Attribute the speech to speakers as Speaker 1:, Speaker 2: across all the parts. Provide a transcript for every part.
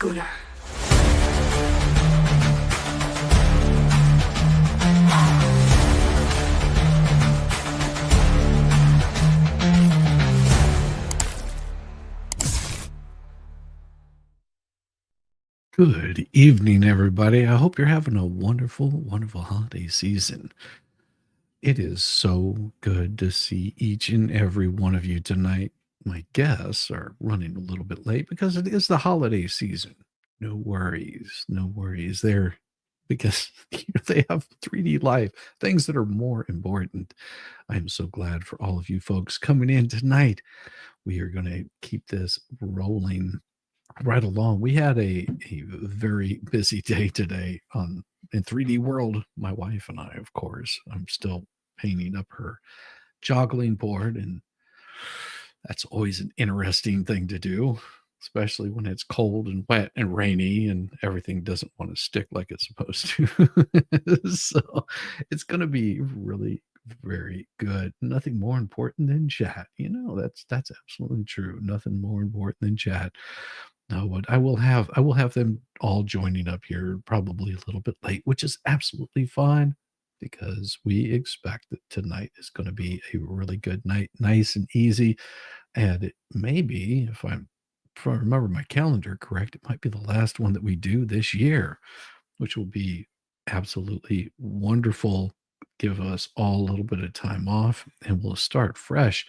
Speaker 1: scooter.
Speaker 2: Good evening, everybody. I hope you're having a wonderful, wonderful holiday season. It is so good to see each and every one of you tonight. My guests are running a little bit late because it is the holiday season. No worries, no worries there because they have 3D life, things that are more important. I'm so glad for all of you folks coming in tonight. We are going to keep this rolling right along. We had a very busy day today in 3D World. My wife and I, of course, I'm still painting up her joggling board, and that's always an interesting thing to do, especially when it's cold and wet and rainy and everything doesn't want to stick like it's supposed to. So it's going to be really very good. Nothing more important than chat. That's absolutely true. Nothing more important than chat. No, what I will have them all joining up here probably a little bit late, which is absolutely fine because we expect that tonight is going to be a really good night, nice and easy. And it may be, if I remember my calendar correct, it might be the last one that we do this year, which will be absolutely wonderful. Give us all a little bit of time off, and we'll start fresh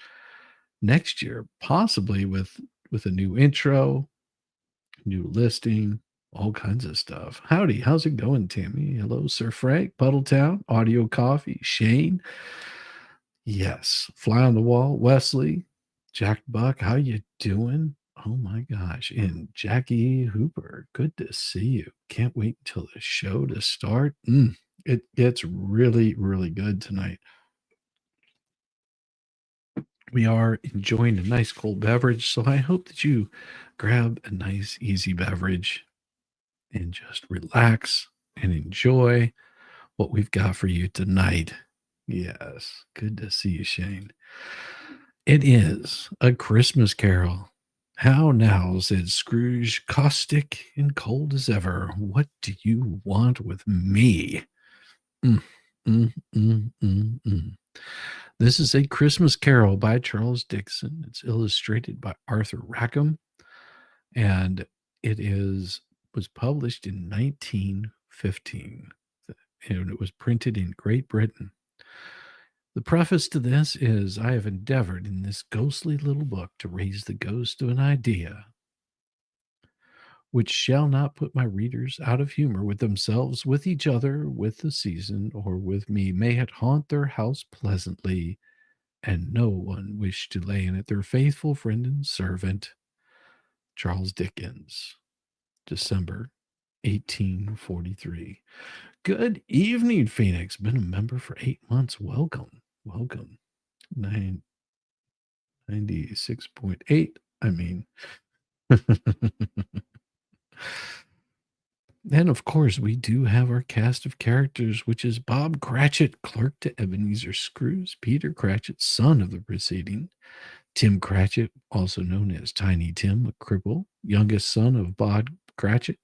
Speaker 2: next year, possibly with a new intro, new listing, all kinds of stuff. Howdy, how's it going, Tammy? Hello, Sir Frank, Puddletown, Audio Coffee, Shane. Yes, Fly on the Wall, Wesley, Jack Buck, how you doing? Oh my gosh. And Jackie Hooper, good to see you. Can't wait until the show to start. It gets really, really good tonight. We are enjoying a nice cold beverage, so I hope that you grab a nice, easy beverage and just relax and enjoy what we've got for you tonight. Yes, good to see you, Shane. It is A Christmas Carol. How now, said Scrooge, caustic and cold as ever. What do you want with me? Mm, mm. This is A Christmas Carol by Charles Dickens. It's illustrated by Arthur Rackham, and was published in 1915, and it was printed in Great Britain. The preface to this is I have endeavored in this ghostly little book to raise the ghost of an idea which shall not put my readers out of humor with themselves, with each other, with the season, or with me. May it haunt their house pleasantly, and no one wish to lay in it. Their faithful friend and servant, Charles Dickens, December 1843. Good evening, Phoenix. Been a member for 8 months. Welcome. Welcome. 96.8. I mean, and of course, we do have our cast of characters, which is Bob Cratchit, clerk to Ebenezer Scrooge, Peter Cratchit, son of the preceding, Tim Cratchit, also known as Tiny Tim, a cripple, youngest son of Bob Cratchit,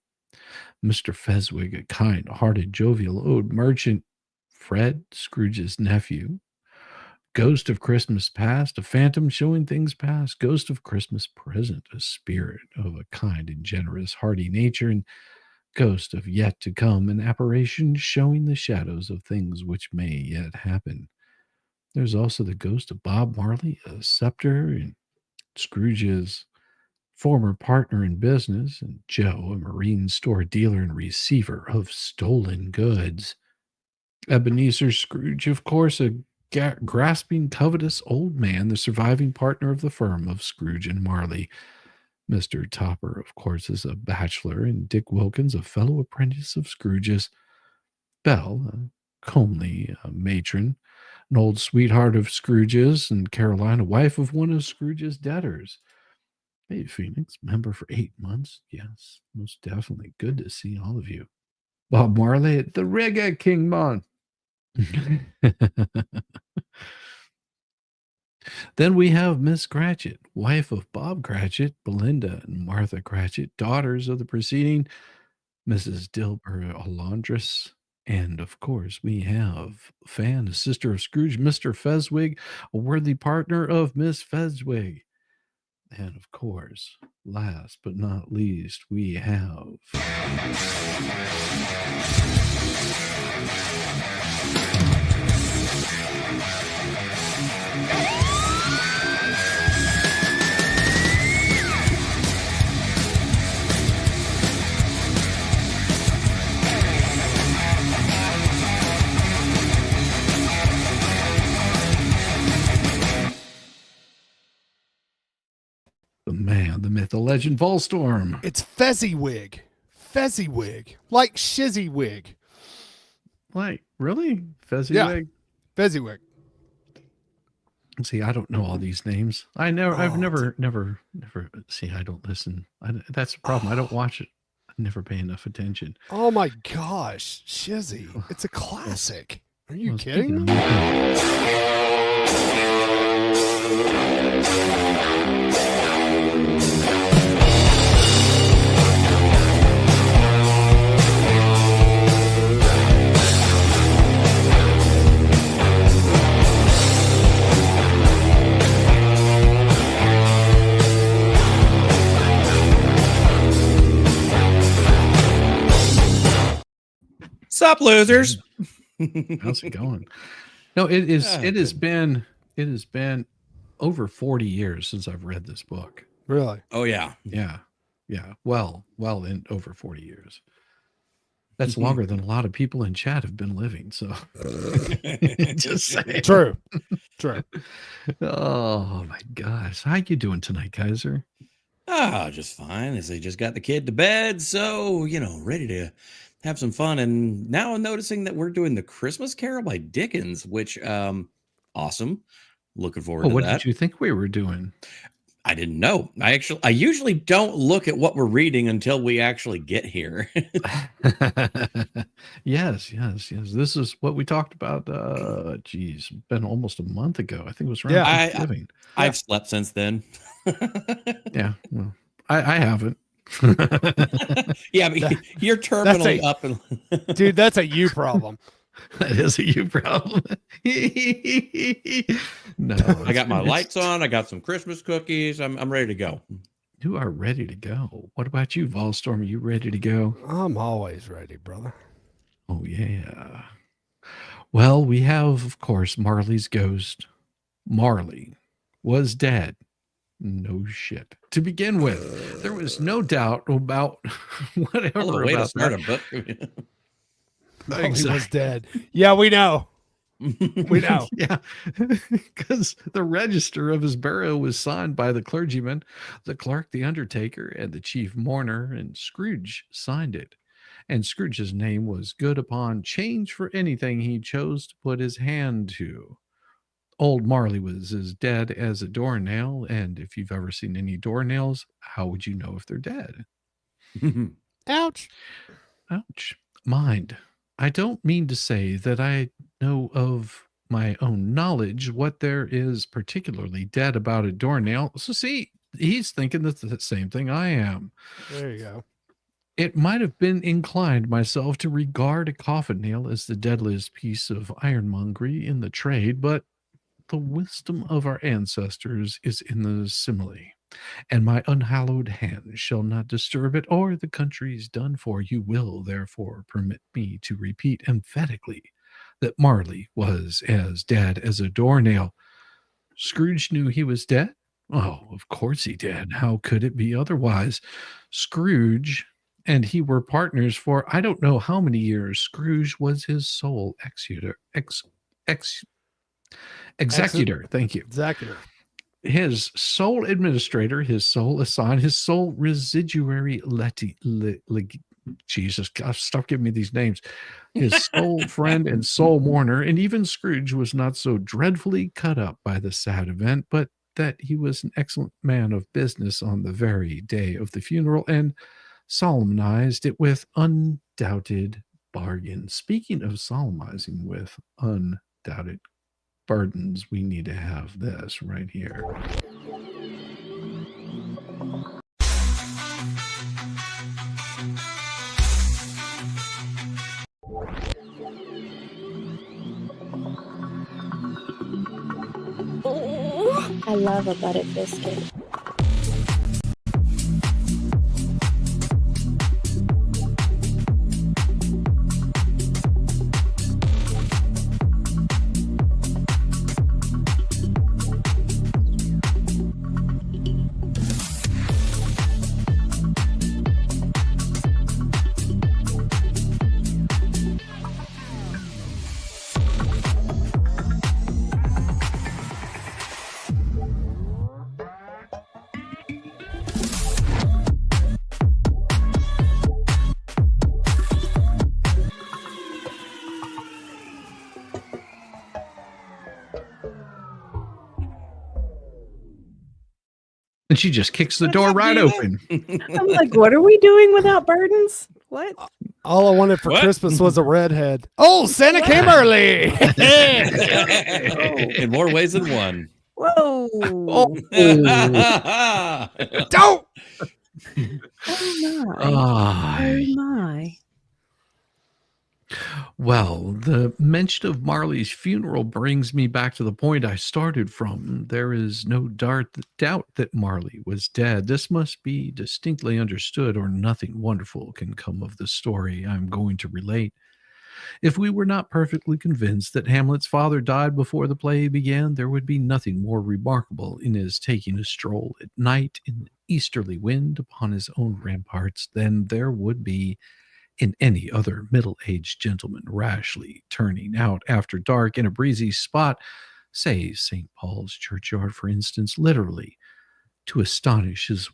Speaker 2: Mr. Fezwig, a kind-hearted, jovial old merchant, Fred, Scrooge's nephew, Ghost of Christmas Past, a phantom showing things past, Ghost of Christmas Present, a spirit of a kind and generous, hearty nature, and Ghost of yet to come, an apparition showing the shadows of things which may yet happen. There's also the ghost of Bob Marley, a scepter, and Scrooge's former partner in business, and Joe, a marine store dealer and receiver of stolen goods. Ebenezer Scrooge, of course, a grasping, covetous old man, the surviving partner of the firm of Scrooge and Marley. Mr. Topper, of course, is a bachelor, and Dick Wilkins, a fellow apprentice of Scrooge's. Belle, a comely matron, an old sweetheart of Scrooge's, and Caroline, a wife of one of Scrooge's debtors. Hey, Phoenix, member for 8 months. Yes, most definitely. Good to see all of you. Bob Marley, the reggae king man. Then we have Miss Cratchit, wife of Bob Cratchit, Belinda and Martha Cratchit, daughters of the preceding Mrs. Dilber Alondress. And of course, we have Fan, a sister of Scrooge, Mr. Fezwig, a worthy partner of Miss Fezwig. And of course, last but not least, we have the man, the myth, the legend, Volstorm.
Speaker 1: It's Fezziwig. Fezziwig. Like Shizzywig.
Speaker 2: Like, really? Fezziwig?
Speaker 1: Yeah. Fezziwig.
Speaker 2: See, I don't know all these names. I've never. See, I don't listen. That's the problem. I don't watch it. I never pay enough attention.
Speaker 1: Oh my gosh. Shizzy. It's a classic. Are you
Speaker 2: Well,
Speaker 1: kidding
Speaker 2: speaking
Speaker 1: me?
Speaker 3: Sup, losers?
Speaker 2: How's it going? No, it is. It has been. It has been over 40 years since I've read this book.
Speaker 1: Really?
Speaker 3: Oh yeah,
Speaker 2: Yeah, yeah. Well, in over 40 years. That's longer than a lot of people in chat have been living. So, just saying.
Speaker 1: True. True.
Speaker 2: Oh my gosh, how you doing tonight, Kaiser?
Speaker 3: just fine. As they just got the kid to bed, so ready to have some fun. And now I'm noticing that we're doing the Christmas Carol by Dickens, which awesome. Looking forward to
Speaker 2: What
Speaker 3: that.
Speaker 2: did you think we were doing?
Speaker 3: I didn't know. I usually don't look at what we're reading until we actually get here.
Speaker 2: Yes. This is what we talked about. Been almost a month ago. I think it was around Thanksgiving.
Speaker 3: I've slept since then.
Speaker 2: Yeah, well, I haven't.
Speaker 3: Yeah, but you're terminally up and
Speaker 1: Dude, that's a you problem.
Speaker 2: That is a you problem. No,
Speaker 3: I got my lights on. I got some Christmas cookies. I'm ready to go.
Speaker 2: You are ready to go. What about you, Volstorm? Are you ready to go?
Speaker 1: I'm always ready, brother.
Speaker 2: Oh yeah. Well, we have, of course, Marley's ghost. Marley was dead. No shit. To begin with, there was no doubt about whatever
Speaker 3: All the way to
Speaker 2: about
Speaker 3: start
Speaker 2: that.
Speaker 3: a book.
Speaker 1: He was dead. Yeah, we know. We know.
Speaker 2: Yeah, because the register of his burial was signed by the clergyman, the clerk, the undertaker, and the chief mourner, and Scrooge signed it. And Scrooge's name was good upon change for anything he chose to put his hand to. Old Marley was as dead as a doornail, and if you've ever seen any doornails, how would you know if they're dead?
Speaker 1: Ouch.
Speaker 2: Ouch. Mind, I don't mean to say that I know of my own knowledge what there is particularly dead about a doornail. So see, he's thinking that's the same thing I am.
Speaker 1: There you go.
Speaker 2: It might have been inclined myself to regard a coffin nail as the deadliest piece of ironmongery in the trade, but the wisdom of our ancestors is in the simile, and my unhallowed hand shall not disturb it, or the country's done for. You will therefore permit me to repeat emphatically that Marley was as dead as a doornail. Scrooge knew he was dead. Oh, of course he did. How could it be otherwise? Scrooge and he were partners for I don't know how many years. Scrooge was his sole executor. Thank you.
Speaker 1: Executor.
Speaker 2: His sole administrator, his sole assign, his sole residuary Jesus, gosh, stop giving me these names. His sole friend and sole mourner, and even Scrooge was not so dreadfully cut up by the sad event, but that he was an excellent man of business on the very day of the funeral, and solemnized it with undoubted bargain. Speaking of solemnizing with undoubted burdens, we need to have this right here.
Speaker 4: Oh, I love a buttered biscuit.
Speaker 2: And she just kicks the door right open.
Speaker 5: I'm like, what are we doing without burdens? What?
Speaker 1: All I wanted for
Speaker 3: What?
Speaker 1: Christmas was a redhead. Oh, Santa came early.
Speaker 3: In more ways than one.
Speaker 5: Whoa.
Speaker 2: Oh,
Speaker 1: Don't.
Speaker 5: Oh my.
Speaker 2: ah.
Speaker 5: Oh my.
Speaker 2: Well, the mention of Marley's funeral brings me back to the point I started from. There is no doubt that Marley was dead. This must be distinctly understood, or nothing wonderful can come of the story I'm going to relate. If we were not perfectly convinced that Hamlet's father died before the play began, there would be nothing more remarkable in his taking a stroll at night in easterly wind upon his own ramparts than there would be in any other middle-aged gentleman rashly turning out after dark in a breezy spot, say St. Paul's churchyard, for instance, literally to astonish his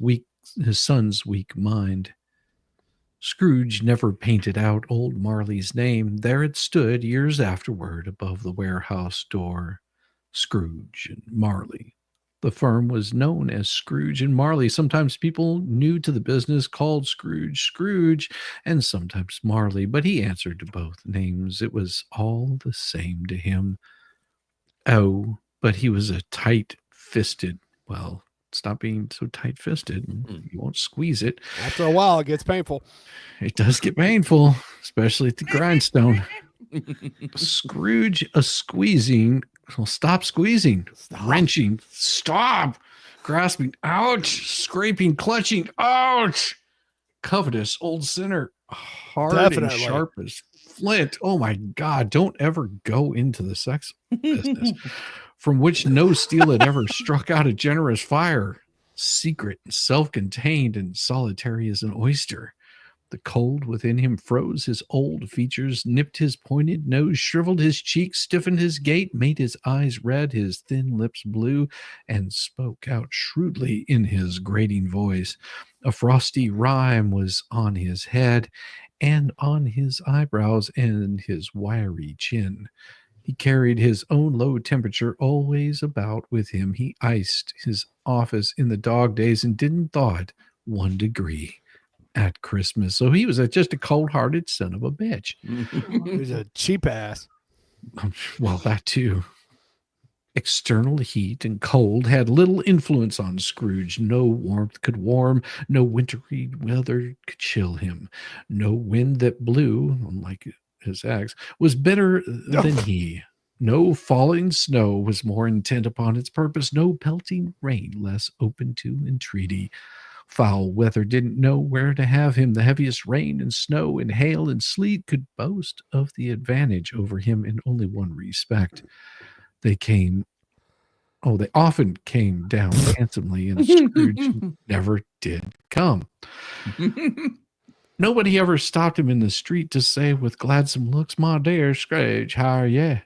Speaker 2: son's weak mind. Scrooge never painted out old Marley's name. There it stood years afterward above the warehouse door, Scrooge and Marley. The firm was known as Scrooge and Marley. Sometimes people new to the business called Scrooge, and sometimes Marley, but he answered to both names. It was all the same to him. Oh, but he was a tight-fisted, well, stop being so tight-fisted. You won't squeeze it.
Speaker 1: After a while, it gets painful.
Speaker 2: It does get painful, especially at the grindstone. Scrooge a squeezing. Well, stop squeezing.
Speaker 1: Stop.
Speaker 2: Wrenching. Stop. Grasping. Ouch. Scraping. Clutching. Ouch. Covetous old sinner. Hard
Speaker 1: Definitely.
Speaker 2: and sharp as flint. Oh my God. Don't ever go into the sex business from which no steel had ever struck out a generous fire. Secret and self-contained and solitary as an oyster. The cold within him froze his old features, nipped his pointed nose, shriveled his cheeks, stiffened his gait, made his eyes red, his thin lips blue, and spoke out shrewdly in his grating voice. A frosty rime was on his head and on his eyebrows and his wiry chin. He carried his own low temperature always about with him. He iced his office in the dog days and didn't thaw it 1 degree at Christmas. So he was just a cold-hearted son of a bitch.
Speaker 1: He's a cheap ass.
Speaker 2: Well, that too. External heat and cold had little influence on Scrooge. No warmth could warm, no wintry weather could chill him. No wind that blew, unlike his ex, was better than he. No falling snow was more intent upon its purpose. No pelting rain less open to entreaty. Foul weather didn't know where to have him. The heaviest rain and snow and hail and sleet could boast of the advantage over him in only one respect. They often came down handsomely, and Scrooge never did come. Nobody ever stopped him in the street to say with gladsome looks, "My dear Scrooge, how are ye?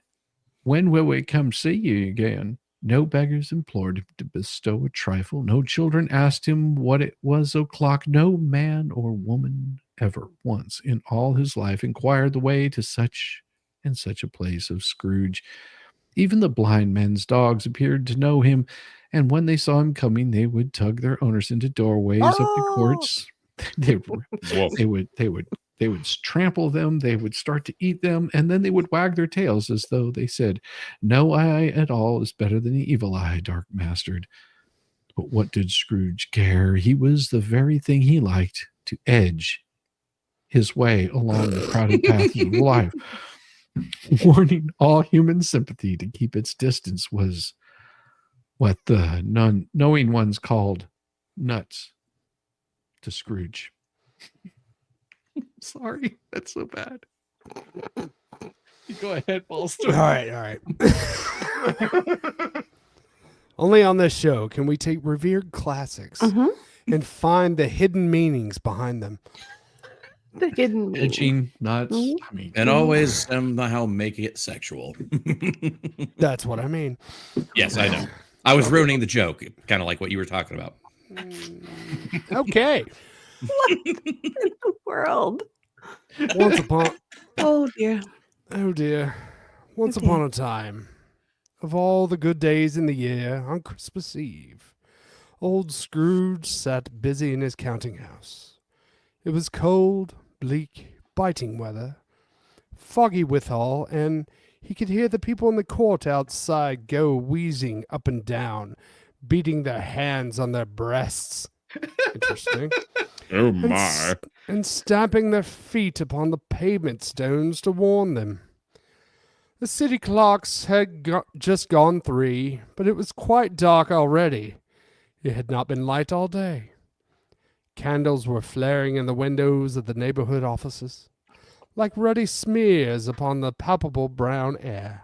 Speaker 2: When will we come see you again?" No beggars implored him to bestow a trifle. No children asked him what it was o'clock. No man or woman ever once in all his life inquired the way to such and such a place of Scrooge. Even the blind men's dogs appeared to know him, and when they saw him coming, they would tug their owners into doorways up the courts. They would They would trample them, they would start to eat them, and then they would wag their tails as though they said, "No eye at all is better than the evil eye, dark mastered." But what did Scrooge care? He was the very thing he liked, to edge his way along the crowded path of life. Warning all human sympathy to keep its distance was what the knowing ones called nuts to Scrooge. Sorry, that's so bad. You go ahead, Bolster.
Speaker 1: All right. Only on this show can we take revered classics and find the hidden meanings behind them.
Speaker 5: The hidden meaning.
Speaker 2: Edging nuts.
Speaker 5: Mhm.
Speaker 2: I mean,
Speaker 3: And always somehow make it sexual.
Speaker 1: That's what I mean.
Speaker 3: Yes, I know. I was ruining the joke, kind of like what you were talking about.
Speaker 1: Okay.
Speaker 5: What in the world?
Speaker 1: Once upon
Speaker 5: Oh dear.
Speaker 1: Oh dear. Once
Speaker 5: Okay.
Speaker 1: upon a time, of all the good days in the year, on Christmas Eve, old Scrooge sat busy in his counting house. It was cold, bleak, biting weather, foggy withal, and he could hear the people in the court outside go wheezing up and down, beating their hands on their breasts. Interesting.
Speaker 3: Oh
Speaker 1: And stamping their feet upon the pavement stones to warn them. The city clocks had just gone 3, but it was quite dark already. It had not been light all day. Candles were flaring in the windows of the neighborhood offices, like ruddy smears upon the palpable brown air.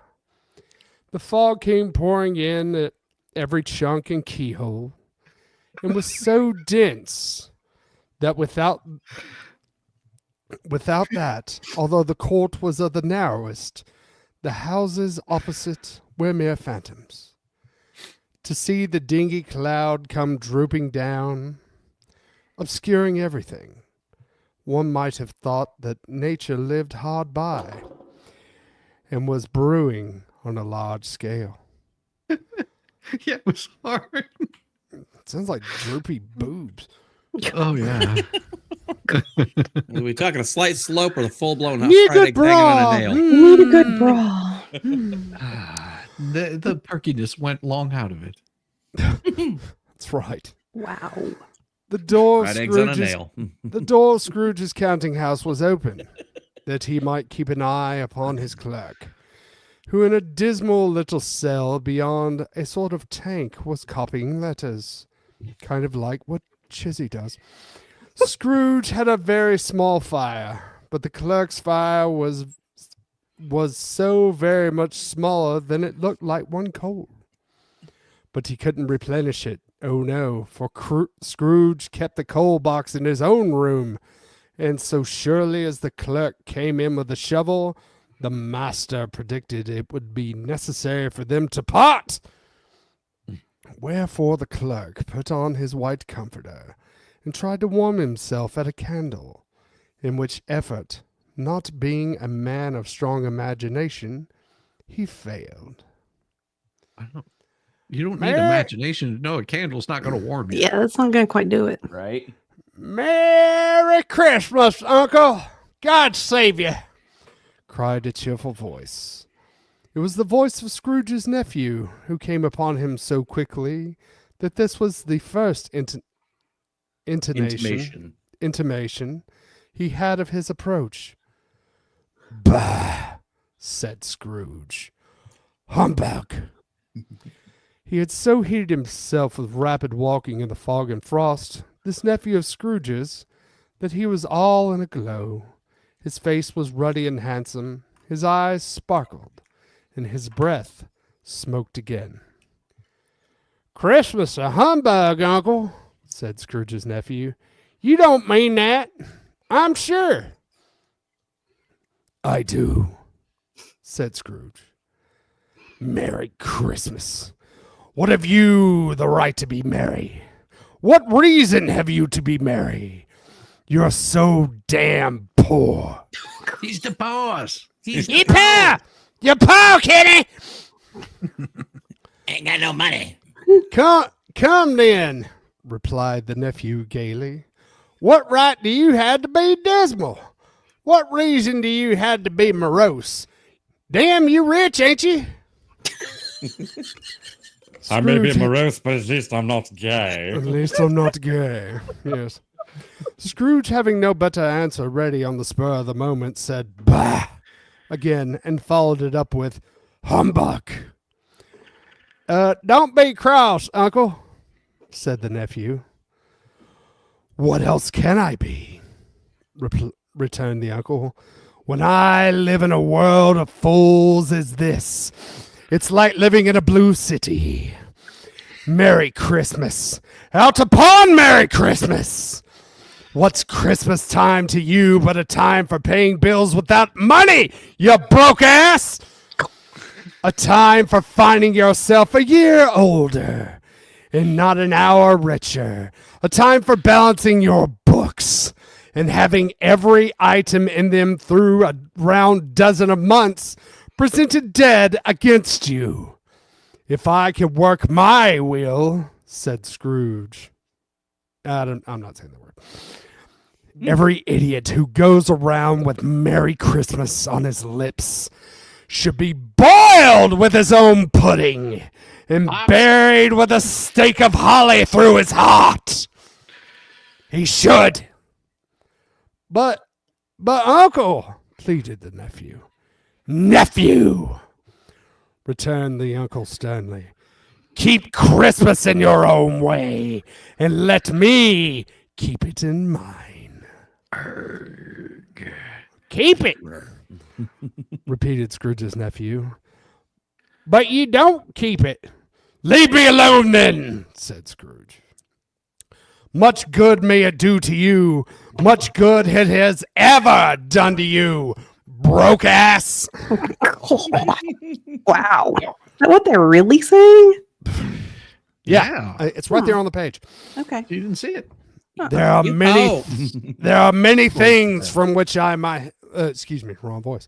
Speaker 1: The fog came pouring in at every chunk and keyhole, and was so dense that without that, although the court was of the narrowest, the houses opposite were mere phantoms. To see the dingy cloud come drooping down, obscuring everything, one might have thought that nature lived hard by and was brewing on a large scale.
Speaker 2: yeah, it was hard.
Speaker 1: Sounds like droopy boobs.
Speaker 2: Oh, yeah.
Speaker 3: Are we talking a slight slope or the full-blown
Speaker 1: Need a
Speaker 3: fried egg hanging
Speaker 1: bra.
Speaker 3: on a nail?
Speaker 5: Need a good bra.
Speaker 2: The perkiness went long out of it.
Speaker 1: That's right.
Speaker 5: Wow.
Speaker 1: The door of
Speaker 3: Fried eggs on a
Speaker 1: Scrooge's
Speaker 3: nail.
Speaker 1: The door of Scrooge's counting house was open, that he might keep an eye upon his clerk, who in a dismal little cell beyond a sort of tank was copying letters, kind of like what Chizzy does. Scrooge had a very small fire, but the clerk's fire was so very much smaller than it looked like one coal. But he couldn't replenish it. Oh no, for Scrooge kept the coal box in his own room, and so surely as the clerk came in with the shovel, the master predicted it would be necessary for them to part. Wherefore the clerk put on his white comforter and tried to warm himself at a candle, in which effort, not being a man of strong imagination, he failed.
Speaker 2: You don't need imagination to know a candle's not going to warm you.
Speaker 5: Yeah, that's not going to quite do it.
Speaker 3: Right?
Speaker 1: Merry Christmas, Uncle! God save you! Cried a cheerful voice. It was the voice of Scrooge's nephew, who came upon him so quickly that this was the first intimation he had of his approach. Bah! Said Scrooge. Humbug! He had so heated himself with rapid walking in the fog and frost, this nephew of Scrooge's, that he was all in a glow. His face was ruddy and handsome, his eyes sparkled, and his breath smoked again. Christmas a humbug, Uncle, said Scrooge's nephew. You don't mean that, I'm sure. I do, said Scrooge. Merry Christmas. What have you the right to be merry? What reason have you to be merry? You're so damn poor.
Speaker 2: He's the boss.
Speaker 3: He's
Speaker 1: You poor! You poor, Kenny!
Speaker 3: ain't got no money.
Speaker 1: Come then, replied the nephew gaily. What right do you have to be dismal? What reason do you had to be morose? Damn, you rich, ain't you?
Speaker 6: I may be
Speaker 1: Scrooge-
Speaker 6: morose, but at least I'm not gay.
Speaker 1: At least I'm not gay. Yes. Scrooge, having no better answer ready on the spur of the moment, said, "Bah!" again, and followed it up with, "Humbug." Don't be cross, uncle, said the nephew. What else can I be? Returned the uncle. When I live in a world of fools as this, it's like living in a blue city. Merry Christmas. Out upon Merry Christmas. What's Christmas time to you but a time for paying bills without money, you broke ass? A time for finding yourself a year older and not an hour richer. A time for balancing your books and having every item in them through a round dozen of months presented dead against you. If I could work my will, said Scrooge. I'm not saying the word. Every idiot who goes around with Merry Christmas on his lips should be boiled with his own pudding and buried with a stake of holly through his heart. He should. But uncle, pleaded the nephew. Nephew, returned the uncle sternly. Keep Christmas in your own way and let me keep it in mine. Keep it, repeated Scrooge's nephew. But you don't keep it. Leave me alone then, said Scrooge. Much good may it do to you. Much good it has ever done to you, broke ass.
Speaker 5: Wow. Is that what they're really saying?
Speaker 1: Yeah, it's right there on the page.
Speaker 5: Okay.
Speaker 2: You didn't see it.
Speaker 1: There are many.
Speaker 3: Oh.
Speaker 1: There are many things from which I might. Excuse me, wrong voice.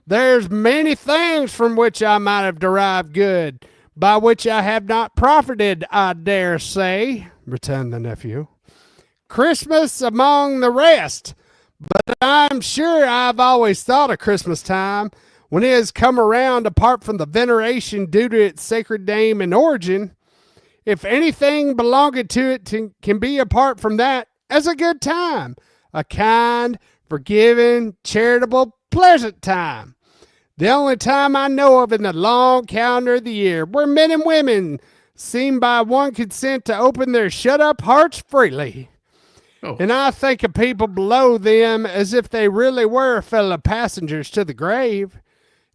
Speaker 1: There's many things from which I might have derived good, by which I have not profited, I dare say, returned the nephew. Christmas among the rest. But I'm sure I've always thought of Christmas time, when it has come around, apart from the veneration due to its sacred name and origin, if anything belonging to it can be apart from that, as a good time, a kind, forgiving, charitable, pleasant time. The only time I know of in the long calendar of the year where men and women seem by one consent to open their shut-up hearts freely.
Speaker 2: Oh.
Speaker 1: And I think of people below them as if they really were fellow passengers to the grave,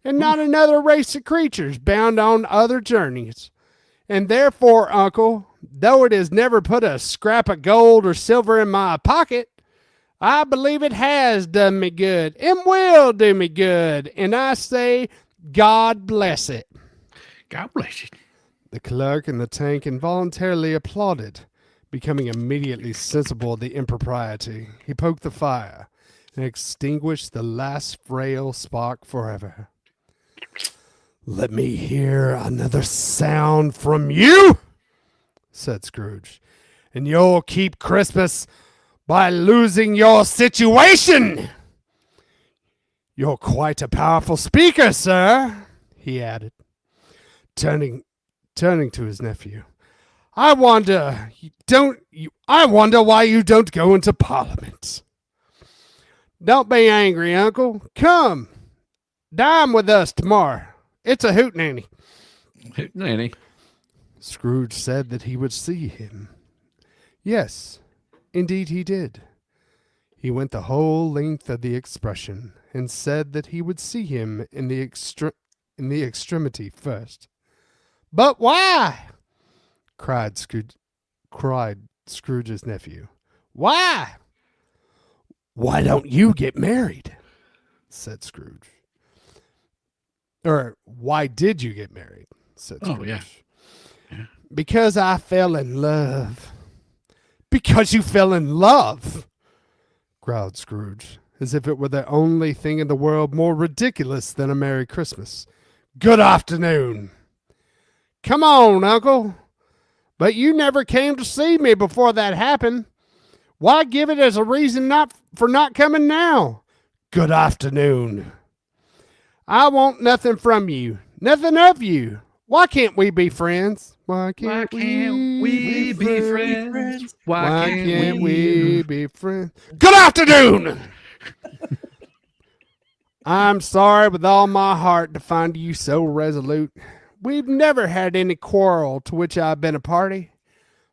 Speaker 1: and not another race of creatures bound on other journeys. And therefore, uncle, though it has never put a scrap of gold or silver in my pocket, I believe it has done me good and will do me good. And I say, God bless it.
Speaker 2: God bless you.
Speaker 1: The clerk in the tank involuntarily applauded, becoming immediately sensible of the impropriety. He poked the fire and extinguished the last frail spark forever. Let me hear another sound from you, said Scrooge, and you'll keep Christmas by losing your situation. You're quite a powerful speaker, sir, he added, turning to his nephew. I wonder why you don't go into Parliament. Don't be angry, uncle. Come, dine with us tomorrow. It's a hootenanny.
Speaker 2: Nanny.
Speaker 1: Scrooge said that he would see him. Yes, indeed he did. He went the whole length of the expression, and said that he would see him in the extremity first. But why? cried Scrooge's nephew. Why? Why don't you get married? Said Scrooge. Or why did you get married? Said Scrooge.
Speaker 2: Oh, yeah.
Speaker 1: Because I fell in love. Because you fell in love, growled Scrooge, as if it were the only thing in the world more ridiculous than a Merry Christmas. Good afternoon. Come on, uncle. But you never came to see me before that happened. Why give it as a reason for not coming now? Good afternoon. I want nothing from you, nothing of you. Why can't we be friends? Why can't we be friends? Why can't we be friends? Good afternoon. I'm sorry with all my heart to find you so resolute. We've never had any quarrel to which I've been a party,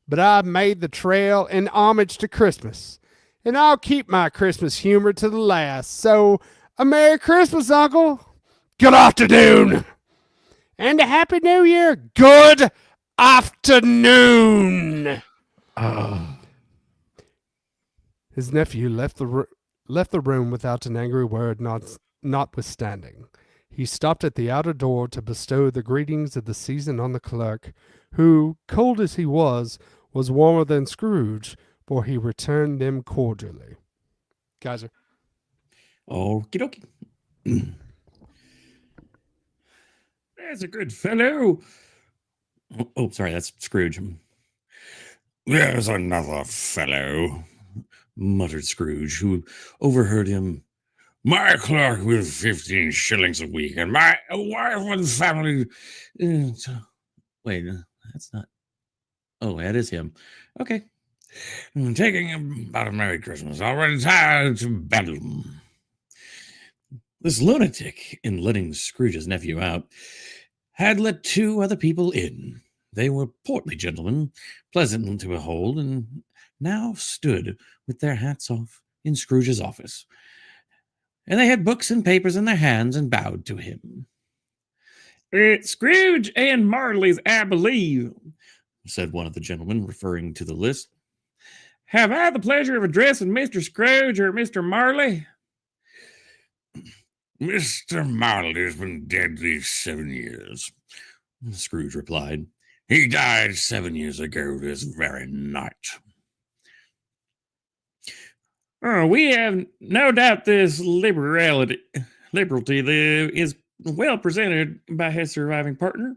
Speaker 1: but I've made the trail in homage to Christmas, and I'll keep my Christmas humor to the last. So, a Merry Christmas, Uncle. Good afternoon. And a Happy New Year. Good afternoon. His nephew left the room without an angry word, notwithstanding. He stopped at the outer door to bestow the greetings of the season on the clerk, who, cold as he was warmer than Scrooge, for he returned them cordially. Kaiser.
Speaker 3: Okie dokie.
Speaker 6: That's a good fellow.
Speaker 3: Oh, sorry, that's Scrooge.
Speaker 6: There's another fellow,
Speaker 3: Muttered Scrooge, who overheard him.
Speaker 6: my clerk with 15 shillings a week, and my wife and family.
Speaker 3: Wait, that's not. Oh, that is him. Okay.
Speaker 6: Taking about a Merry Christmas. I'll retire to bedlam.
Speaker 3: This lunatic, in letting Scrooge's nephew out, had let two other people in. They were portly gentlemen, pleasant to behold, and now stood with their hats off in Scrooge's office. And they had books and papers in their hands and bowed to him.
Speaker 6: It's Scrooge and Marley's, I believe,
Speaker 3: said one of the gentlemen, referring to the list.
Speaker 6: Have I the pleasure of addressing Mr. Scrooge or Mr. Marley?
Speaker 7: Mr. Marley has been dead these 7 years,
Speaker 3: Scrooge replied.
Speaker 7: He died 7 years ago this very night.
Speaker 6: Oh, we have no doubt this liberality is well presented by his surviving partner,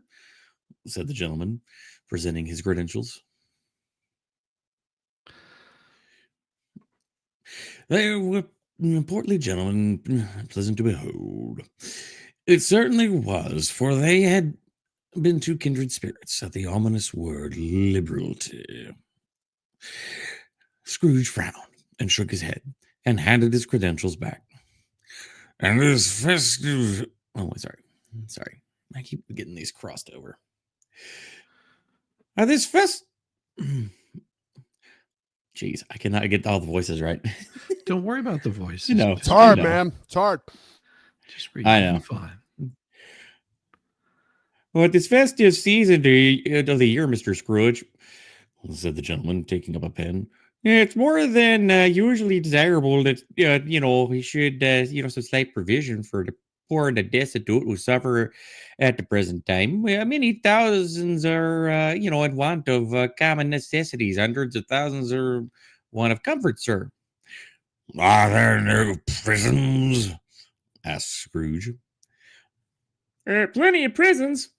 Speaker 3: said the gentleman, presenting his credentials. They were portly gentlemen, pleasant to behold. It certainly was, for they had been two kindred spirits at the ominous word liberality. Scrooge frowned and shook his head and handed his credentials back.
Speaker 7: And this festive...
Speaker 3: Oh, sorry. I keep getting these crossed over. This Jeez, I cannot get all the voices right.
Speaker 2: Don't worry about the voices.
Speaker 3: You know,
Speaker 1: It's hard,
Speaker 3: I know.
Speaker 1: man. It's hard.
Speaker 2: Just read.
Speaker 3: I know.
Speaker 2: Fine.
Speaker 3: Well, this festive season of the year, Mr. Scrooge, said the gentleman, taking up a pen. It's more than usually desirable that, we should, some slight provision for the poor and the destitute who suffer at the present time. Many thousands are, in want of common necessities. Hundreds of thousands are want of comfort, sir.
Speaker 7: Are there no prisons?
Speaker 3: Asked Scrooge.
Speaker 6: Plenty of prisons,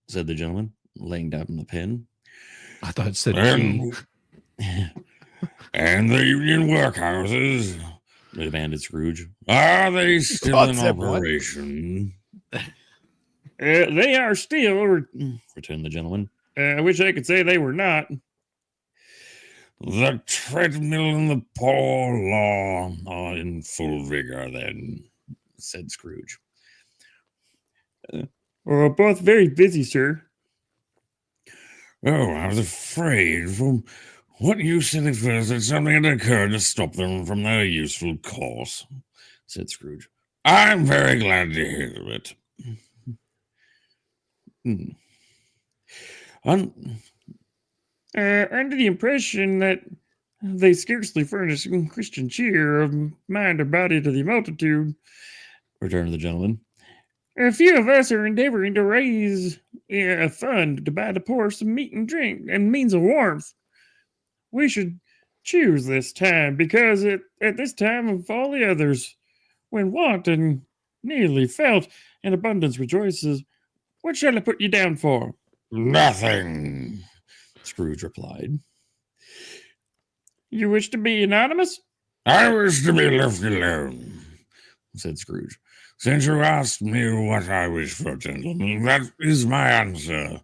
Speaker 3: Said the gentleman, laying down the pen.
Speaker 2: I thought it said
Speaker 7: And, and the union workhouses?
Speaker 3: Demanded Scrooge.
Speaker 7: Are they still
Speaker 1: God
Speaker 7: in
Speaker 1: said what?
Speaker 7: operation?
Speaker 6: they are still,
Speaker 3: Returned the gentleman.
Speaker 6: I wish I could say they were not.
Speaker 7: The treadmill and the poor law are in full vigor, then,
Speaker 3: Said Scrooge.
Speaker 6: Both very busy, sir.
Speaker 7: Oh, I was afraid from what you said at first that something had occurred to stop them from their useful course,
Speaker 3: Said Scrooge.
Speaker 7: I'm very glad to hear of it.
Speaker 6: Under the impression that they scarcely furnish Christian cheer of mind or body to the multitude,
Speaker 3: Returned the gentleman.
Speaker 6: a few of us are endeavoring to raise a fund to buy the poor some meat and drink and means of warmth. We should choose this time because at this time of all the others, when want and nearly felt and abundance rejoices, what shall I put you down for?
Speaker 7: Nothing,
Speaker 3: Scrooge replied.
Speaker 6: You wish to be anonymous?
Speaker 7: I wish to be left alone,
Speaker 3: said Scrooge.
Speaker 7: Since you asked me what I wish for, gentlemen, that is my answer.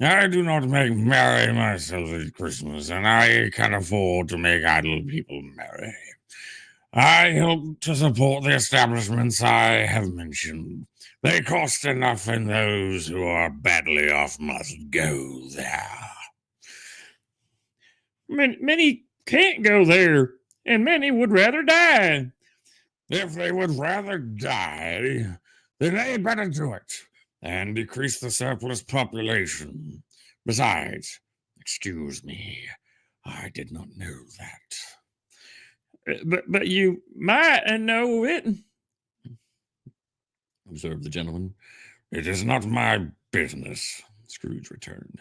Speaker 7: I do not make merry myself at Christmas, and I can afford to make idle people merry. I help to support the establishments I have mentioned. They cost enough, and those who are badly off must go there.
Speaker 6: Many can't go there, and many would rather die.
Speaker 7: If they would rather die, then they had better do it and decrease the surplus population. Besides, excuse me, I did not know that.
Speaker 6: But you might know it.
Speaker 3: Observed the gentleman.
Speaker 7: It is not my business, Scrooge returned.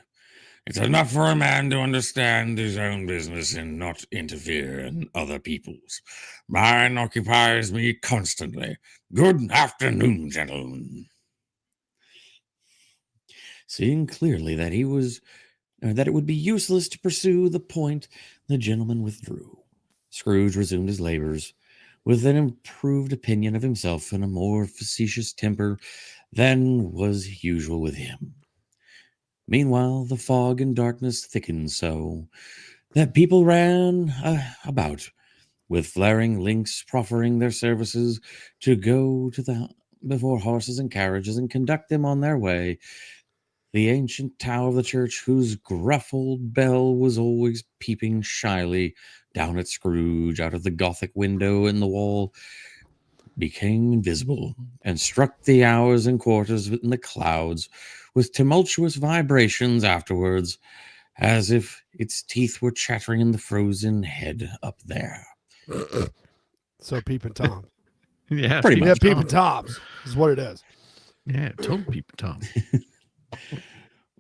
Speaker 7: It's enough for a man to understand his own business and not interfere in other people's. Mine occupies me constantly. Good afternoon, gentlemen.
Speaker 3: Seeing clearly that that it would be useless to pursue the point, the gentleman withdrew. Scrooge resumed his labors with an improved opinion of himself and a more facetious temper than was usual with him. Meanwhile, the fog and darkness thickened so that people ran about with flaring links, proffering their services to go to before horses and carriages and conduct them on their way. The ancient tower of the church, whose gruff old bell was always peeping shyly down at Scrooge out of the Gothic window in the wall, became invisible and struck the hours and quarters in the clouds with tumultuous vibrations afterwards, as if its teeth were chattering in the frozen head up there.
Speaker 1: So Peeping Tom.
Speaker 2: Yeah,
Speaker 3: Pretty
Speaker 1: Yeah,
Speaker 3: much.
Speaker 1: Peeping Toms is what it is.
Speaker 2: Yeah, total Peeping Tom.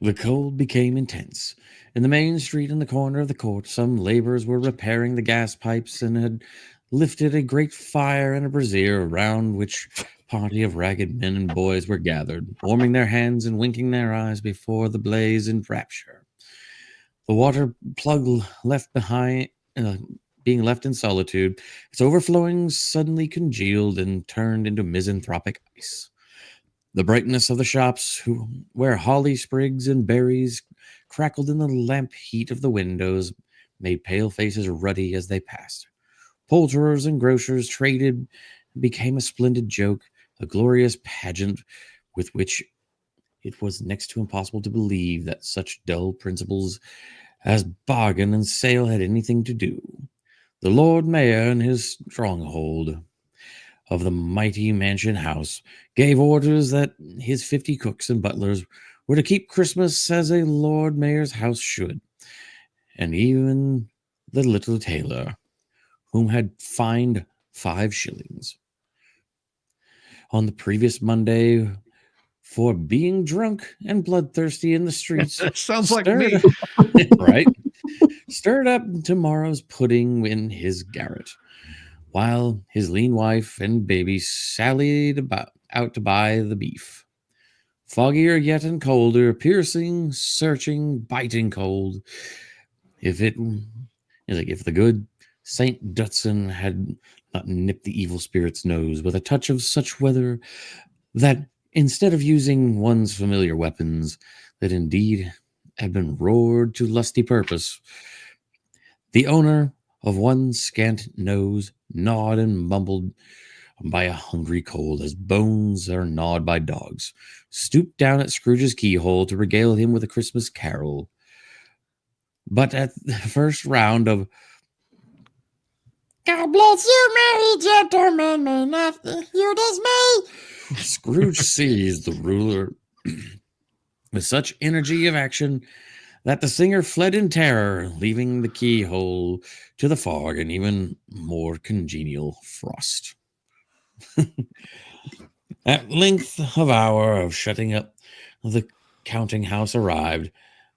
Speaker 3: The cold became intense. In the main street in the corner of the court, some laborers were repairing the gas pipes and had lifted a great fire in a brazier, around which party of ragged men and boys were gathered, warming their hands and winking their eyes before the blaze in rapture. The water plug left behind, being left in solitude, its overflowing suddenly congealed and turned into misanthropic ice. The brightness of the shops, where holly sprigs and berries crackled in the lamp heat of the windows, made pale faces ruddy as they passed. Poulterers and grocers traded and became a splendid joke, a glorious pageant with which it was next to impossible to believe that such dull principles as bargain and sale had anything to do. The Lord Mayor in his stronghold of the mighty mansion house gave orders that his 50 cooks and butlers were to keep Christmas as a Lord Mayor's house should, and even the little tailor, whom had fined 5 shillings on the previous Monday for being drunk and bloodthirsty in the streets.
Speaker 2: Sounds like me.
Speaker 3: Right? Stirred up tomorrow's pudding in his garret, while his lean wife and baby sallied out to buy the beef. Foggier yet and colder, piercing, searching, biting cold. If the good Saint Dutson had not nipped the evil spirit's nose with a touch of such weather that instead of using one's familiar weapons that indeed had been roared to lusty purpose, the owner of one scant nose gnawed and mumbled by a hungry cold as bones are gnawed by dogs, stooped down at Scrooge's keyhole to regale him with a Christmas carol. But at the first round of "God bless you, merry gentlemen, may nothing you dismay," Scrooge seized the ruler with such energy of action that the singer fled in terror, leaving the keyhole to the fog and even more congenial frost. At length, the hour of shutting up the counting house arrived.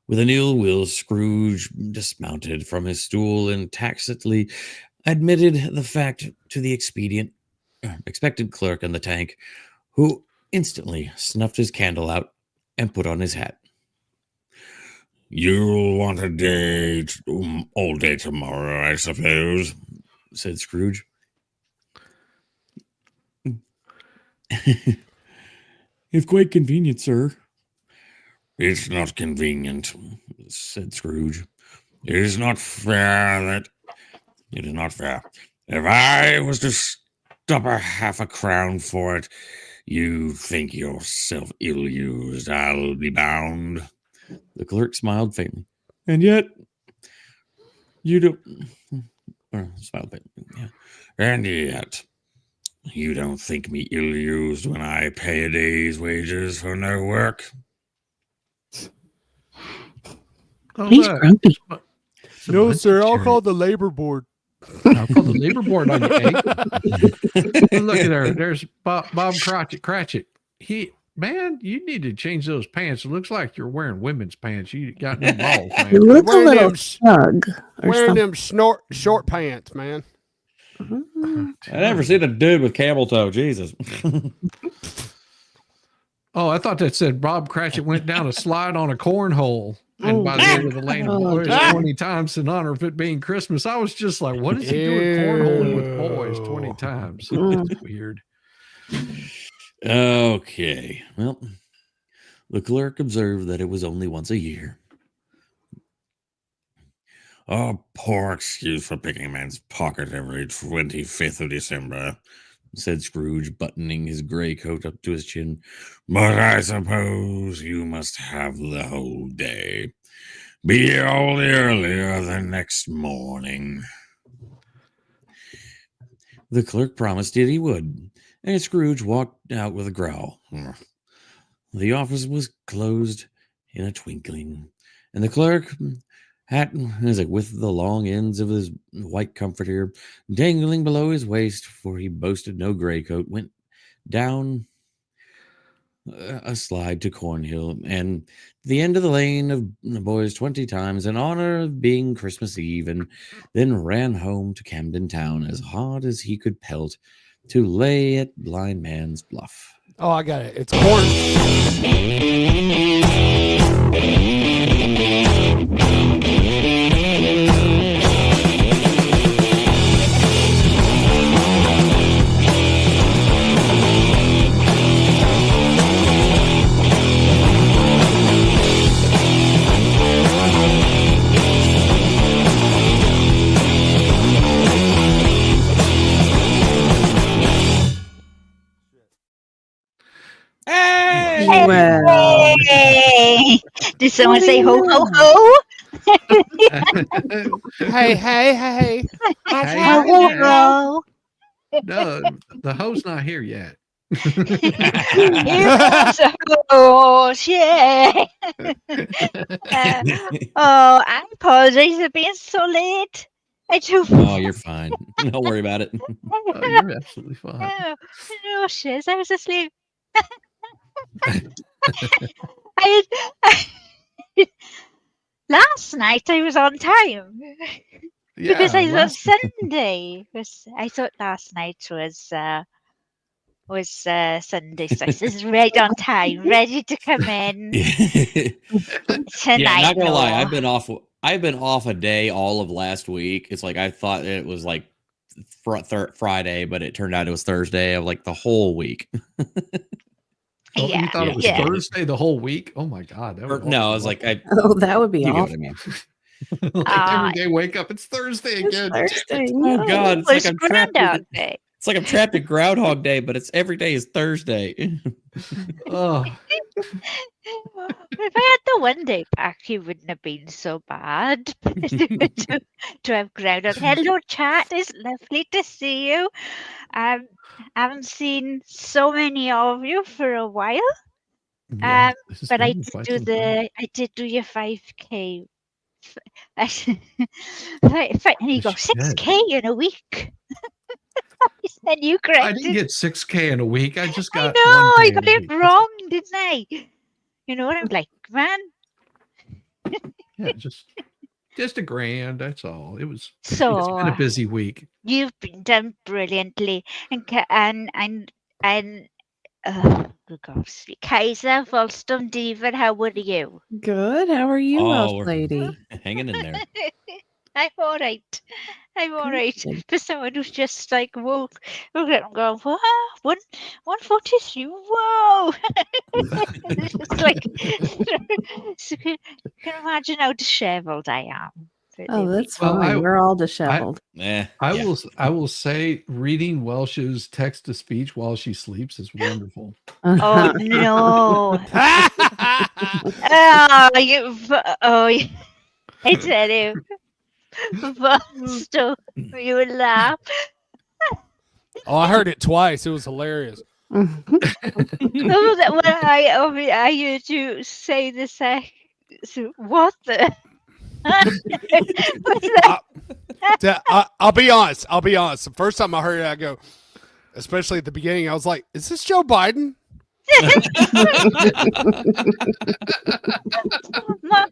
Speaker 3: With an ill will, Scrooge dismounted from his stool and tacitly admitted the fact to the expectant clerk in the tank, who instantly snuffed his candle out and put on his hat.
Speaker 7: "You'll want a day, all day tomorrow, I suppose,"
Speaker 3: said Scrooge.
Speaker 6: It's quite convenient, sir.
Speaker 7: It's not convenient, said Scrooge. It is not fair. If I was to stop a half a crown for it, you think yourself ill-used, I'll be bound.
Speaker 3: The clerk smiled faintly.
Speaker 6: And yet, you don't.
Speaker 3: Smiled faintly. Yeah.
Speaker 7: And yet, you don't think me ill-used when I pay a day's wages for no work?
Speaker 2: Oh,
Speaker 5: He's grumpy.
Speaker 1: No, sir. I'll call the labor board.
Speaker 2: I'll call the labor board on you, eh? Look at there. There's Bob Cratchit. Man, you need to change those pants. It looks like you're wearing women's pants. You got no balls, man.
Speaker 5: You look a
Speaker 1: Wearing
Speaker 5: little
Speaker 1: them
Speaker 5: snug. Or
Speaker 1: Wearing
Speaker 5: something.
Speaker 1: them short pants, man.
Speaker 5: Mhm.
Speaker 3: I never seen a dude with camel toe. Jesus.
Speaker 2: Oh, I thought that said Bob Cratchit went down a slide on a cornhole. And
Speaker 5: Oh,
Speaker 2: by the end of the Lane of
Speaker 5: Oh,
Speaker 2: Boys
Speaker 5: God.
Speaker 2: 20 times in honor of it being Christmas. I was just like, what is he doing cornholing with boys 20
Speaker 1: Ew.
Speaker 2: times?
Speaker 5: Mm.
Speaker 2: That's weird.
Speaker 3: Okay. Well, the clerk observed that it was only once a year.
Speaker 7: Oh, poor excuse for picking a man's pocket every 25th of December,
Speaker 3: Said Scrooge, buttoning his gray coat up to his chin.
Speaker 7: but I suppose you must have the whole day. Be all the earlier the next morning.
Speaker 3: The clerk promised that he would, and Scrooge walked out with a growl. The office was closed in a twinkling, and the clerk, with the long ends of his white comforter dangling below his waist, for he boasted no gray coat, went down a slide to Cornhill and the end of the Lane of the Boys 20 times in honor of being Christmas Eve, and then ran home to Camden Town as hard as he could pelt to lay at Blind Man's Bluff.
Speaker 1: Oh, I got it. It's corn.
Speaker 3: Hey!
Speaker 5: Well,
Speaker 8: Yay! Did someone
Speaker 5: What
Speaker 8: say
Speaker 5: do
Speaker 8: ho
Speaker 5: you
Speaker 8: ho
Speaker 5: know?
Speaker 8: ho?
Speaker 1: Hey, hey, hey.
Speaker 2: Hey,
Speaker 8: Ho
Speaker 2: hey,
Speaker 8: ho
Speaker 2: hey.
Speaker 8: ho!
Speaker 2: No, the hoe's not here yet.
Speaker 8: Here comes a horse! Yay! Oh, I apologize for being so late. I do.
Speaker 3: Oh, you're fine. Don't worry about it.
Speaker 2: Oh, you're absolutely fine.
Speaker 8: No, shiz, I was asleep. I last night I was on time because I thought Sunday was. I thought last night was Sunday, so I was right on time, ready to come in tonight.
Speaker 3: Yeah, not gonna lie,
Speaker 8: no.
Speaker 3: I've been off a day all of last week. It's like I thought it was like Friday, but it turned out it was Thursday of like the whole week.
Speaker 2: Oh, you
Speaker 8: Yeah,
Speaker 2: thought it was
Speaker 8: yeah.
Speaker 2: Thursday the whole week? Oh my God. That
Speaker 3: Or,
Speaker 2: was
Speaker 3: no, I was like, I.
Speaker 5: Oh, that would be
Speaker 3: You get what
Speaker 5: awful.
Speaker 3: I mean?
Speaker 2: like every day wake up, it's Thursday
Speaker 5: It's
Speaker 2: again.
Speaker 5: Thursday.
Speaker 3: Oh
Speaker 5: No.
Speaker 3: God, it's like
Speaker 8: It's
Speaker 3: I'm trapped.
Speaker 8: Groundhog Day.
Speaker 3: It's like I'm trapped in Groundhog Day, but it's every day is Thursday.
Speaker 2: Oh,
Speaker 8: If I had the one day back, it wouldn't have been so bad to have Groundhog. Hello, chat. It's lovely to see you. I haven't seen so many of you for a while.
Speaker 2: yeah, this has
Speaker 8: But I
Speaker 2: been
Speaker 8: did
Speaker 2: quite
Speaker 8: do
Speaker 2: some time.
Speaker 8: I did do your 5K. And you go
Speaker 2: Yes, you did.
Speaker 8: 6K in a week. And you
Speaker 2: I
Speaker 8: corrected.
Speaker 2: didn't get 6K in a week. I just
Speaker 8: I
Speaker 2: got
Speaker 8: know, I
Speaker 2: 1K in
Speaker 8: got
Speaker 2: a
Speaker 8: it
Speaker 2: week.
Speaker 8: wrong, didn't I? You know what I'm like, man.
Speaker 2: Yeah, just a grand. That's all. It's
Speaker 8: So
Speaker 2: been a busy week.
Speaker 8: you've been done brilliantly, and good gosh, Kaiser, Volstom, Diva, how are you?
Speaker 5: Good. How are you,
Speaker 3: Oh,
Speaker 5: Elf
Speaker 3: we're-
Speaker 5: Lady?
Speaker 3: Hanging in there.
Speaker 8: I'm all right. I'm all right. For someone who's just like woke up and going, wow, 143. Whoa! It's just like, so can imagine how dishevelled I am.
Speaker 5: Oh, that's
Speaker 2: Well,
Speaker 5: fine. We're all disheveled.
Speaker 2: I will say reading Welsh's text to speech while she sleeps is wonderful.
Speaker 8: Oh no! I tell you, Buster, you would laugh.
Speaker 1: Oh, I heard it twice. It was hilarious.
Speaker 8: When I heard you say the so what the? What's that?
Speaker 1: I'll be honest. The first time I heard it, I go, especially at the beginning, I was like, "Is this Joe Biden?"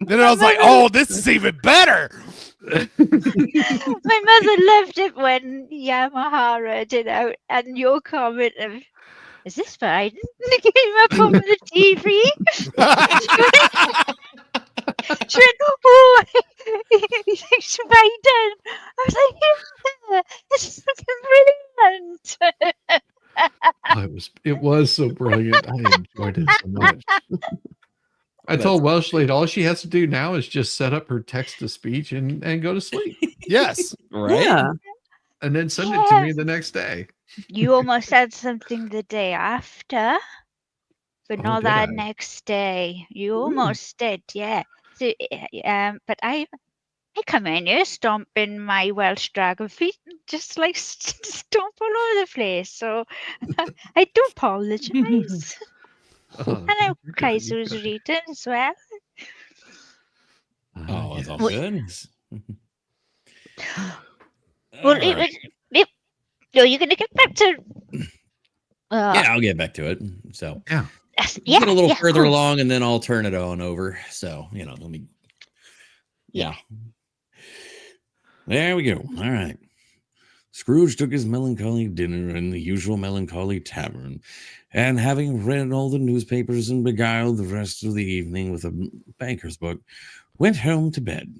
Speaker 1: Then I was like, "Oh, this is even better."
Speaker 8: My mother loved it when Yamaha read it out, and your comment of, "Is this Biden?" came up on the TV. She went, "Oh, it's Biden." I was like, "Yeah, it's fucking brilliant."
Speaker 2: It was so brilliant. I enjoyed it so much. I told Welsh Lady all she has to do now is just set up her text to speech and go to sleep.
Speaker 1: Yes.
Speaker 3: Right?
Speaker 5: Yeah.
Speaker 2: And then send it to me the next day.
Speaker 8: You almost had something the day after, but
Speaker 2: Oh,
Speaker 8: not
Speaker 2: did
Speaker 8: that
Speaker 2: I?
Speaker 8: next day. You almost did, yeah. So, but I come in here stomping my Welsh dragon feet, and just like stomp all over the place. So I do apologise. And I Kaiser was reading as well.
Speaker 3: Oh, it's all
Speaker 8: Well-
Speaker 3: good.
Speaker 8: Well,
Speaker 3: All right.
Speaker 8: no, you're gonna get back to.
Speaker 3: Yeah, I'll get back to it. So
Speaker 8: Yes,
Speaker 3: get a little
Speaker 8: yeah,
Speaker 3: further
Speaker 8: cool.
Speaker 3: along, and then I'll turn it on over. So let me. Yeah. There we go. All right. Scrooge took his melancholy dinner in the usual melancholy tavern, and having read all the newspapers and beguiled the rest of the evening with a banker's book, went home to bed.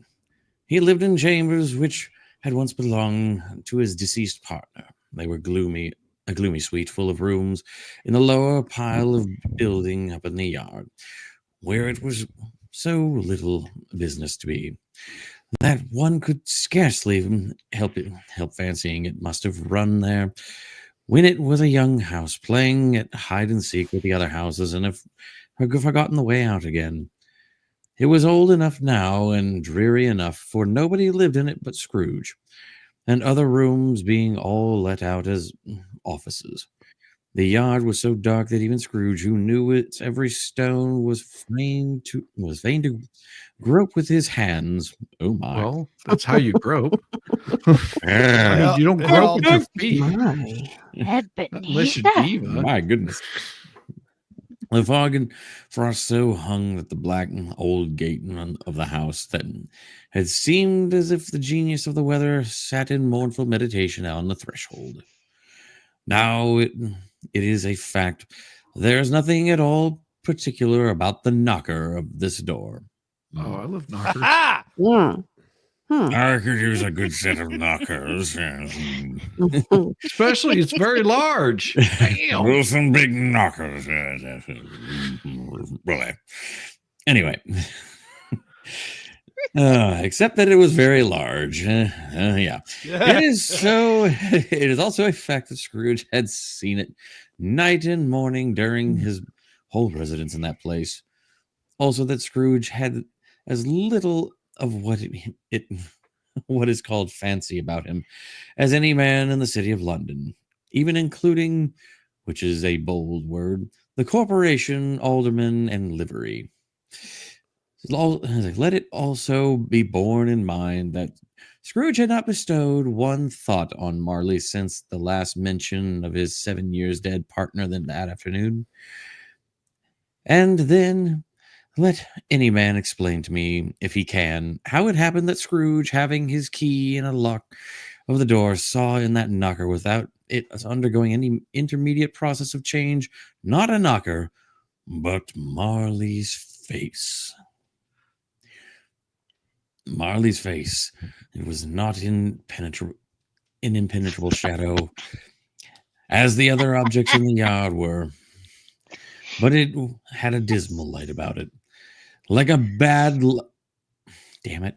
Speaker 3: He lived in chambers which had once belonged to his deceased partner. They were a gloomy suite full of rooms in the lower pile of building up in the yard, where it was so little business to be that one could scarcely help fancying it must have run there when it was a young house playing at hide and seek with the other houses and have forgotten the way out again. It was old enough now and dreary enough, for nobody lived in it but Scrooge, and other rooms being all let out as offices. The yard was so dark that even Scrooge, who knew its every stone, was fain to grope with his hands. Oh my!
Speaker 2: Well, that's how you grope.
Speaker 3: Yeah.
Speaker 2: You don't grope with your feet
Speaker 5: My.
Speaker 2: unless you're diva.
Speaker 3: My goodness. The fog and frost so hung that the black old gate of the house that had seemed as if the genius of the weather sat in mournful meditation on the threshold. Now it is a fact. There is nothing at all particular about the knocker of this door.
Speaker 2: Oh, I love knockers.
Speaker 5: Yeah.
Speaker 7: I could use a good set of knockers. Yes.
Speaker 2: Especially, it's very large. Damn.
Speaker 7: Well, some big knockers. Really.
Speaker 3: Anyway, except that it was very large. Yeah. It is also a fact that Scrooge had seen it night and morning during his whole residence in that place. Also, that Scrooge had as little of what is called fancy about him as any man in the city of London, even including, which is a bold word, the corporation, alderman, and livery. Let it also be borne in mind that Scrooge had not bestowed one thought on Marley since the last mention of his 7 years dead partner that afternoon. And then let any man explain to me, if he can, how it happened that Scrooge, having his key in a lock of the door, saw in that knocker, without it undergoing any intermediate process of change, not a knocker, but Marley's face. Marley's face. It was not in impenetrable shadow, as the other objects in the yard were, but it had a dismal light about it, like a bad. Damn it!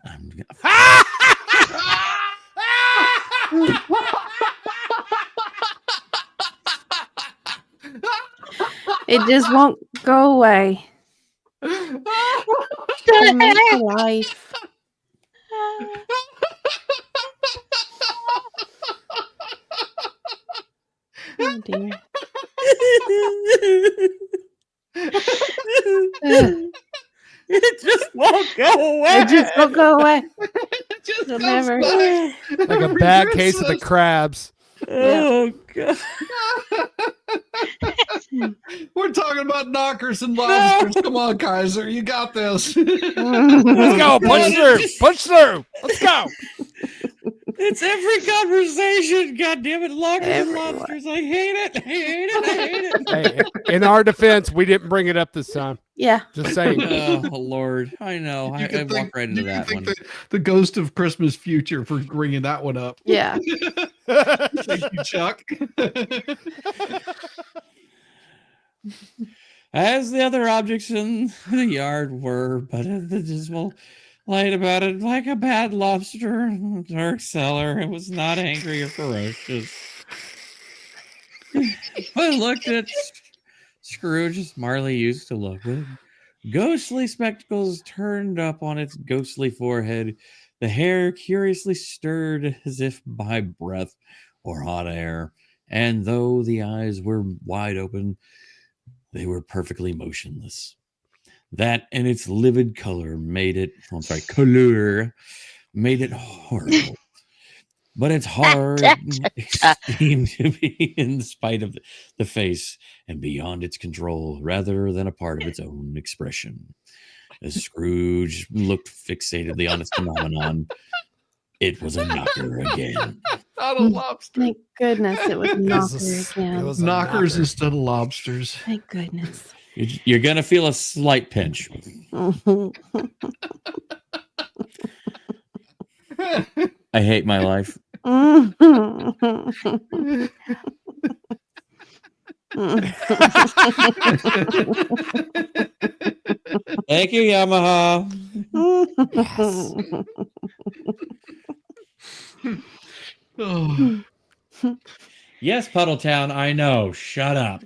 Speaker 5: It just won't go away. Bring it to life. Oh dear.
Speaker 6: It just won't go away.
Speaker 5: It just won't go away.
Speaker 7: It just
Speaker 5: It'll
Speaker 7: comes
Speaker 5: never.
Speaker 7: back.
Speaker 1: Like a bad case of the crabs.
Speaker 6: Oh god.
Speaker 7: We're talking about knockers and lobsters. Come on, Kaiser, you got this.
Speaker 1: Let's go. Punch through. Punch through. Let's go.
Speaker 6: It's every conversation. God damn it, lockers and
Speaker 5: Everyone.
Speaker 6: lobsters. I hate it. I hate it. I hate it.
Speaker 1: Hey, in our defense, we didn't bring it up this time.
Speaker 5: Yeah.
Speaker 1: Just saying.
Speaker 3: Oh Lord, I know. I walked right into that one.
Speaker 2: The ghost of Christmas future for bringing that one up.
Speaker 5: Yeah.
Speaker 7: Thank you, Chuck.
Speaker 3: As the other objects in the yard were, but the dismal light about it, like a bad lobster in a dark cellar. It was not angry or ferocious. But looked at Scrooge as Marley used to look, with ghostly spectacles turned up on its ghostly forehead, the hair curiously stirred as if by breath or hot air, and though the eyes were wide open, they were perfectly motionless. That and its livid color made it, color made it horrible. But its horror seemed to be in spite of the face and beyond its control rather than a part of its own expression. As Scrooge looked fixatedly on its phenomenon, it was a knocker again.
Speaker 7: Not a lobster.
Speaker 5: Thank goodness it was knockers
Speaker 1: It
Speaker 5: again.
Speaker 1: was a
Speaker 2: Knockers
Speaker 1: knocker.
Speaker 2: instead of lobsters.
Speaker 5: Thank goodness.
Speaker 3: You're going to feel a slight pinch. I hate my life. Thank you, Yamaha.
Speaker 2: Oh.
Speaker 3: Yes, Puddletown, I know. Shut up.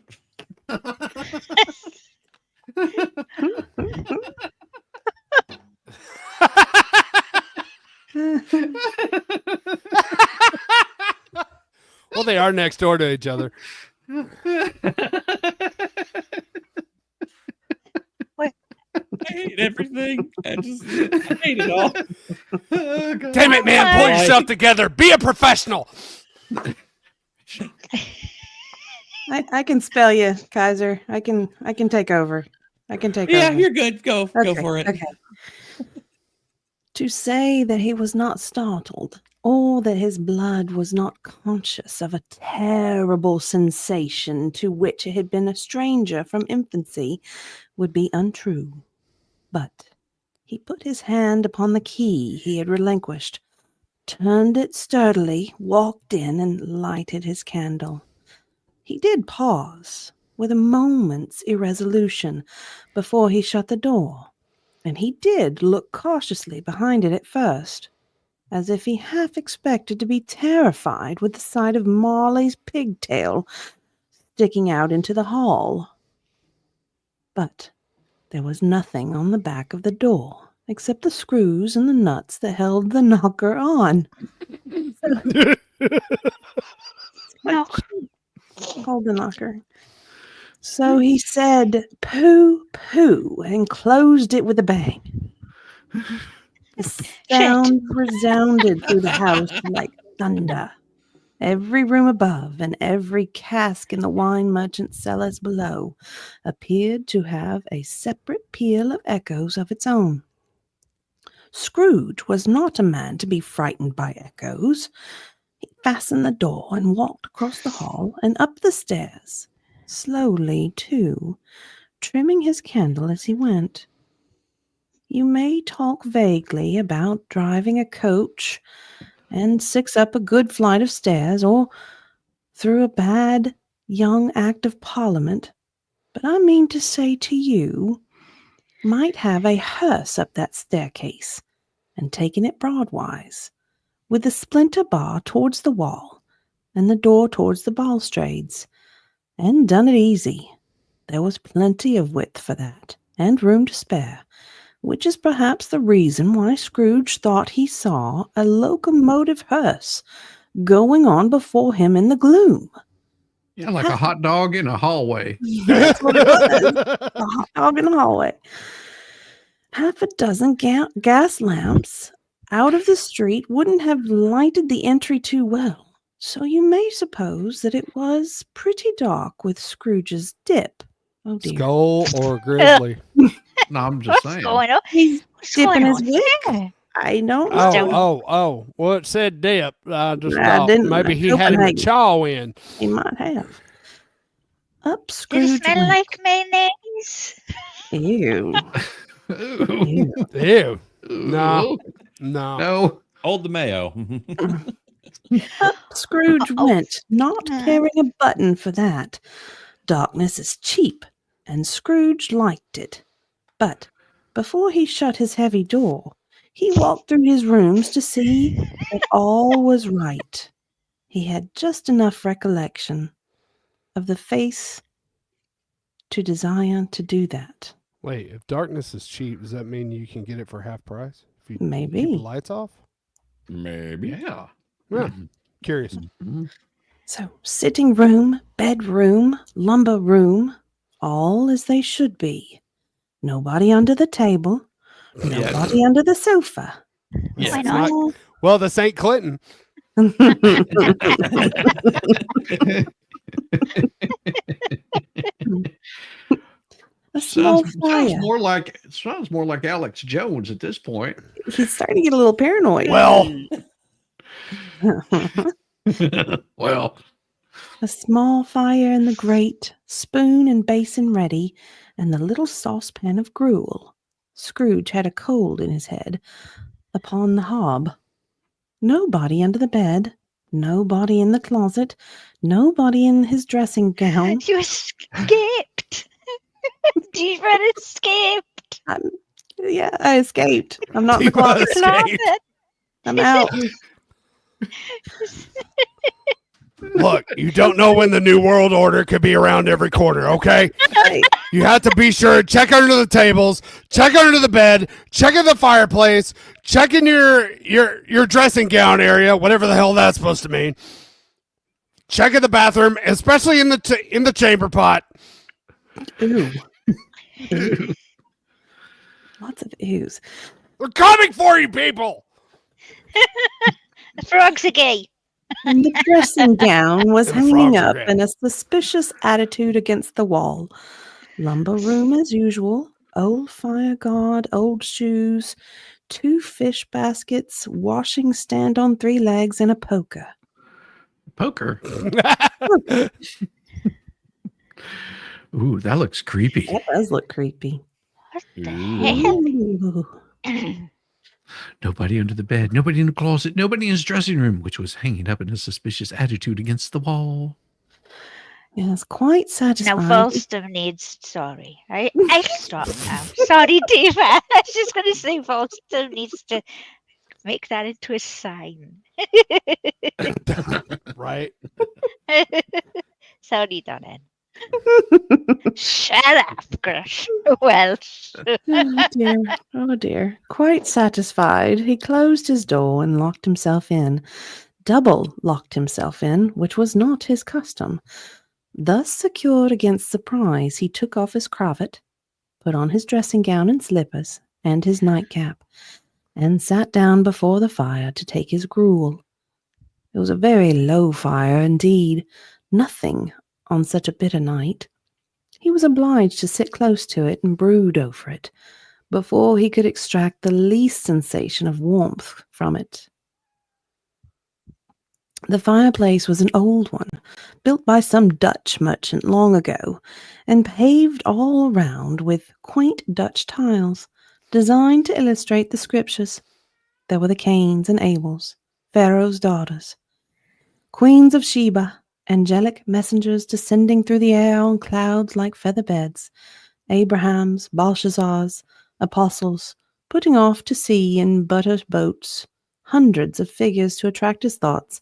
Speaker 1: Well, they are next door to each other.
Speaker 3: I hate everything. I hate it all.
Speaker 1: Damn it, man. Pull yourself together. Be a professional.
Speaker 5: I can spell you, Kaiser. I can take over. I can take
Speaker 3: Yeah,
Speaker 5: over.
Speaker 3: you're good. Go
Speaker 5: Okay,
Speaker 3: for it.
Speaker 5: Okay. To say that he was not startled, or that his blood was not conscious of a terrible sensation to which it had been a stranger from infancy, would be untrue. But he put his hand upon the key he had relinquished, turned it sturdily, walked in, and lighted his candle. He did pause, with a moment's irresolution, before he shut the door, and he did look cautiously behind it at first, as if he half expected to be terrified with the sight of Marley's pigtail sticking out into the hall. But there was nothing on the back of the door except the screws and the nuts that held the knocker on.
Speaker 8: No.
Speaker 5: Hold the knocker. So he said, "Pooh, pooh," and closed it with a bang. The sound resounded through the house like thunder. Every room above and every cask in the wine merchant's cellars below appeared to have a separate peal of echoes of its own. Scrooge was not a man to be frightened by echoes. He fastened the door and walked across the hall and up the stairs, slowly, too, trimming his candle as he went. You may talk vaguely about driving a coach and 6 up a good flight of stairs, or through a bad young Act of Parliament, but I mean to say to you, might have a hearse up that staircase, and taken it broadwise, with the splinter bar towards the wall, and the door towards the balustrades, and done it easy. There was plenty of width for that, and room to spare, which is perhaps the reason why Scrooge thought he saw a locomotive hearse going on before him in the gloom.
Speaker 2: Yeah, like a hot dog in a hallway.
Speaker 5: That's what it was. A hot dog in the hallway. Half a dozen gas lamps out of the street wouldn't have lighted the entry too well, so you may suppose that it was pretty dark with Scrooge's dip. Oh dear.
Speaker 1: Skull or grizzly?
Speaker 2: No, I'm just
Speaker 8: What's
Speaker 2: saying.
Speaker 8: going on?
Speaker 5: He's
Speaker 8: What's
Speaker 5: dipping
Speaker 8: going
Speaker 5: his
Speaker 8: on
Speaker 5: wick.
Speaker 8: there?
Speaker 5: I don't
Speaker 1: Oh,
Speaker 5: know.
Speaker 1: oh. Well, it said dip. I just
Speaker 5: I
Speaker 1: thought
Speaker 5: didn't.
Speaker 1: maybe he had him a
Speaker 5: Copenhagen.
Speaker 1: chaw in.
Speaker 5: He might have. Up
Speaker 8: Did
Speaker 5: Scrooge
Speaker 8: it smell
Speaker 5: went.
Speaker 8: like mayonnaise?
Speaker 5: Ew.
Speaker 2: Ooh.
Speaker 5: Ew.
Speaker 1: Ew. No. No.
Speaker 2: No.
Speaker 3: Hold the mayo.
Speaker 5: Up Scrooge went, not
Speaker 8: Mm.
Speaker 5: caring a button for that. Darkness is cheap, and Scrooge liked it. But before he shut his heavy door, he walked through his rooms to see that all was right. He had just enough recollection of the face to desire to do that.
Speaker 1: Wait, if darkness is cheap, does that mean you can get it for half price? If you keep the
Speaker 5: Maybe.
Speaker 1: lights off?
Speaker 3: Maybe.
Speaker 2: Yeah.
Speaker 1: Yeah. Curious.
Speaker 2: Mhm.
Speaker 5: So, sitting room, bedroom, lumber room, all as they should be. Nobody under the table, nobody under the sofa.
Speaker 1: Yeah,
Speaker 8: Why
Speaker 1: it's
Speaker 8: not?
Speaker 1: not- Well, this ain't Clinton.
Speaker 5: A small
Speaker 2: Sounds
Speaker 5: fire.
Speaker 2: more like Alex Jones at this point.
Speaker 5: He's starting to get a little paranoid.
Speaker 1: Well,
Speaker 2: Well,
Speaker 5: A small fire in the grate, spoon and basin ready, and the little saucepan of gruel. Scrooge had a cold in his head upon the hob. Nobody under the bed, nobody in the closet, nobody in his dressing gown.
Speaker 8: You escaped. Demon escaped.
Speaker 5: Yeah, I escaped. I'm not in the
Speaker 1: He was.
Speaker 5: closet.
Speaker 1: Escaped.
Speaker 5: I'm out.
Speaker 1: look, you don't know when the New World Order could be around every corner, okay?
Speaker 5: Right.
Speaker 1: You have to be sure to check under the tables, check under the bed, check in the fireplace, check in your dressing gown area, whatever the hell that's supposed to mean. Check in the bathroom, especially in the chamber pot.
Speaker 5: Ooh. Ew. Lots of oohs.
Speaker 1: We're coming for you, people.
Speaker 8: The frogs are gay.
Speaker 5: And the dressing gown was
Speaker 1: And the
Speaker 5: hanging
Speaker 1: frogs are
Speaker 5: up
Speaker 1: red.
Speaker 5: in a suspicious attitude against the wall. Lumber room as usual. Old fire guard, old shoes, 2 fish baskets, washing stand on 3 legs, and a poker.
Speaker 2: poker. Ooh, that looks creepy.
Speaker 5: That does look creepy.
Speaker 8: What the
Speaker 3: Ooh.
Speaker 8: hell?
Speaker 5: Ooh.
Speaker 2: Nobody under the bed, nobody in the closet, nobody in his dressing room, which was hanging up in a suspicious attitude against the wall.
Speaker 5: Yes, quite
Speaker 8: Now,
Speaker 5: satisfied.
Speaker 8: Falstam needs sorry. I'll stop now. Sorry, Dave. I was just going to say Falstam needs to make that into a sign.
Speaker 1: Right?
Speaker 8: Sorry, Donnan. Shut up, Grush. Welsh.
Speaker 5: Oh dear. Oh dear. Quite satisfied, he closed his door and locked himself in. Double locked himself in, which was not his custom. Thus secured against surprise, he took off his cravat, put on his dressing gown and slippers, and his nightcap, and sat down before the fire to take his gruel. It was a very low fire indeed, nothing on such a bitter night. He was obliged to sit close to it and brood over it, before he could extract the least sensation of warmth from it. The fireplace was an old one, built by some Dutch merchant long ago, and paved all round with quaint Dutch tiles. designed to illustrate the scriptures. There were the Cains and Abels, Pharaoh's daughters, queens of Sheba, angelic messengers descending through the air on clouds like feather beds, Abrahams, Belshazzars, apostles, putting off to sea in butter boats, hundreds of figures to attract his thoughts,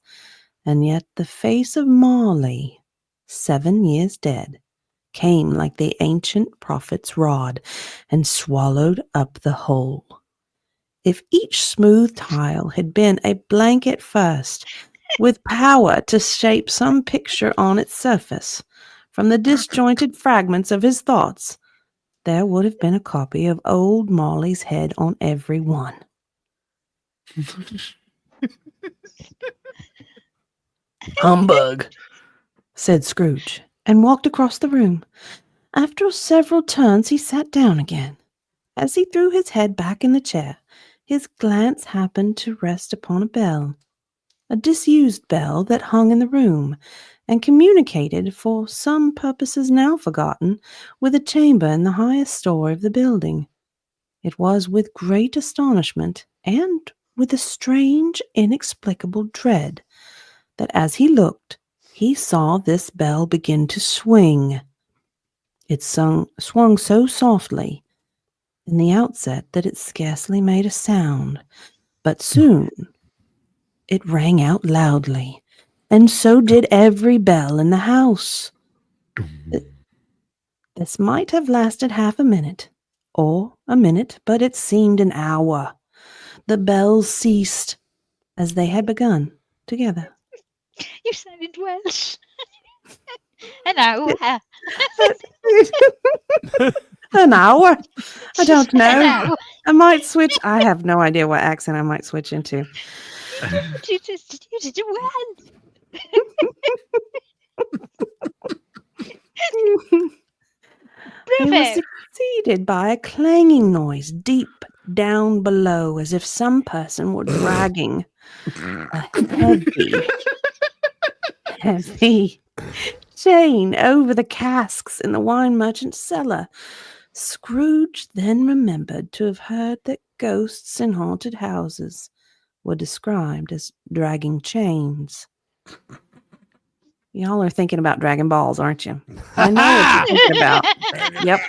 Speaker 5: and yet the face of Marley, 7 years dead, came like the ancient prophet's rod and swallowed up the whole. If each smooth tile had been a blanket first, with power to shape some picture on its surface, from the disjointed fragments of his thoughts, there would have been a copy of old Marley's head on every one. Humbug, said Scrooge, and walked across the room. After several turns, he sat down again. As he threw his head back in the chair, his glance happened to rest upon a bell, a disused bell that hung in the room, and communicated, for some purposes now forgotten, with a chamber in the highest story of the building. It was with great astonishment, and with a strange, inexplicable dread, that as he looked, he saw this bell begin to swing. It swung so softly in the outset that it scarcely made a sound, but soon it rang out loudly, and so did every bell in the house. This might have lasted half a minute, or a minute, but it seemed an hour. The bells ceased as they had begun together.
Speaker 8: You sounded Welsh. An hour.
Speaker 5: An hour? I don't
Speaker 8: An
Speaker 5: know.
Speaker 8: hour.
Speaker 5: I might switch. I have no idea what accent I might switch into.
Speaker 8: You did it well.
Speaker 5: They were
Speaker 8: Bravo.
Speaker 5: succeeded by a clanging noise deep down below, as if some person were dragging a heavy chain over the casks in the wine merchant's cellar. Scrooge then remembered to have heard that ghosts in haunted houses were described as dragging chains. Y'all are thinking about Dragon Balls, aren't you? I know what you're thinking about. Yep.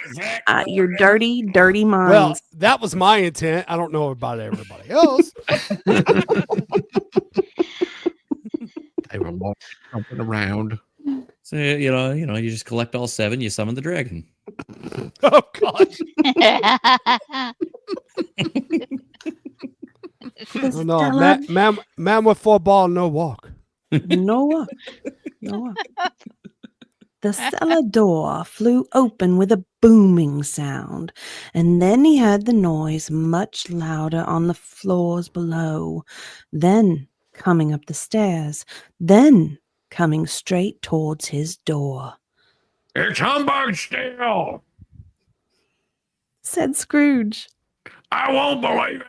Speaker 5: Your dirty, dirty minds.
Speaker 1: Well, that was my intent. I don't know about everybody else.
Speaker 2: They were jumping around.
Speaker 3: So you just collect all 7. You summon the dragon.
Speaker 1: Oh gosh. Oh, no, man with 4 ball, no walk.
Speaker 5: Noah. The cellar door flew open with a booming sound, and then he heard the noise much louder on the floors below, then coming up the stairs, then coming straight towards his door.
Speaker 7: It's humbug still.
Speaker 5: Said Scrooge.
Speaker 7: I won't believe it.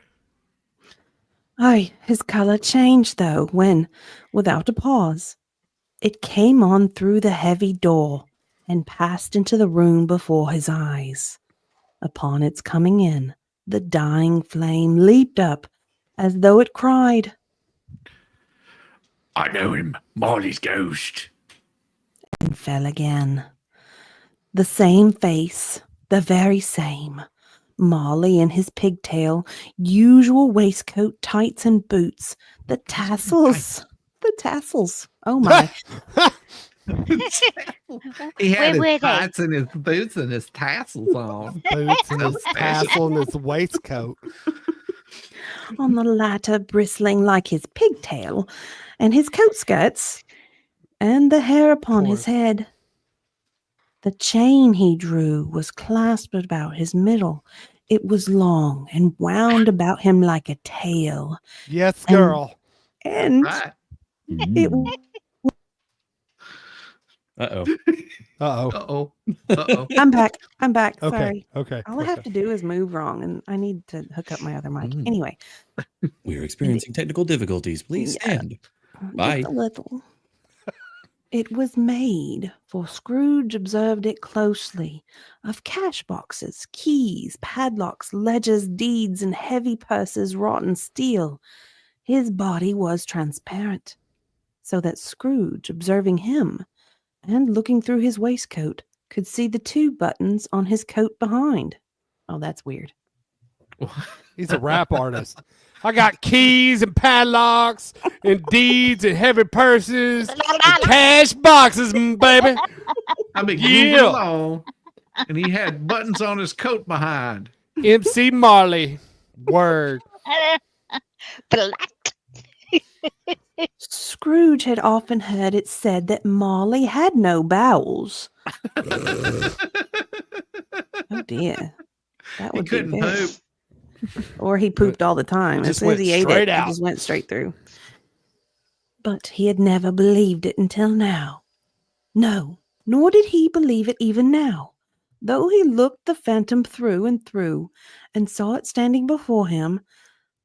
Speaker 5: His colour changed, though, when, without a pause, it came on through the heavy door and passed into the room before his eyes. Upon its coming in, the dying flame leaped up as though it cried,
Speaker 7: I know him, Marley's ghost.
Speaker 5: and fell again. The same face, the very same. Marley in his pigtail, usual waistcoat, tights, and boots. The tassels. Oh my.
Speaker 2: He had
Speaker 8: Where were
Speaker 2: his
Speaker 8: they?
Speaker 2: tights and his boots and his tassels on.
Speaker 1: Boots and his tassel and his waistcoat.
Speaker 5: On the latter bristling like his pigtail, and his coat skirts, and the hair upon his head. The chain he drew was clasped about his middle. It was long and wound about him like a tail.
Speaker 1: Yes, girl.
Speaker 5: And
Speaker 2: Right.
Speaker 5: it
Speaker 3: Uh-oh.
Speaker 1: Uh-oh.
Speaker 2: Uh-oh. Uh-oh.
Speaker 5: I'm back.
Speaker 1: Okay.
Speaker 5: Sorry.
Speaker 1: Okay.
Speaker 5: All I have to do is move wrong, and I need to hook up my other mic.
Speaker 2: Mm.
Speaker 5: Anyway.
Speaker 3: We're experiencing technical difficulties. Please
Speaker 5: Yeah.
Speaker 3: stand. Bye.
Speaker 5: Just a little. It was made, for Scrooge observed it closely, of cash boxes, keys, padlocks, ledgers, deeds, and heavy purses wrought in steel. His body was transparent, so that Scrooge, observing him, and looking through his waistcoat, could see the 2 buttons on his coat behind. Oh, that's weird.
Speaker 1: He's a rap artist. I got keys and padlocks and deeds and heavy purses and cash boxes, baby.
Speaker 2: I mean,
Speaker 1: Yeah.
Speaker 2: moving along, and he had buttons on his coat behind.
Speaker 1: MC Marley. Word.
Speaker 8: Black.
Speaker 5: Scrooge had often heard it said that Marley had no bowels. Oh dear. That
Speaker 2: He
Speaker 5: would be
Speaker 2: couldn't
Speaker 5: very...
Speaker 2: poop.
Speaker 5: Or he pooped all the time. As
Speaker 1: Just
Speaker 5: soon as
Speaker 1: went
Speaker 5: he ate
Speaker 1: straight
Speaker 5: it,
Speaker 1: out.
Speaker 5: it just went straight through. But he had never believed it until now. No, nor did he believe it even now. Though he looked the phantom through and through, and saw it standing before him,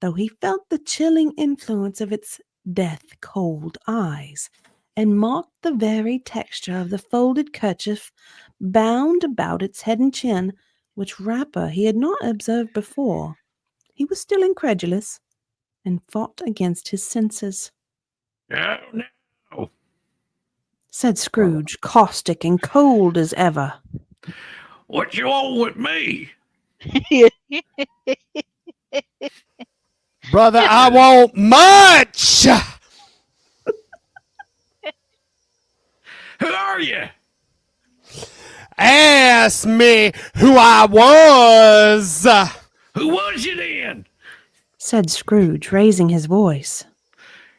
Speaker 5: though he felt the chilling influence of its death-cold eyes, and marked the very texture of the folded kerchief bound about its head and chin, which wrapper he had not observed before, he was still incredulous, and fought against his senses.
Speaker 2: Oh, no.
Speaker 5: Said Scrooge, caustic and cold as ever.
Speaker 2: What you want with me?
Speaker 1: Brother, I want much.
Speaker 2: Who are you?
Speaker 1: Ask me who I was.
Speaker 2: Who was you then?
Speaker 5: Said Scrooge, raising his voice.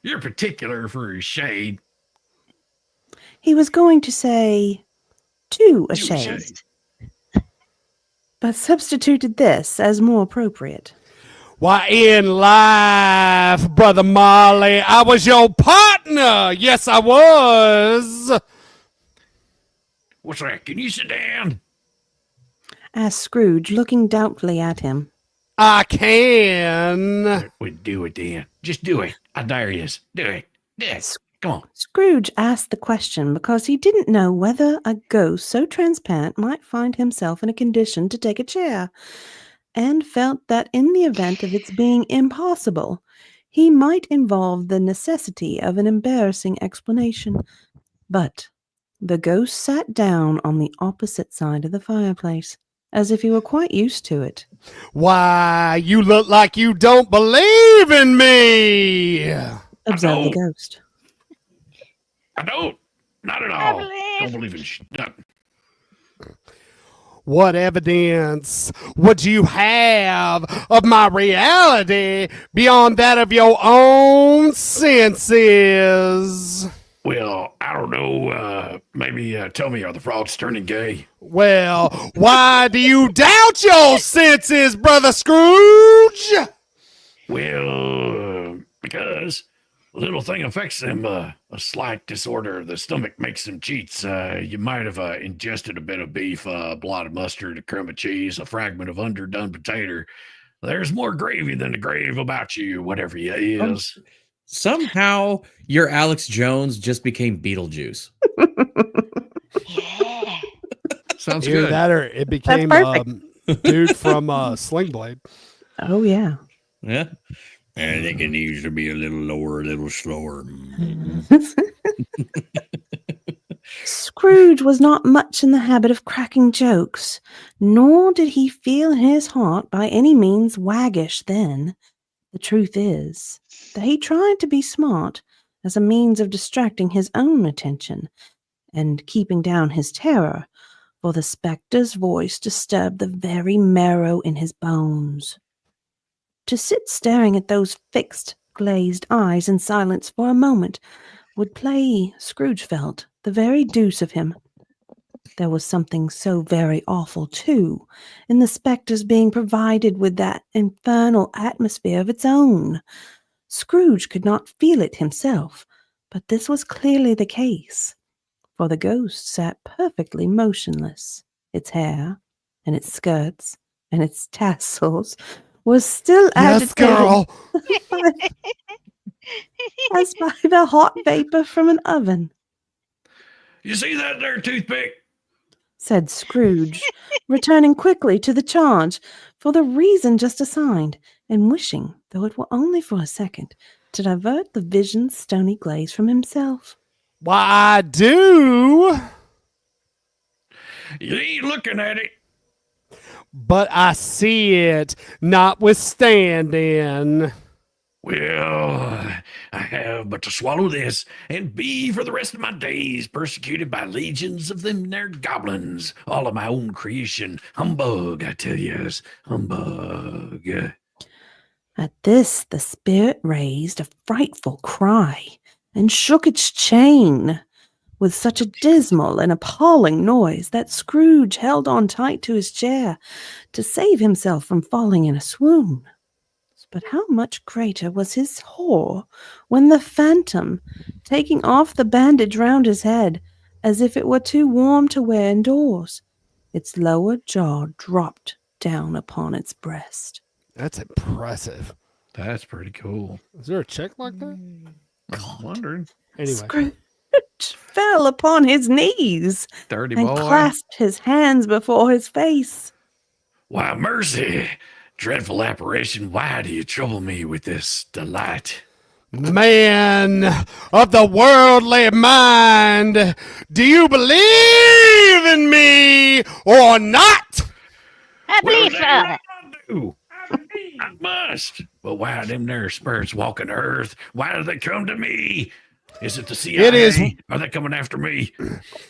Speaker 2: You're particular for a shade.
Speaker 5: He was going to say, to a
Speaker 2: To a
Speaker 5: shade,
Speaker 2: shade.
Speaker 5: but substituted this as more appropriate.
Speaker 1: Why, in life, Brother Marley, I was your partner. Yes, I was.
Speaker 2: What's that? Can you sit down?
Speaker 5: Asked Scrooge, looking doubtfully at him.
Speaker 1: I can.
Speaker 2: We do it then. Just do it. I dare you. Do it. Do it. Come on.
Speaker 5: Scrooge asked the question because he didn't know whether a ghost so transparent might find himself in a condition to take a chair, and felt that in the event of its being impossible, he might involve the necessity of an embarrassing explanation. But the ghost sat down on the opposite side of the fireplace, as if he were quite used to it.
Speaker 1: Why, you look like you don't believe in me.
Speaker 5: Observed the
Speaker 2: don't.
Speaker 5: ghost.
Speaker 2: I don't. Not at
Speaker 8: I
Speaker 2: all.
Speaker 8: believe.
Speaker 2: Don't believe in nothing.
Speaker 1: What evidence would you have of my reality beyond that of your own senses?
Speaker 2: Well, I don't know. Maybe tell me, are the frogs turning gay?
Speaker 1: Well, why do you doubt your senses, Brother Scrooge?
Speaker 2: Well, because a little thing affects them. A slight disorder of the stomach makes them cheats. You might have ingested a bit of beef, a blot of mustard, a crumb of cheese, a fragment of underdone potato. There's more gravy than the grave about you, whatever you is.
Speaker 3: Somehow your Alex Jones just became Beetlejuice.
Speaker 8: Yeah.
Speaker 2: Sounds
Speaker 1: Either
Speaker 2: good.
Speaker 1: that or it became
Speaker 5: perfect.
Speaker 1: dude from Sling Blade.
Speaker 5: Oh, yeah.
Speaker 3: Yeah.
Speaker 7: I think it needs to be a little lower, a little slower.
Speaker 5: Scrooge was not much in the habit of cracking jokes, nor did he feel in his heart by any means waggish then. The truth is that he tried to be smart as a means of distracting his own attention and keeping down his terror, for the spectre's voice disturbed the very marrow in his bones. To sit staring at those fixed, glazed eyes in silence for a moment would play, Scrooge felt, the very deuce of him. There was something so very awful, too, in the spectre's being provided with that infernal atmosphere of its own. Scrooge could not feel it himself, but this was clearly the case, for the ghost sat perfectly motionless. Its hair, and its skirts, and its tassels was still
Speaker 1: Yes,
Speaker 5: agitated
Speaker 1: girl.
Speaker 5: as by the hot vapor from an oven.
Speaker 2: You see that there toothpick?
Speaker 5: said Scrooge, returning quickly to the charge for the reason just assigned, and wishing, though it were only for a second, to divert the vision's stony glaze from himself.
Speaker 1: Why, I do,
Speaker 2: You ain't looking at it.
Speaker 1: but I see it notwithstanding.
Speaker 2: Well, I have but to swallow this and be for the rest of my days persecuted by legions of them there goblins, all of my own creation. Humbug, I tell yous, humbug.
Speaker 5: At this, the spirit raised a frightful cry and shook its chain with such a dismal and appalling noise that Scrooge held on tight to his chair to save himself from falling in a swoon. But how much greater was his horror when the phantom, taking off the bandage round his head, as if it were too warm to wear indoors, its lower jaw dropped down upon its breast.
Speaker 1: That's impressive.
Speaker 2: That's pretty cool.
Speaker 1: Is there a check like that?
Speaker 2: I'm wondering.
Speaker 1: Anyway,
Speaker 5: Scrooge fell upon his knees
Speaker 2: Dirty
Speaker 5: and
Speaker 2: boy.
Speaker 5: clasped his hands before his face.
Speaker 2: Why, mercy, dreadful apparition, why do you trouble me with this delight?
Speaker 1: man of the worldly mind, do you believe in me or not?
Speaker 8: I believe
Speaker 2: Well,
Speaker 8: so.
Speaker 2: I do. I must. But why them there spirits walking the earth? Why do they come to me? Is it the CIA?
Speaker 1: It is-
Speaker 2: Are they coming after me?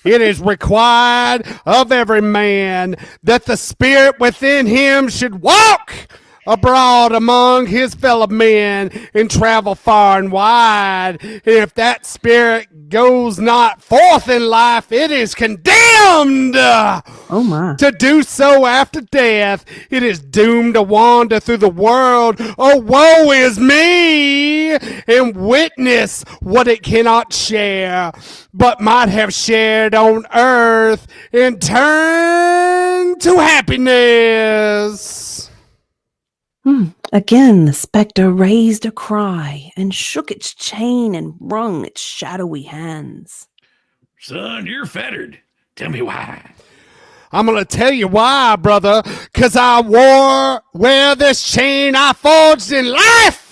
Speaker 1: It is required of every man that the spirit within him should walk abroad among his fellow men and travel far and wide. And if that spirit goes not forth in life, it is condemned
Speaker 5: Oh my.
Speaker 1: to do so after death. It is doomed to wander through the world. Oh, woe is me! And witness what it cannot share, but might have shared on earth and turn to happiness.
Speaker 5: Again, the spectre raised a cry and shook its chain and wrung its shadowy hands.
Speaker 2: Son, you're fettered. Tell me why.
Speaker 1: I'm gonna tell you why, brother, 'cause I wear this chain I forged in life.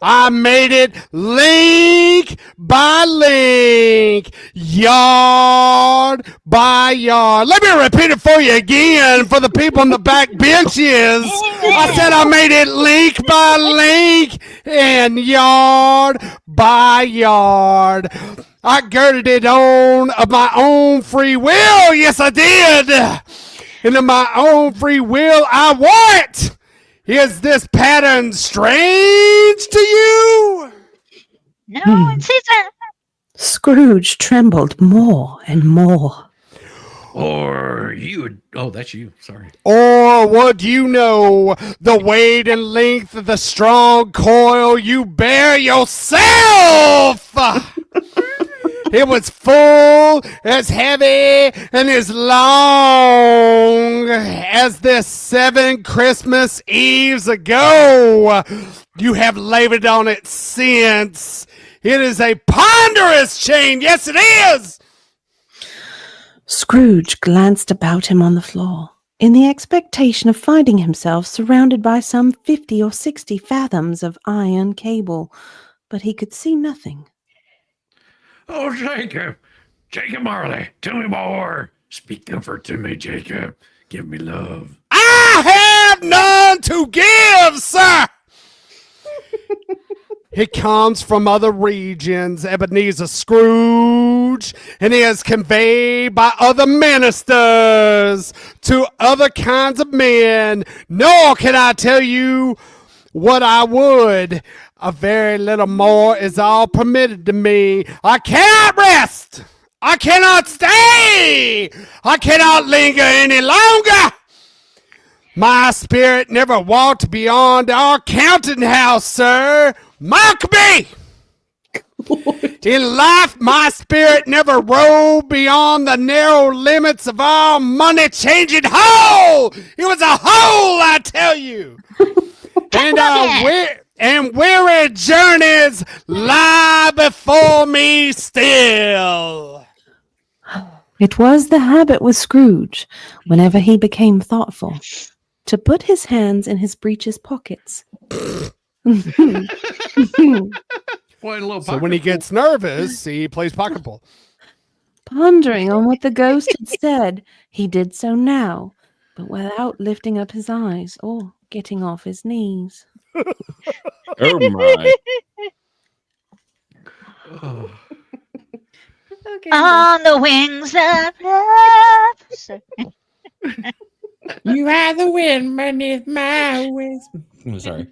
Speaker 1: I made it link by link, yard by yard. Let me repeat it for you again for the people on the back benches. I said I made it link by link and yard by yard. I girded it on of my own free will. Yes, I did. And of my own free will, I wore it. Is this pattern strange to you?
Speaker 8: No, it isn't.
Speaker 5: Scrooge trembled more and more.
Speaker 2: Or you would. Oh, that's you. Sorry.
Speaker 1: Or would you know the weight and length of the strong coil you bear yourself? It was full, as heavy, and as long as this 7 Christmas Eves ago. You have labored on it since. It is a ponderous chain. Yes, it is.
Speaker 5: Scrooge glanced about him on the floor, in the expectation of finding himself surrounded by some 50 or 60 fathoms of iron cable, but he could see nothing.
Speaker 2: Oh, Jacob. Jacob Marley. Tell me more. Speak comfort to me, Jacob. Give me love.
Speaker 1: I have none to give, sir. It comes from other regions, Ebenezer Scrooge, and is conveyed by other ministers to other kinds of men. Nor can I tell you what I would. A very little more is all permitted to me. I cannot rest. I cannot stay. I cannot linger any longer. My spirit never walked beyond our counting house, sir. Mock me! In life, my spirit never roved beyond the narrow limits of our money-changing hole. It was a hole, I tell you. And weary journeys lie before me still.
Speaker 5: It was the habit with Scrooge, whenever he became thoughtful, to put his hands in his breeches pockets.
Speaker 2: Boy, a little
Speaker 1: So when he
Speaker 2: pocketful.
Speaker 1: gets nervous, he plays pocketball.
Speaker 5: Pondering on what the ghost had said, he did so now, but without lifting up his eyes or getting off his knees.
Speaker 3: Oh my.
Speaker 2: Oh,
Speaker 5: Okay,
Speaker 8: On the wings of love. So-
Speaker 6: You are the wind beneath my wings.
Speaker 3: I'm sorry.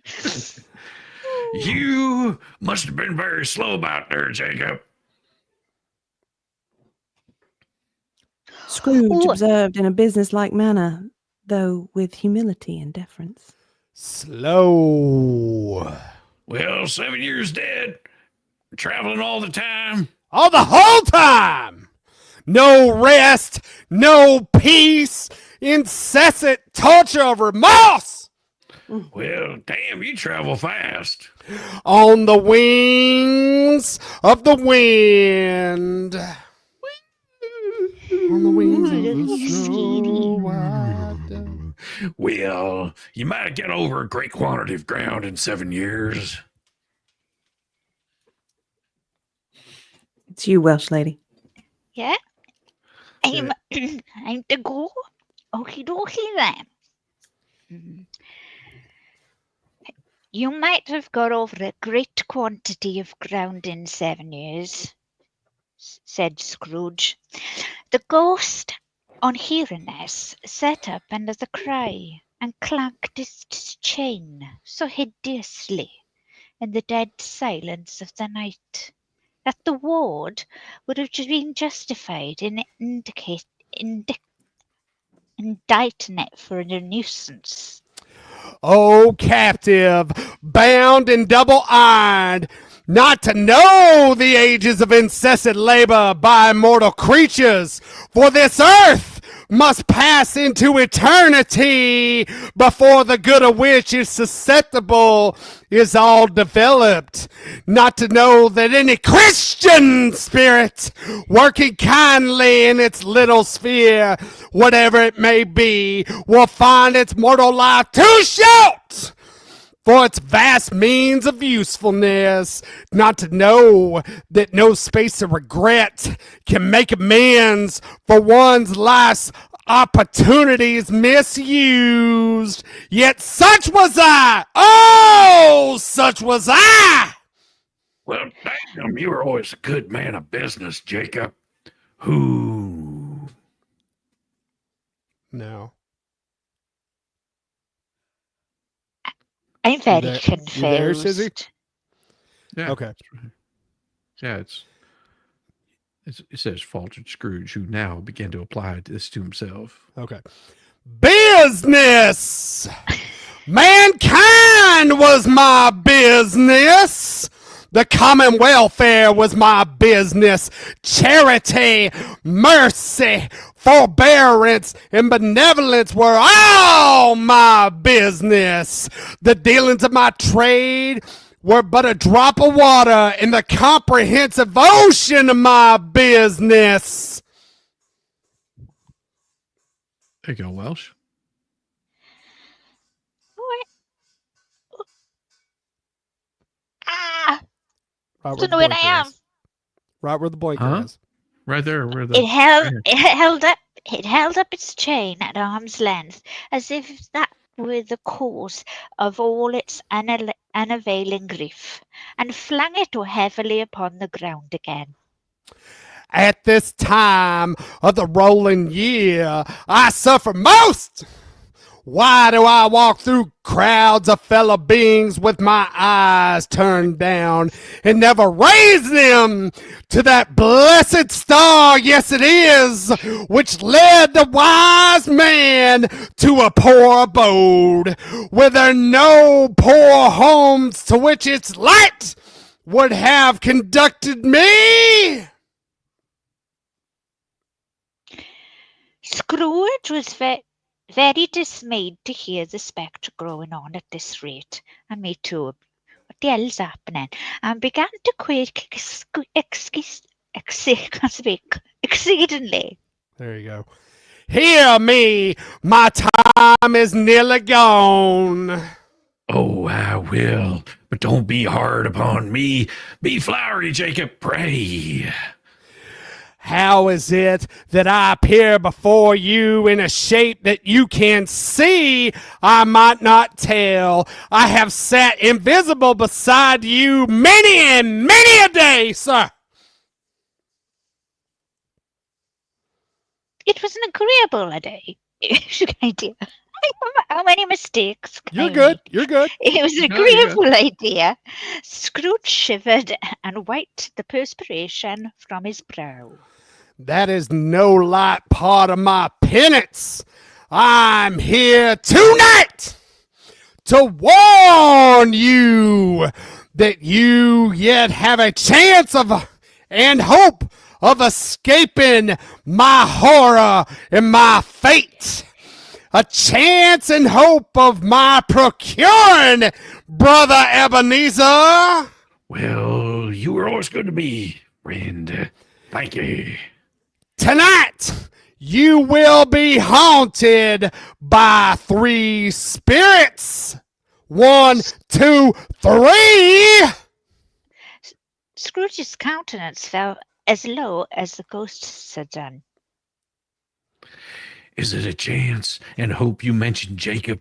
Speaker 2: you must have been very slow about there, Jacob.
Speaker 5: Scrooge
Speaker 8: Ooh.
Speaker 5: observed in a businesslike manner, though with humility and deference.
Speaker 1: Slow.
Speaker 2: Well, 7 years dead, traveling all the time.
Speaker 1: All the whole time. No rest, no peace, incessant torture of remorse.
Speaker 2: Well, damn, you travel fast.
Speaker 1: On the wings of the wind. On the wings of the snow white dove.
Speaker 2: Well, you might get over a great quantity of ground in 7 years.
Speaker 5: It's you, Welsh lady.
Speaker 8: Yeah. I'm to go. Okie dokie then. You might have got over a great quantity of ground in 7 years, said Scrooge. The ghost, on hearing this, sat up under the cry and clanked his chain so hideously in the dead silence of the night that the ward would have been justified in indicting it for a nuisance.
Speaker 1: O captive, bound and double ironed, not to know the ages of incessant labor by mortal creatures, for this earth must pass into eternity before the good of which is susceptible is all developed. Not to know that any Christian spirit working kindly in its little sphere, whatever it may be, will find its mortal life too short for its vast means of usefulness. Not to know that no space of regret can make amends for one's life's opportunities misused. Yet such was I. Oh, such was I.
Speaker 2: Well, damn, you were always a good man of business, Jacob. Who?
Speaker 1: No.
Speaker 8: I'm very
Speaker 1: there-
Speaker 8: confused.
Speaker 1: you there, Shizzy?
Speaker 2: Yeah.
Speaker 1: Okay.
Speaker 2: that's right. Yeah, it says faltered Scrooge, who now began to apply this to himself.
Speaker 1: Okay. Business. Mankind was my business. The common welfare was my business. Charity, mercy, forbearance, and benevolence were all my business. The dealings of my trade were but a drop of water in the comprehensive ocean of my business.
Speaker 2: There you go, Welsh.
Speaker 8: Ah,
Speaker 1: Right
Speaker 8: don't know where I am.
Speaker 1: Right where the blanket
Speaker 2: Huh?
Speaker 1: is.
Speaker 2: Right there, where the
Speaker 8: It held up its chain at arm's length, as if that were the cause of all its unavailing grief, and flung it heavily upon the ground again.
Speaker 1: At this time of the rolling year, I suffer most. Why do I walk through crowds of fellow beings with my eyes turned down and never raise them to that blessed star, yes it is, which led the wise man to a poor abode, where there no poor homes to which its light would have conducted me?
Speaker 8: Scrooge was very dismayed to hear the spectre growing on at this rate, and me too. What the hell's happening? And began to quake exceedingly.
Speaker 1: There you go. Hear me, my time is nearly gone.
Speaker 2: Oh, I will, but don't be hard upon me. Be flowery, Jacob, pray.
Speaker 1: How is it that I appear before you in a shape that you can see? I might not tell. I have sat invisible beside you many and many a day, sir.
Speaker 8: It was an agreeable day. idea. How many mistakes? can
Speaker 1: You're
Speaker 8: I
Speaker 1: good.
Speaker 8: make?
Speaker 1: You're good.
Speaker 8: It was an
Speaker 2: No, you're good.
Speaker 8: agreeable idea. Scrooge shivered and wiped the perspiration from his brow.
Speaker 1: That is no light part of my penance. I'm here tonight to warn you that you yet have a chance of and hope of escaping my horror and my fate. A chance and hope of my procuring, Brother Ebenezer.
Speaker 2: Well, you were always good to me, friend. Thank you.
Speaker 1: Tonight, you will be haunted by 3 spirits. 1, 2, 3.
Speaker 8: Scrooge's countenance fell as low as the ghosts had done.
Speaker 2: Is it a chance and hope you mentioned Jacob?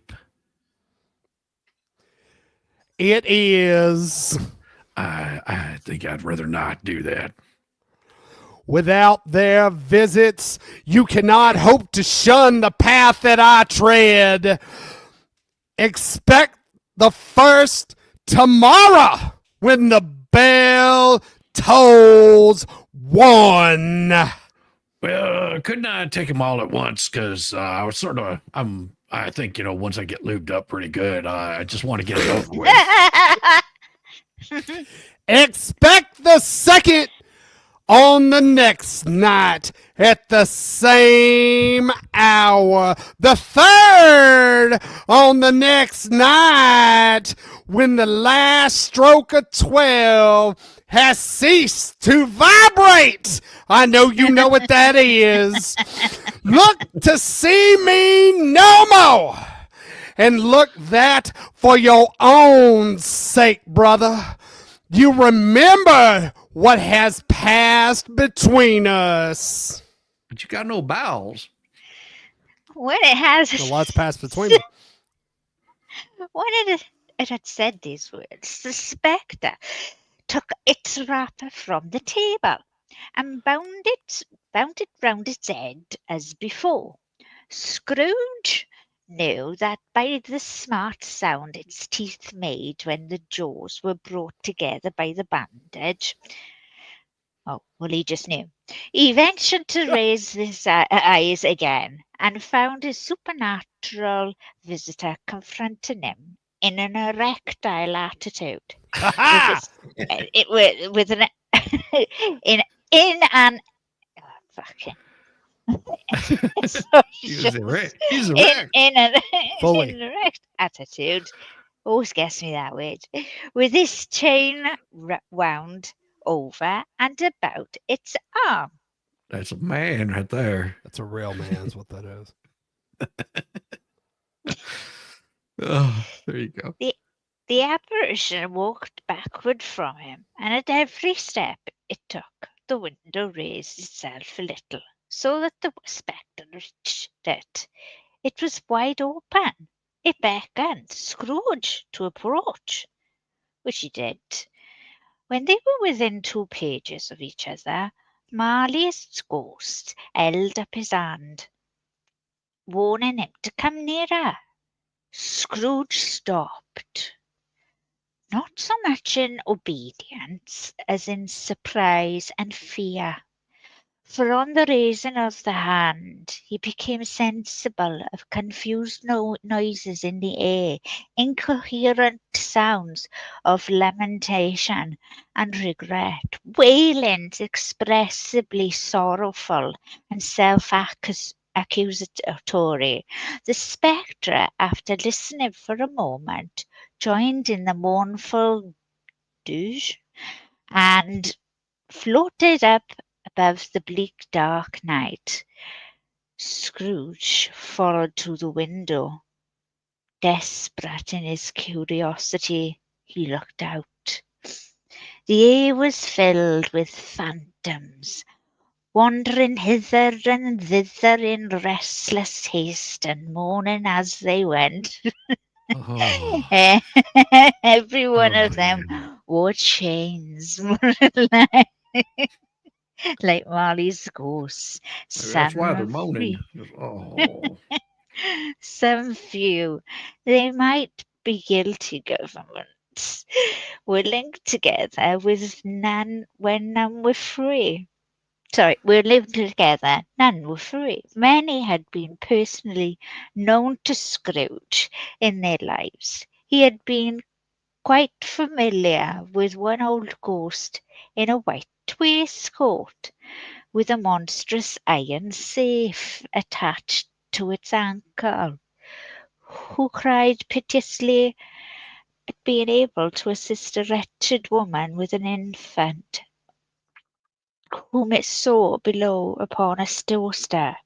Speaker 1: It is.
Speaker 2: I think I'd rather not do that.
Speaker 1: Without their visits, you cannot hope to shun the path that I tread. Expect the first tomorrow when the bell tolls 1.
Speaker 2: Well, couldn't I take them all at once? Because I was I think, once I get lubed up pretty good, I just want to get it over with.
Speaker 1: Expect the second on the next night at the same hour. The third on the next night when the last stroke of 12 has ceased to vibrate. I know you know what that is. Look to see me no more. And look that for your own sake, brother. You remember what has passed between us.
Speaker 2: But you got no bowels.
Speaker 8: When it has
Speaker 1: A lot's passed between them.
Speaker 8: when it had said these words, the spectre took its wrapper from the table and bound it round its head as before. Scrooge knew that by the smart sound its teeth made when the jaws were brought together by the bandage. Oh, well, he just knew. He ventured to raise his eyes again and found his supernatural visitor confronting him in an erectile attitude. With an in an fucking
Speaker 2: He's erect.
Speaker 8: in an
Speaker 1: Fully.
Speaker 8: erect attitude. Always gets me that word. With his chain wound over and about its arm.
Speaker 2: That's a man right there.
Speaker 1: That's a real man, is what that is.
Speaker 2: Oh, there you go.
Speaker 8: The apparition walked backward from him, and at every step it took, the window raised itself a little, so that the spectre reached it. It was wide open. It beckoned Scrooge to approach, which he did. When they were within 2 pages of each other, Marley's ghost held up his hand, warning him to come nearer. Scrooge stopped, not so much in obedience as in surprise and fear. For on the raising of the hand, he became sensible of confused noises in the air, incoherent sounds of lamentation and regret, wailings expressibly sorrowful and self-accusatory. The spectre, after listening for a moment, joined in the mournful dirge and floated up above the bleak dark night. Scrooge followed to the window. Desperate in his curiosity, he looked out. The air was filled with phantoms, wandering hither and thither in restless haste and moaning as they went.
Speaker 2: Oh,
Speaker 8: Every one
Speaker 2: oh,
Speaker 8: of them
Speaker 2: yeah.
Speaker 8: wore chains, like Molly's ghosts.
Speaker 2: Maybe that's why they're
Speaker 8: Some
Speaker 2: moaning.
Speaker 8: free,
Speaker 2: Oh,
Speaker 8: some few. They might be guilty governments, were linked together with none when none were free. Sorry, were living together, none were free. Many had been personally known to Scrooge in their lives. He had been quite familiar with one old ghost in a white waistcoat, with a monstrous iron safe attached to its ankle, who cried piteously at being able to assist a wretched woman with an infant, whom it saw below upon a doorstep.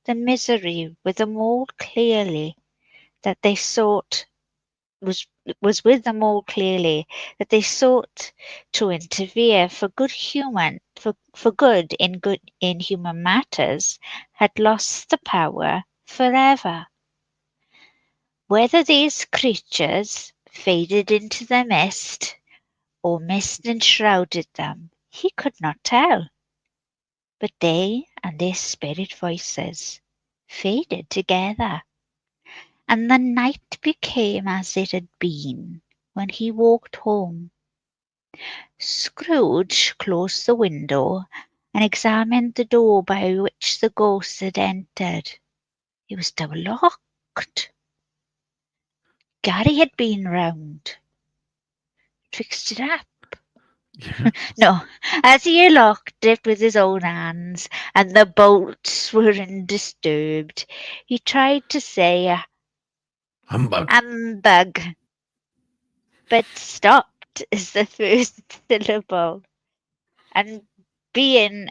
Speaker 8: The misery with them all clearly that they sought was with them all clearly that they sought to interfere for good in human matters had lost the power forever. Whether these creatures faded into the mist, or mist enshrouded them, he could not tell. But they and their spirit voices faded together, and the night became as it had been when he walked home. Scrooge closed the window and examined the door by which the ghost had entered. It was double locked. Gary had been round, fixed it up.
Speaker 2: yeah.
Speaker 8: No, as he locked it with his own hands, and the bolts were undisturbed, he tried to say
Speaker 2: Humbug.
Speaker 8: humbug, but stopped as the first syllable. And being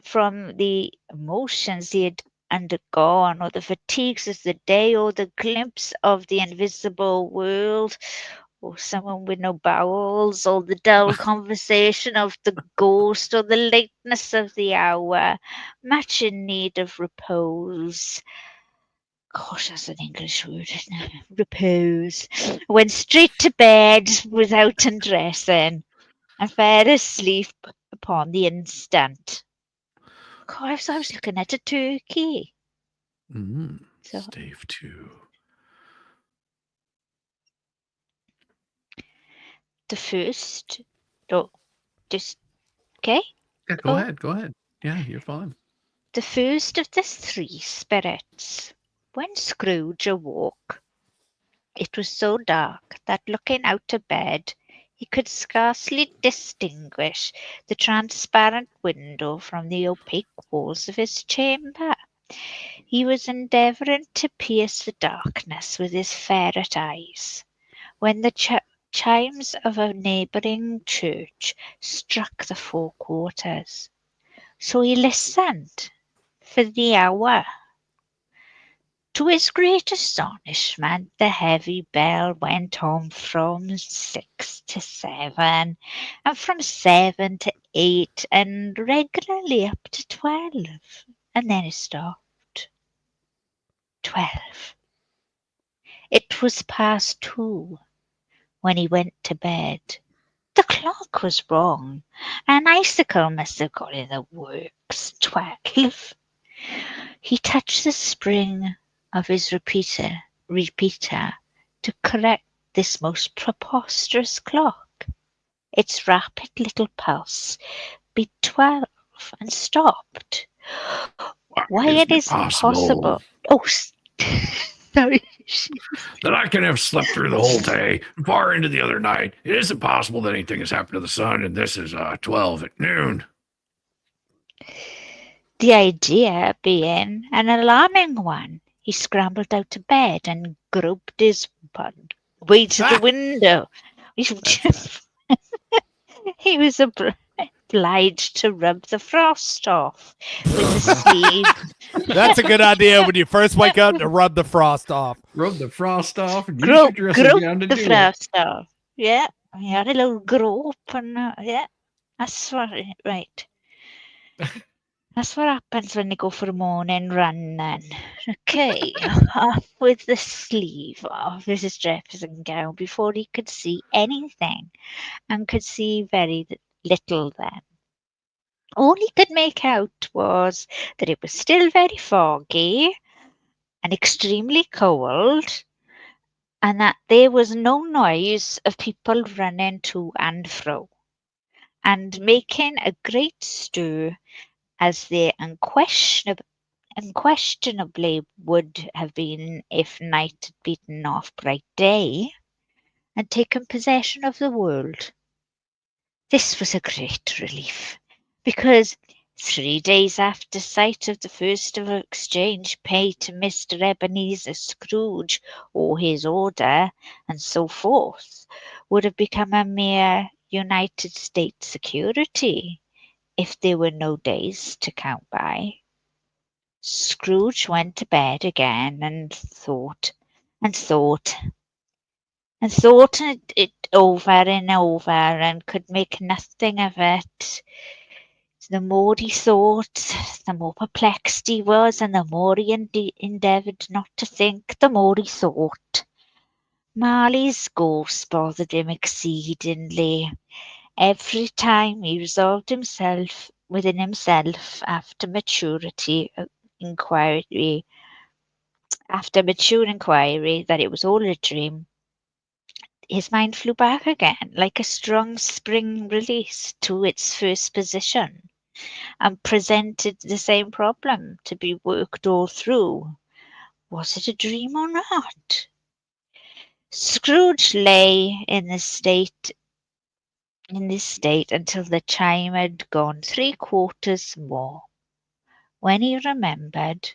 Speaker 8: from the emotions he had undergone, or the fatigues of the day, or the glimpse of the invisible world, or someone with no bowels, or the dull conversation of the ghost, or the lateness of the hour, much in need of repose. Gosh, that's an English word, isn't it? Repose. Went straight to bed without undressing, and fell asleep upon the instant. God, I was looking at a turkey. So
Speaker 2: Stave 2.
Speaker 8: the first, oh, just okay.
Speaker 2: Yeah, go ahead. Go ahead. Yeah, you're fine.
Speaker 8: The first of the three spirits. When Scrooge awoke, it was so dark that looking out of bed, he could scarcely distinguish the transparent window from the opaque walls of his chamber. He was endeavouring to pierce the darkness with his ferret eyes, when the chimes of a neighbouring church struck the 4 quarters. So he listened for the hour. To his great astonishment, the heavy bell went on from 6 to 7, and from 7 to 8, and regularly up to 12, and then it stopped. 12. It was past 2 when he went to bed. The clock was wrong. An icicle must have got in the works. 12. He touched the spring of his repeater to correct this most preposterous clock. Its rapid little pulse beat 12 and stopped. Why it is impossible. Oh, sorry.
Speaker 2: That I can have slept through the whole day, far into the other night. It isn't possible that anything has happened to the sun, and this is 12 at noon.
Speaker 8: The idea being an alarming one, he scrambled out of bed and groped his way to the window. He was obliged to rub the frost off with the sleeve.
Speaker 1: That's a good idea when you first wake up to rub the frost off.
Speaker 2: Rub the frost off and use
Speaker 8: Grope,
Speaker 2: your dressing
Speaker 8: grope
Speaker 2: gown to
Speaker 8: the
Speaker 2: do it.
Speaker 8: frost off. Yeah, you had a little grope and yeah, that's what, right. That's what happens when you go for a morning run then. Okay, off with the sleeve of his dressing gown before he could see anything, and could see very little then. All he could make out was that it was still very foggy and extremely cold, and that there was no noise of people running to and fro, and making a great stir, as they unquestionably would have been if night had beaten off bright day and taken possession of the world. This was a great relief, because 3 days after sight of the first of exchange paid to Mr. Ebenezer Scrooge, or his order, and so forth, would have become a mere United States security, if there were no days to count by. Scrooge went to bed again and thought it over and over, and could make nothing of it. The more he thought, the more perplexed he was, and the more he endeavoured not to think, the more he thought. Marley's ghost bothered him exceedingly. Every time he resolved himself within himself after mature inquiry that it was all a dream, his mind flew back again like a strong spring released to its first position, and presented the same problem to be worked all through. Was it a dream or not? Scrooge lay in this state until the chime had gone 3/4 more, when he remembered,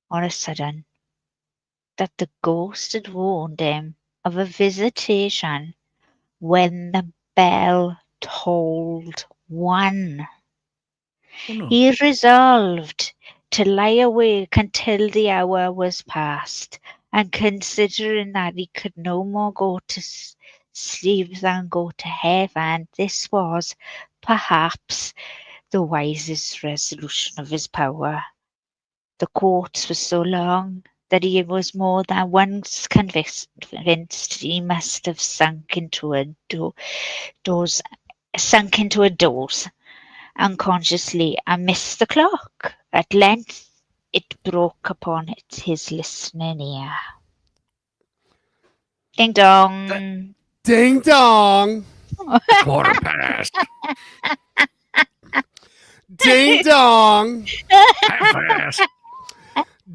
Speaker 8: on a sudden, that the ghost had warned him of a visitation when the bell tolled 1.
Speaker 2: Oh, no.
Speaker 8: He resolved to lie awake until the hour was past, and considering that he could no more go to sleep than go to heaven, this was, perhaps, the wisest resolution of his power. The course was so long that he was more than once convinced he must have sunk into a doze unconsciously, and missed the clock. At length it broke upon his listening ear. Ding dong.
Speaker 1: Ding dong.
Speaker 2: 1/4 past.
Speaker 1: Ding dong.
Speaker 2: 1/2 past.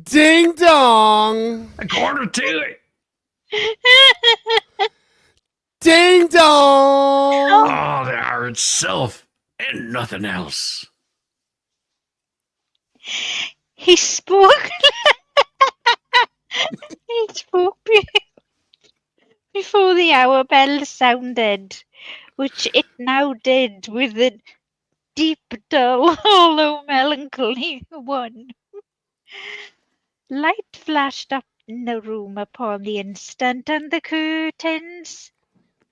Speaker 1: Ding dong.
Speaker 2: 1/4 to it.
Speaker 1: Ding dong.
Speaker 2: Oh, the hour itself and nothing else.
Speaker 8: He spoke. He spoke before the hour bell sounded, which it now did with a deep, dull, hollow, melancholy one. Light flashed up in the room upon the instant, and the curtains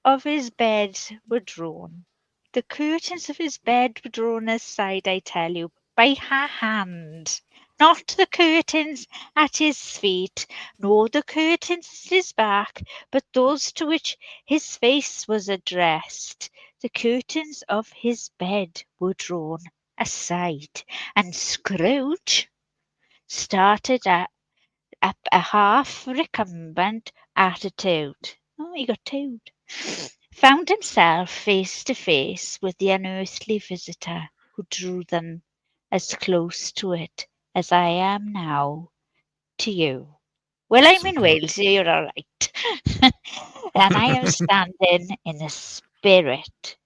Speaker 8: of his bed were drawn. The curtains of his bed were drawn aside, I tell you, by her hand. Not the curtains at his feet, nor the curtains at his back, but those to which his face was addressed. The curtains of his bed were drawn aside, and Scrooge started up a half recumbent attitude. Oh, he got toed. Found himself face to face with the unearthly visitor, who drew them as close to it as I am now to you. Well, I'm in Wales, so you're all right. And I am standing in the spirit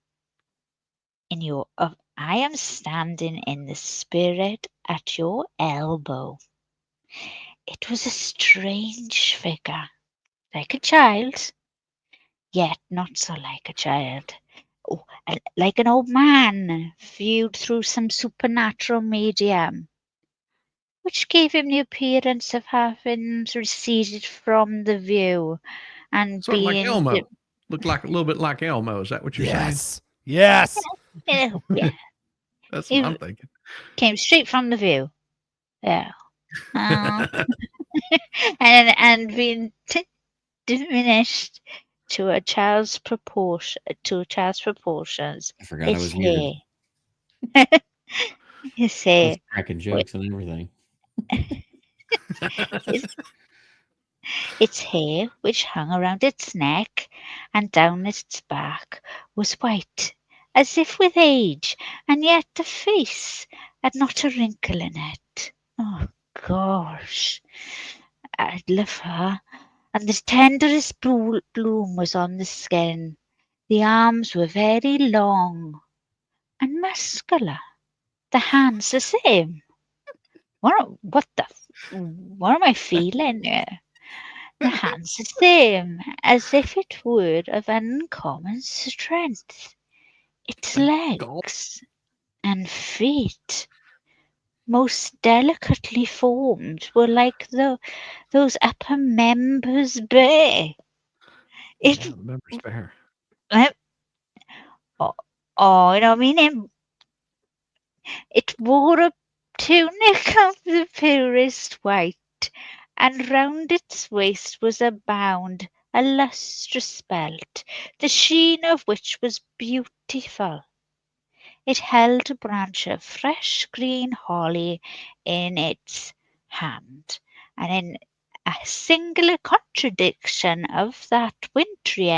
Speaker 8: I am standing in the spirit at your elbow. It was a strange figure, like a child, yet not so like a child, like an old man viewed through some supernatural medium, which gave him the appearance of having receded from the view and
Speaker 2: Sort of like
Speaker 8: being
Speaker 2: Elmo. Looked like a little bit like Elmo. Is that what you're saying?
Speaker 1: Yes.
Speaker 8: yeah,
Speaker 2: That's what I'm thinking.
Speaker 8: came straight from the view. Yeah. And being diminished to a child's proportions.
Speaker 3: I forgot I was muted.
Speaker 8: You
Speaker 3: I
Speaker 8: say
Speaker 3: was cracking jokes and everything.
Speaker 8: its hair, which hung around its neck and down its back, was white, as if with age, and yet the face had not a wrinkle in it. Oh, gosh. I'd love her. And the tenderest bloom was on the skin. The arms were very long and muscular. The hands the same. What am I feeling here? The hands the same, as if it were of uncommon strength. Its legs and feet, most delicately formed, were like those upper members bare. It,
Speaker 2: Yeah, members bare.
Speaker 8: you know what I mean? It wore a tunic of the purest white, and round its waist was a bound, a lustrous belt, the sheen of which was beautiful. It held a branch of fresh green holly in its hand, and in a singular contradiction of that wintry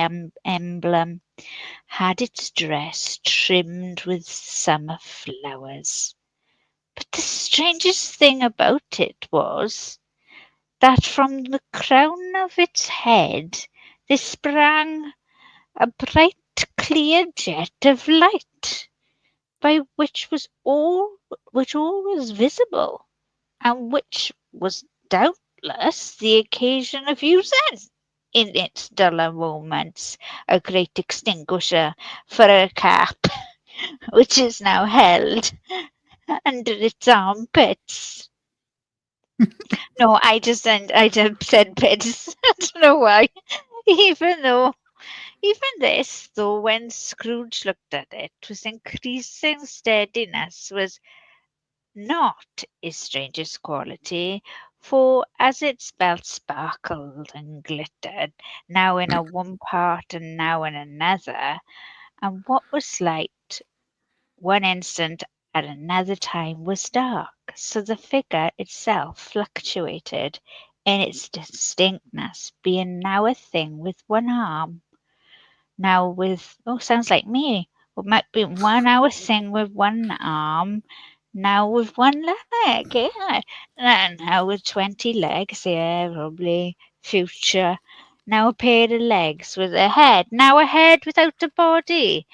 Speaker 8: emblem, had its dress trimmed with summer flowers. But the strangest thing about it was that from the crown of its head there sprang a bright clear jet of light, by which all was visible, and which was doubtless the occasion of using, in its duller moments, a great extinguisher for a cap, which is now held under its armpits. No, I just said pits. I don't know why. Even this, though, when Scrooge looked at it, with increasing steadiness, was not its strangest quality, for as its belt sparkled and glittered, now in one part and now in another, and what was light one instant at another time was dark, so the figure itself fluctuated in its distinctness, being now a thing with one arm, now with sounds like me. It might be one hour thing with one arm, now with one leg, yeah. Now with 20 legs, yeah, probably future. Now a pair of legs with a head, now a head without a body,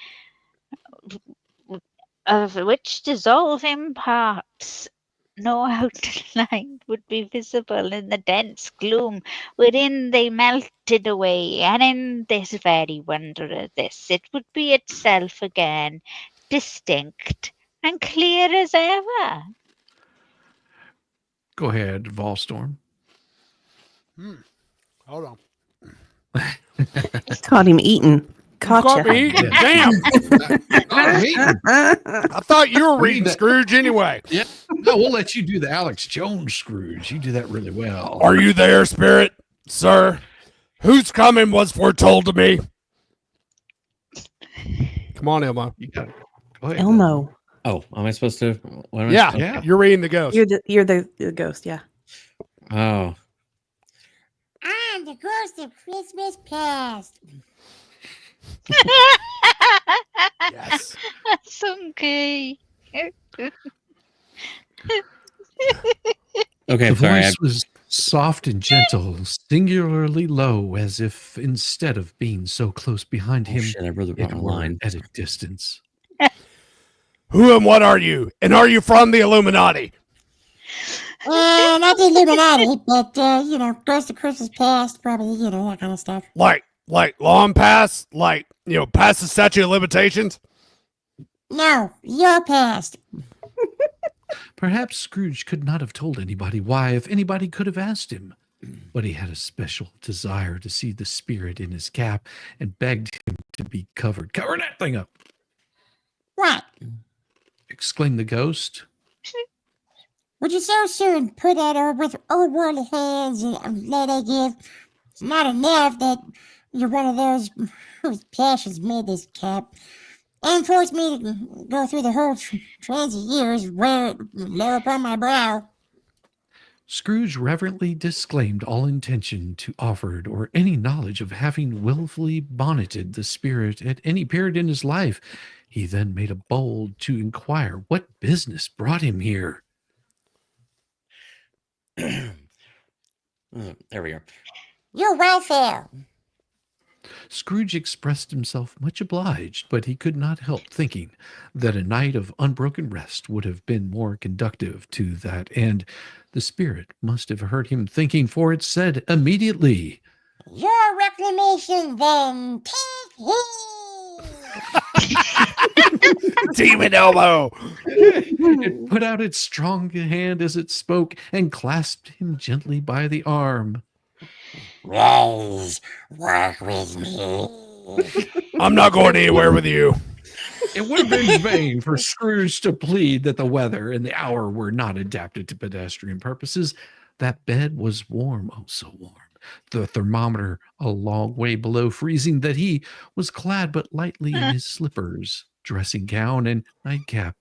Speaker 8: of which dissolving parts no outline would be visible in the dense gloom wherein they melted away, and in this very wonder of this, it would be itself again, distinct and clear as ever.
Speaker 2: Go ahead, Volstorm.
Speaker 1: Hold on.
Speaker 5: Caught him eating.
Speaker 1: Caught me eating. Damn.
Speaker 2: I
Speaker 1: I thought you were reading Scrooge anyway.
Speaker 2: Yeah. No, we'll let you do the Alex Jones Scrooge. You do that really well.
Speaker 1: Are you there, spirit, sir? Whose coming was foretold to me? Come on, Elmo.
Speaker 2: You got it. Go ahead.
Speaker 5: Elmo.
Speaker 3: Oh, am I supposed to? What am I
Speaker 1: Yeah,
Speaker 3: supposed-
Speaker 2: Yeah.
Speaker 1: you're reading the ghost.
Speaker 5: You're the ghost, yeah.
Speaker 3: Oh,
Speaker 9: I'm the ghost of Christmas past.
Speaker 1: Yes.
Speaker 8: That's okay.
Speaker 3: okay.
Speaker 2: The
Speaker 3: Sorry.
Speaker 2: voice was soft and gentle, singularly low, as if instead of being so close behind
Speaker 3: Oh,
Speaker 2: him,
Speaker 3: shit, I really
Speaker 2: it
Speaker 3: brought my
Speaker 2: were
Speaker 3: line.
Speaker 2: at a distance.
Speaker 1: Who and what are you? And are you from the Illuminati?
Speaker 9: Not the Illuminati, but, Ghost of Christmas past, probably, that kind of stuff.
Speaker 1: Like Like long past? Like, past the statute of limitations?
Speaker 9: No, you're past.
Speaker 2: Perhaps Scrooge could not have told anybody why if anybody could have asked him. But he had a special desire to see the spirit in his cap and begged him to be covered. Cover that thing up!
Speaker 9: What?
Speaker 2: Exclaimed the ghost.
Speaker 9: Would you so soon put out her with old worldly hands and let her give? It's not enough that you're one of those whose passions made this cap and forced me to go through the whole transit years wear it low upon my brow.
Speaker 2: Scrooge reverently disclaimed all intention to offered or any knowledge of having willfully bonneted the spirit at any period in his life. He then made a bold to inquire what business brought him here.
Speaker 3: There we go.
Speaker 9: Your welfare.
Speaker 2: Scrooge expressed himself much obliged, but he could not help thinking that a night of unbroken rest would have been more conducive to that end. The spirit must have heard him thinking, for it said immediately,
Speaker 9: Your reclamation then. Take heed.
Speaker 1: Demon elbow!
Speaker 2: it put out its strong hand as it spoke and clasped him gently by the arm.
Speaker 9: Rise, walk with me.
Speaker 1: I'm not going anywhere with you.
Speaker 2: It would have been vain for Scrooge to plead that the weather and the hour were not adapted to pedestrian purposes. That bed was warm, oh so warm. The thermometer a long way below freezing, that he was clad but lightly in his slippers, dressing gown, and nightcap,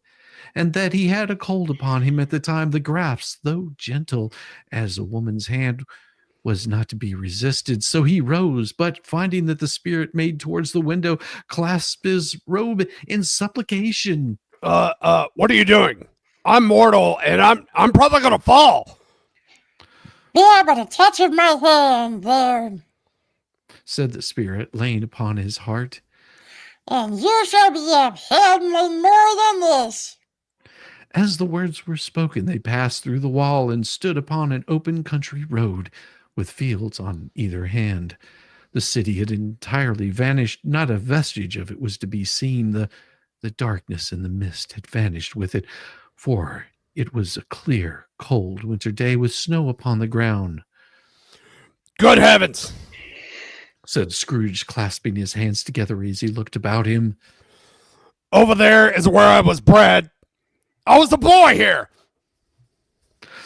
Speaker 2: and that he had a cold upon him at the time. The grasp, though gentle as a woman's hand, was not to be resisted. So he rose, but finding that the spirit made towards the window, clasped his robe in supplication.
Speaker 1: What are you doing? I'm mortal, and I'm probably gonna fall.
Speaker 9: Be able to touch of my hand there,
Speaker 2: said the spirit, laying upon his heart.
Speaker 9: and you shall be upheld in more than this.
Speaker 2: As the words were spoken, they passed through the wall and stood upon an open country road, with fields on either hand. The city had entirely vanished. Not a vestige of it was to be seen. The darkness and the mist had vanished with it, for it was a clear, cold winter day with snow upon the ground.
Speaker 1: Good heavens,
Speaker 2: said Scrooge, clasping his hands together as he looked about him.
Speaker 1: Over there is where I was bred. I was the boy here.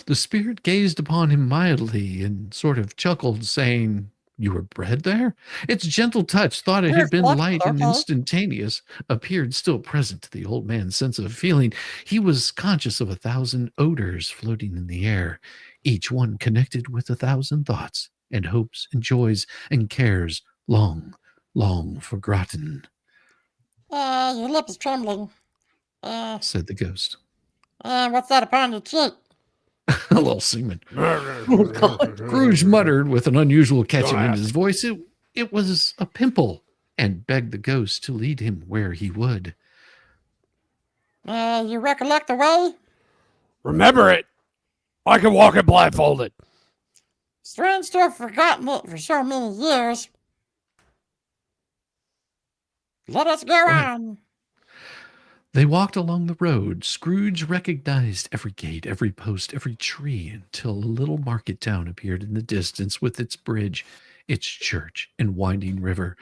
Speaker 2: The spirit gazed upon him mildly and sort of chuckled, saying, You were bred there? Its gentle touch, thought it had been light and instantaneous, appeared still present to the old man's sense of feeling. He was conscious of 1,000 odors floating in the air, each one connected with 1,000 thoughts and hopes and joys and cares long, long forgotten.
Speaker 9: Your lip is trembling.
Speaker 2: Said the ghost.
Speaker 9: What's that upon your cheek?
Speaker 2: A little semen. Scrooge muttered with an unusual catching in his voice. It was a pimple, and begged the ghost to lead him where he would.
Speaker 9: You recollect the way?
Speaker 1: Remember it. I can walk it blindfolded.
Speaker 9: Strange to have forgotten it for so many years. Let us go on.
Speaker 2: They walked along the road. Scrooge recognized every gate, every post, every tree, until a little market town appeared in the distance with its bridge, its church, and winding river.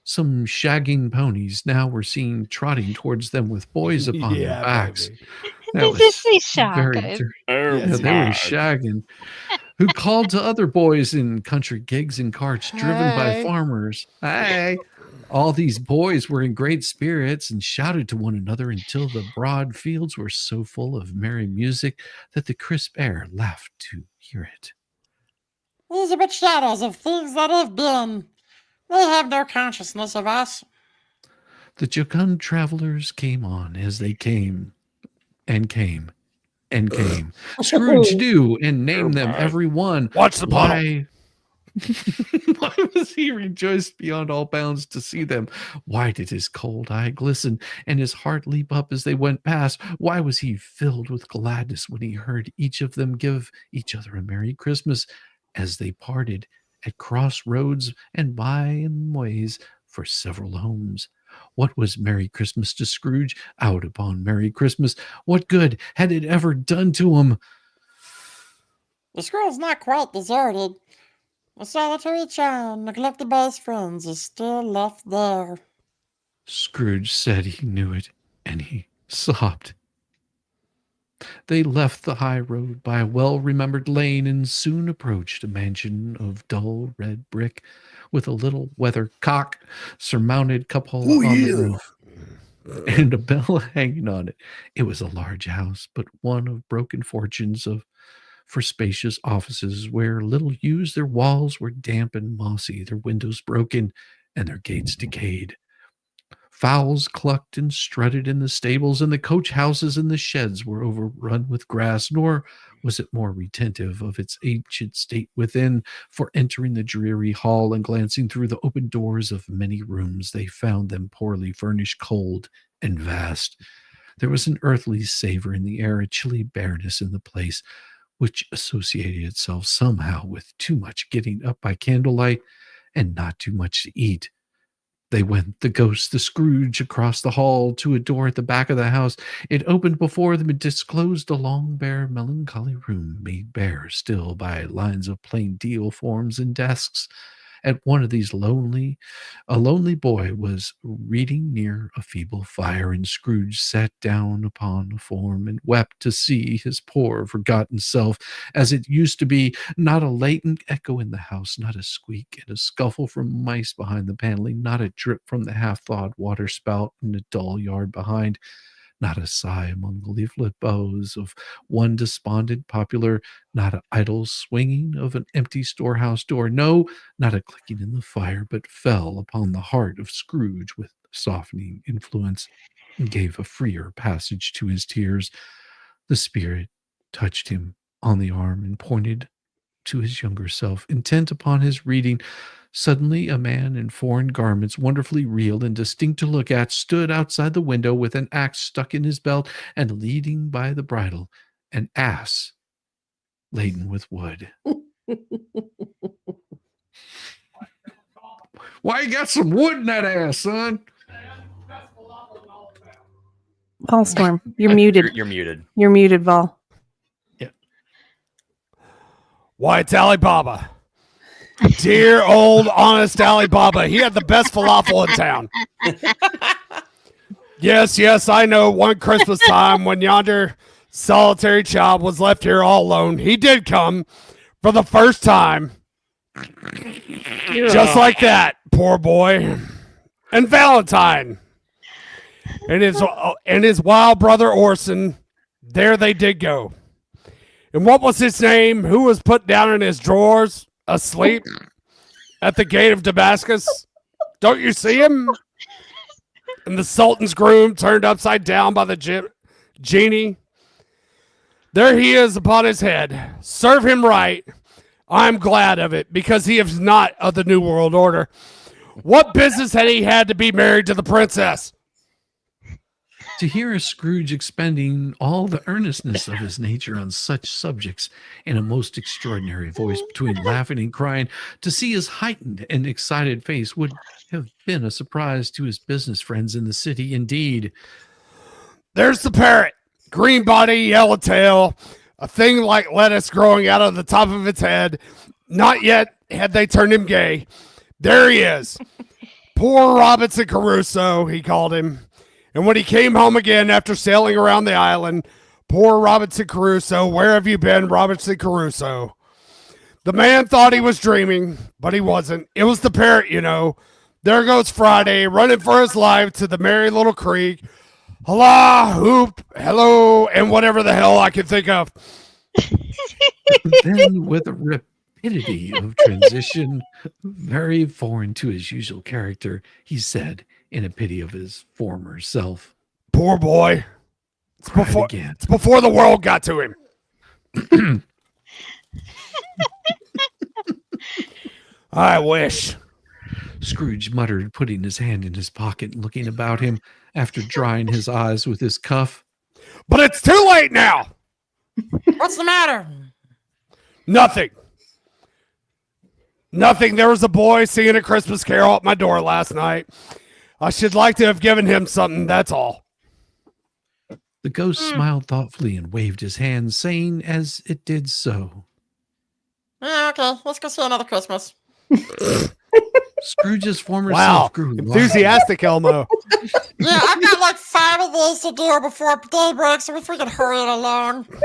Speaker 2: Some shagging ponies now were seen trotting towards them with boys upon their backs.
Speaker 8: This is the shagging.
Speaker 2: Yeah, they were shagging. Who called to other boys in country gigs and carts driven by farmers. Hey! All these boys were in great spirits and shouted to one another until the broad fields were so full of merry music that the crisp air laughed to hear it.
Speaker 9: These are but shadows of things that have been. They have no consciousness of us.
Speaker 2: The jocund travelers came on as they came and came and came. Scrooge knew and named them every one.
Speaker 1: Watch the
Speaker 2: Why was he rejoiced beyond all bounds to see them? Why did his cold eye glisten and his heart leap up as they went past? Why was he filled with gladness when he heard each of them give each other a Merry Christmas as they parted at crossroads and byways for several homes. What was Merry Christmas to Scrooge? Out upon Merry Christmas. What good had it ever done to him?
Speaker 9: The school's not quite deserted. A solitary child, neglected by his friends, is still left there.
Speaker 2: Scrooge said he knew it, and he sobbed. They left the high road by a well-remembered lane and soon approached a mansion of dull red brick with a little weathercock surmounted cupola on the roof and a bell hanging on it. It was a large house, but one of broken fortunes for spacious offices where little used. Their walls were damp and mossy, their windows broken, and their gates decayed. Fowls clucked and strutted in the stables, and the coach houses and the sheds were overrun with grass, nor was it more retentive of its ancient state within, for entering the dreary hall and glancing through the open doors of many rooms, they found them poorly furnished, cold, and vast. There was an earthly savor in the air, a chilly bareness in the place, which associated itself somehow with too much getting up by candlelight and not too much to eat. They went, the ghost, the Scrooge, across the hall to a door at the back of the house. It opened before them and disclosed a long, bare, melancholy room, made bare still by lines of plain deal forms and desks. At one of these a lonely boy was reading near a feeble fire, and Scrooge sat down upon a form and wept to see his poor forgotten self as it used to be, not a latent echo in the house, not a squeak and a scuffle from mice behind the paneling, not a drip from the half-thawed water spout in the dull yard behind, not a sigh among the leaflet boughs of one despondent popular, not an idle swinging of an empty storehouse door, no, not a clicking in the fire, but fell upon the heart of Scrooge with softening influence and gave a freer passage to his tears. The spirit touched him on the arm and pointed to his younger self, intent upon his reading. Suddenly, a man in foreign garments, wonderfully real and distinct to look at, stood outside the window with an axe stuck in his belt and leading by the bridle an ass laden with wood. Why you got some wood in that ass, son?
Speaker 5: Volstorm, you're muted.
Speaker 10: You're muted.
Speaker 5: You're muted, Vol.
Speaker 1: Why, it's Alibaba. Dear old honest Alibaba. He had the best falafel in town. Yes, I know. One Christmas time when yonder solitary child was left here all alone, he did come for the first time. Just like that, poor boy. And Valentine. And his wild brother Orson, there they did go. And what was his name? Who was put down in his drawers, asleep at the gate of Damascus? Don't you see him? And the Sultan's groom turned upside down by the genie. There he is upon his head. Serve him right. I'm glad of it, because he is not of the New World Order. What business had he had to be married to the princess?
Speaker 2: To hear a Scrooge expending all the earnestness of his nature on such subjects in a most extraordinary voice, between laughing and crying, to see his heightened and excited face would have been a surprise to his business friends in the city indeed.
Speaker 1: There's the parrot. Green body, yellow tail, a thing like lettuce growing out of the top of its head. Not yet had they turned him gay. There he is. Poor Robinson Crusoe, he called him. And when he came home again after sailing around the island, poor Robinson Crusoe, where have you been, Robinson Crusoe? The man thought he was dreaming, but he wasn't. It was the parrot, you know. There goes Friday, running for his life to the merry little creek. Holla, hoop, hello, and whatever the hell I can think of.
Speaker 2: Then, with a rapidity of transition very foreign to his usual character, he said, in a pity of his former self,
Speaker 1: poor boy. It's before the world got to him. I wish.
Speaker 2: Scrooge muttered, putting his hand in his pocket and looking about him after drying his eyes with his cuff.
Speaker 1: But it's too late now.
Speaker 9: What's the matter?
Speaker 1: Nothing. Nothing. There was a boy singing a Christmas carol at my door last night. I should like to have given him something, that's all.
Speaker 2: The ghost smiled thoughtfully and waved his hand, saying as it did so,
Speaker 9: Okay, let's go see another Christmas.
Speaker 2: Scrooge's former
Speaker 1: Wow,
Speaker 2: self grew larger.
Speaker 1: enthusiastic, Elmo.
Speaker 9: Yeah, I've got like 5 of these to do before daybreak, so if we can hurry it along. You're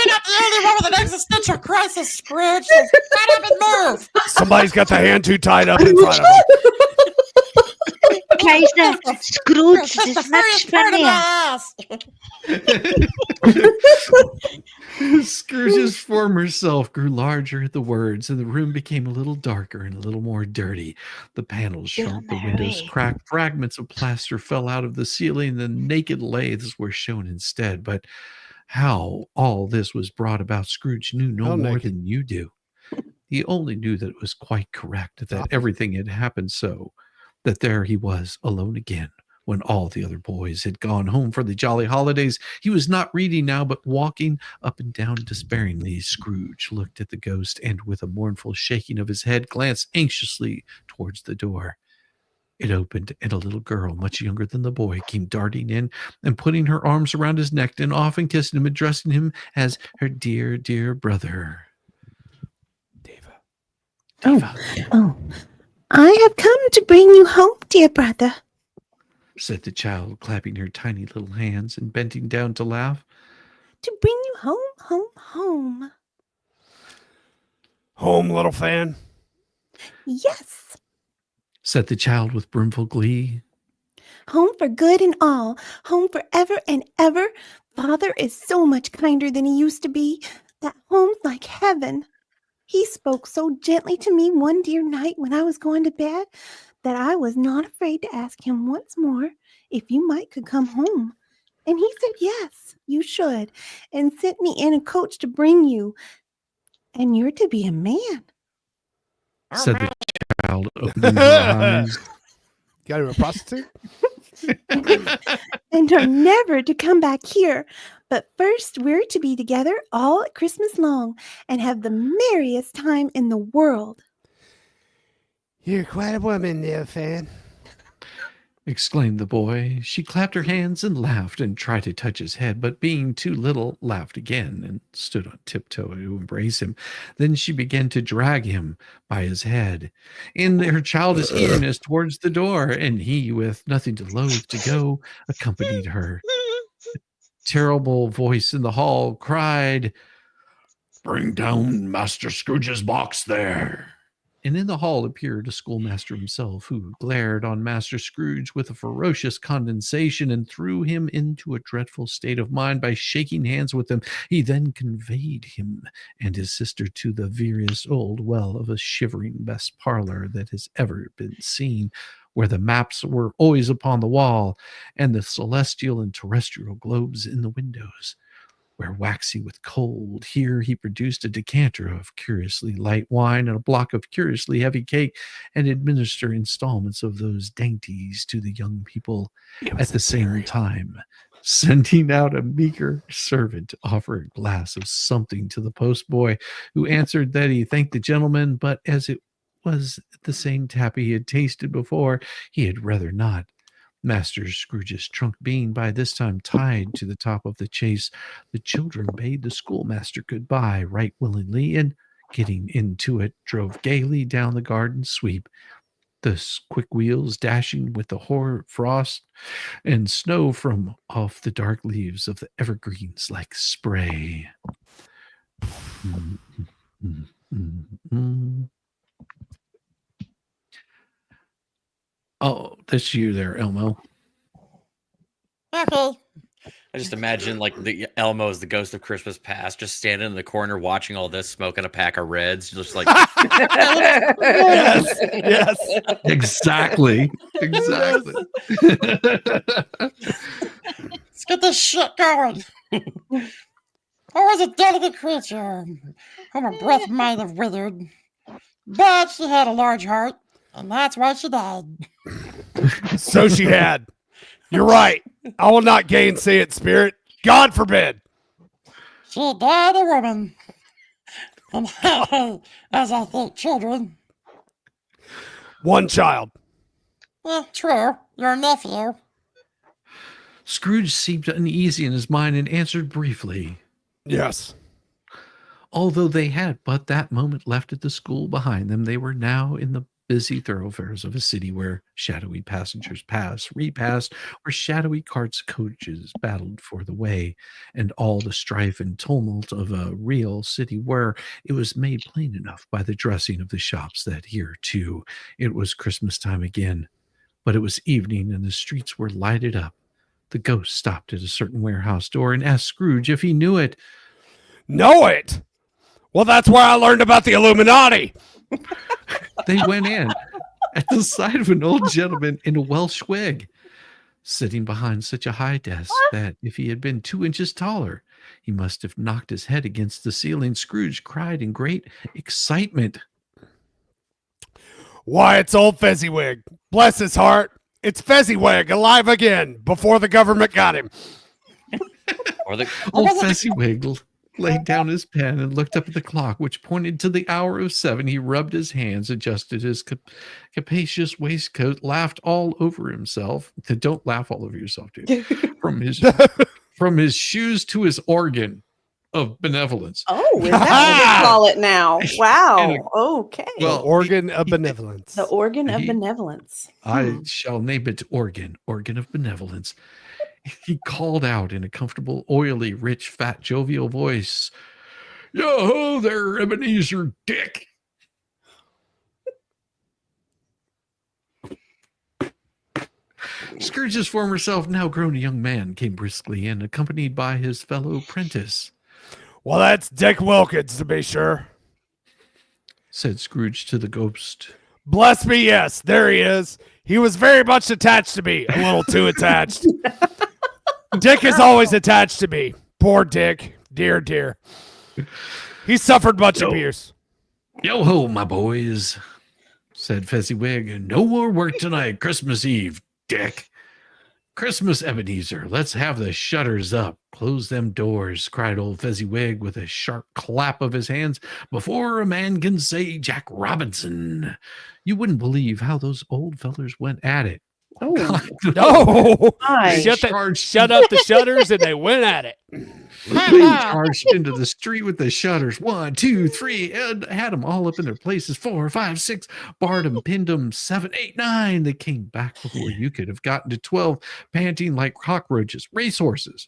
Speaker 9: not the only one with an existential crisis, Scrooge. So shut up and move.
Speaker 1: Somebody's got the hand too tied up in front of him.
Speaker 8: Guys, Scrooge
Speaker 9: That's the
Speaker 8: is much
Speaker 9: furthest part of
Speaker 8: funnier.
Speaker 9: my ass.
Speaker 2: Scrooge's former self grew larger at the words, and the room became a little darker and a little more dirty. The panels shrunk, the windows
Speaker 8: Mary.
Speaker 2: cracked, fragments of plaster fell out of the ceiling, and the naked laths were shown instead. But how all this was brought about, Scrooge knew no
Speaker 1: How
Speaker 2: more
Speaker 1: naked?
Speaker 2: than you do. He only knew that it was quite correct, that everything had happened so, that there he was alone again. When all the other boys had gone home for the jolly holidays, he was not reading now, but walking up and down despairingly. Scrooge looked at the ghost and, with a mournful shaking of his head, glanced anxiously towards the door. It opened, and a little girl, much younger than the boy, came darting in and putting her arms around his neck and often kissing him, addressing him as her dear, dear brother.
Speaker 5: Oh, I have come to bring you home, dear brother.
Speaker 2: Said the child, clapping her tiny little hands and bending down to laugh.
Speaker 5: To bring you home, home, home.
Speaker 1: Home, little fan.
Speaker 5: Yes,
Speaker 2: Said the child with brimful glee.
Speaker 5: home for good and all, home forever and ever. Father is so much kinder than he used to be. That home's like heaven. He spoke so gently to me one dear night when I was going to bed that I was not afraid to ask him once more if you might could come home. And he said, yes, you should, and sent me in a coach to bring you. And you're to be a man.
Speaker 2: Said the child, opening her eyes.
Speaker 1: Got him a prostitute?
Speaker 5: And are never to come back here. But first, we're to be together all at Christmas long and have the merriest time in the world.
Speaker 1: You're quite a woman, little fan.
Speaker 2: Exclaimed the boy. She clapped her hands and laughed and tried to touch his head, but being too little, laughed again and stood on tiptoe to embrace him. Then she began to drag him by his head in her childish eagerness towards the door, and he, with nothing to loath to go, accompanied her. A terrible voice in the hall cried, "Bring down Master Scrooge's box there." And in the hall appeared a schoolmaster himself, who glared on Master Scrooge with a ferocious condescension and threw him into a dreadful state of mind by shaking hands with him. He then conveyed him and his sister to the veriest old well of a shivering best parlor that has ever been seen, where the maps were always upon the wall, and the celestial and terrestrial globes in the windows. Where, waxy with cold, here he produced a decanter of curiously light wine and a block of curiously heavy cake, and administer installments of those dainties to the young people at the same time, sending out a meager servant to offer a glass of something to the postboy, who answered that he thanked the gentleman, but as it was the same taffy he had tasted before, he had rather not. Master Scrooge's trunk being by this time tied to the top of the chaise, the children bade the schoolmaster goodbye right willingly, and getting into it, drove gaily down the garden sweep, the quick wheels dashing with the hoar frost and snow from off the dark leaves of the evergreens like spray. Oh, that's you there, Elmo.
Speaker 9: Okay.
Speaker 3: I just imagine like the Elmo is the ghost of Christmas past, just standing in the corner watching all this, smoking a pack of Reds, just like
Speaker 1: Yes, yes.
Speaker 2: Exactly. Exactly.
Speaker 9: Let's get this shit going. I was a delicate creature whom her breath might have withered, but she had a large heart, and that's why she died.
Speaker 1: So she had. You're right. I will not gainsay it, Spirit. God forbid.
Speaker 9: She died a woman. And as I think children.
Speaker 1: One child.
Speaker 9: True. Your nephew.
Speaker 2: Scrooge seemed uneasy in his mind and answered briefly.
Speaker 1: Yes.
Speaker 2: Although they had but that moment left at the school behind them, they were now in the busy thoroughfares of a city where shadowy passengers passed, repassed, where shadowy carts, coaches battled for the way, and all the strife and tumult of a real city where it was made plain enough by the dressing of the shops that here, too, it was Christmas time again. But it was evening and the streets were lighted up. The ghost stopped at a certain warehouse door and asked Scrooge if he knew it.
Speaker 1: Know it? Well, that's where I learned about the Illuminati.
Speaker 2: They went in at the sight of an old gentleman in a Welsh wig, sitting behind such a high desk that if he had been 2 inches taller, he must have knocked his head against the ceiling. Scrooge cried in great excitement.
Speaker 1: Why, it's old Fezziwig. Bless his heart. It's Fezziwig, alive again, before the government got him.
Speaker 2: Old Fezziwig laid down his pen and looked up at the clock, which pointed to the hour of 7. He rubbed his hands, adjusted his capacious waistcoat, laughed all over himself. Don't laugh all over yourself, dude. From his shoes to his organ of benevolence.
Speaker 5: Oh, is that what we call it now? Wow. Okay.
Speaker 1: Well, organ of benevolence.
Speaker 5: The organ of benevolence.
Speaker 2: I shall name it organ of benevolence. He called out in a comfortable, oily, rich, fat, jovial voice, "Yo-ho there, Ebenezer Dick." Scrooge's former self, now grown a young man, came briskly in, accompanied by his fellow apprentice.
Speaker 1: Well, that's Dick Wilkins, to be sure,
Speaker 2: said Scrooge to the ghost.
Speaker 1: Bless me, yes, there he is. He was very much attached to me, a little too attached. Dick is always attached to me. Poor Dick. Dear, dear. He suffered much abuse.
Speaker 2: Yo-ho, my boys, said Fezziwig. No more work tonight, Christmas Eve, Dick. Christmas, Ebenezer. Let's have the shutters up. Close them doors, cried old Fezziwig with a sharp clap of his hands, before a man can say Jack Robinson. You wouldn't believe how those old fellers went at it.
Speaker 1: Oh, no. Shut up the shutters and they went at it.
Speaker 2: They charged into the street with the shutters. 1, 2, 3, and had them all up in their places. 4, 5, 6, barred them, pinned them. 7, 8, 9. They came back before you could have gotten to 12, panting like cockroaches, racehorses.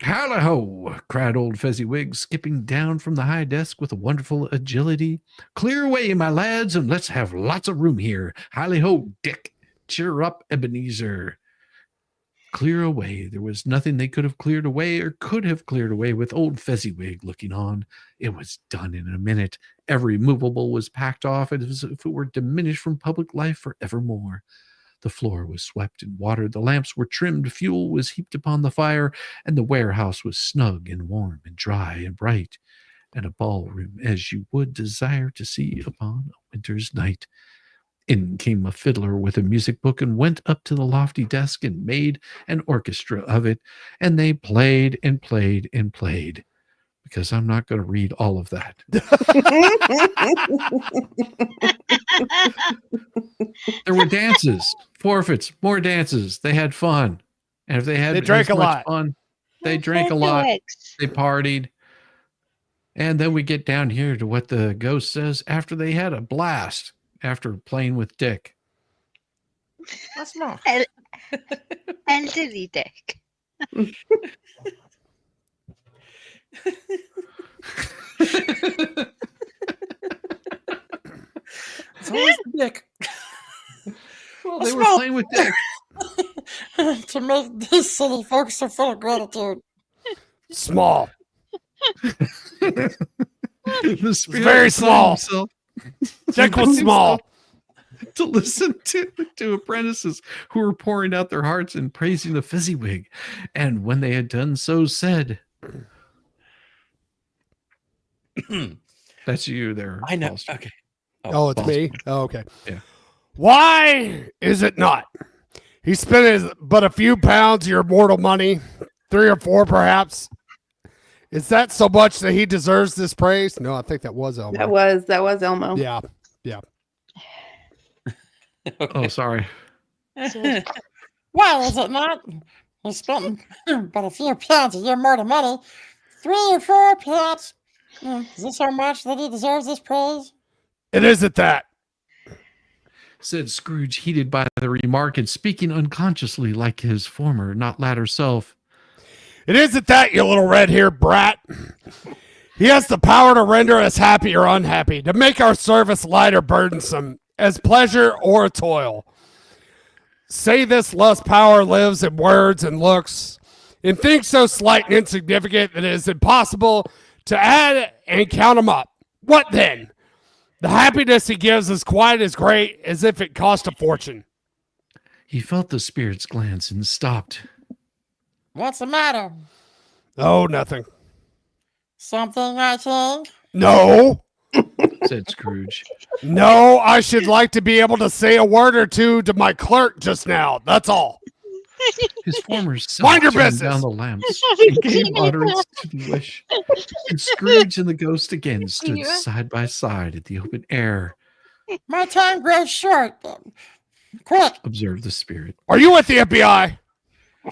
Speaker 2: Hally-ho, cried old Fezziwig, skipping down from the high desk with a wonderful agility. Clear away, my lads, and let's have lots of room here. Hally-ho, Dick. Cheer up, Ebenezer. Clear away. There was nothing they could have cleared away or could have cleared away with old Fezziwig looking on. It was done in a minute. Every movable was packed off as if it were diminished from public life for evermore. The floor was swept and watered, the lamps were trimmed, fuel was heaped upon the fire, and the warehouse was snug and warm and dry and bright, and a ballroom as you would desire to see upon a winter's night. In came a fiddler with a music book and went up to the lofty desk and made an orchestra of it, and they played and played and played. Because I'm not going to read all of that. There were dances, forfeits, more dances. They had fun. And if they drank a lot. Fun, they drank a lot. They partied. And then we get down here to what the ghost says after they had a blast after playing with Dick.
Speaker 9: What's more?
Speaker 8: Elderly Dick.
Speaker 3: It's always the Dick.
Speaker 2: Well, they were playing with Dick.
Speaker 9: To make these silly folks so full of gratitude.
Speaker 1: Small.
Speaker 2: It's
Speaker 1: very small. Dick was small.
Speaker 2: To listen to apprentices who were pouring out their hearts and praising the Fezziwig, and when they had done so, said, "That's you there."
Speaker 3: I know.
Speaker 2: Foster.
Speaker 3: Okay.
Speaker 1: Oh, it's me? Oh, okay.
Speaker 2: Yeah.
Speaker 1: Why is it not? He spent but a few pounds of your mortal money, 3 or 4 perhaps, Is that so much that he deserves this praise? No, I think that was Elmo.
Speaker 5: That was Elmo.
Speaker 1: Yeah.
Speaker 2: Oh, sorry.
Speaker 8: So,
Speaker 9: Why is it not? He spent but a few pounds a year more than money. 3 or 4 pounds. Is this so much that he deserves this praise?
Speaker 1: It isn't that.
Speaker 2: Said Scrooge, heated by the remark and speaking unconsciously like his former, not latter self.
Speaker 1: It isn't that, you little red-haired brat. He has the power to render us happy or unhappy, to make our service light or burdensome, as pleasure or a toil. Say this lust power lives in words and looks, in things so slight and insignificant that it is impossible to add and count them up. What then? The happiness he gives is quite as great as if it cost a fortune.
Speaker 2: He felt the spirit's glance and stopped.
Speaker 9: What's the matter?
Speaker 1: Oh, nothing.
Speaker 9: Something, I think.
Speaker 1: No.
Speaker 2: Said Scrooge.
Speaker 1: No, I should like to be able to say a word or two to my clerk just now. That's all.
Speaker 2: His former self
Speaker 1: Mind your
Speaker 2: turned
Speaker 1: business.
Speaker 2: down the lamps and gave utterance to the wish. And Scrooge and the ghost again stood side by side at the open air,
Speaker 9: My time grows short. Quick.
Speaker 2: observed the spirit.
Speaker 1: Are you with the FBI?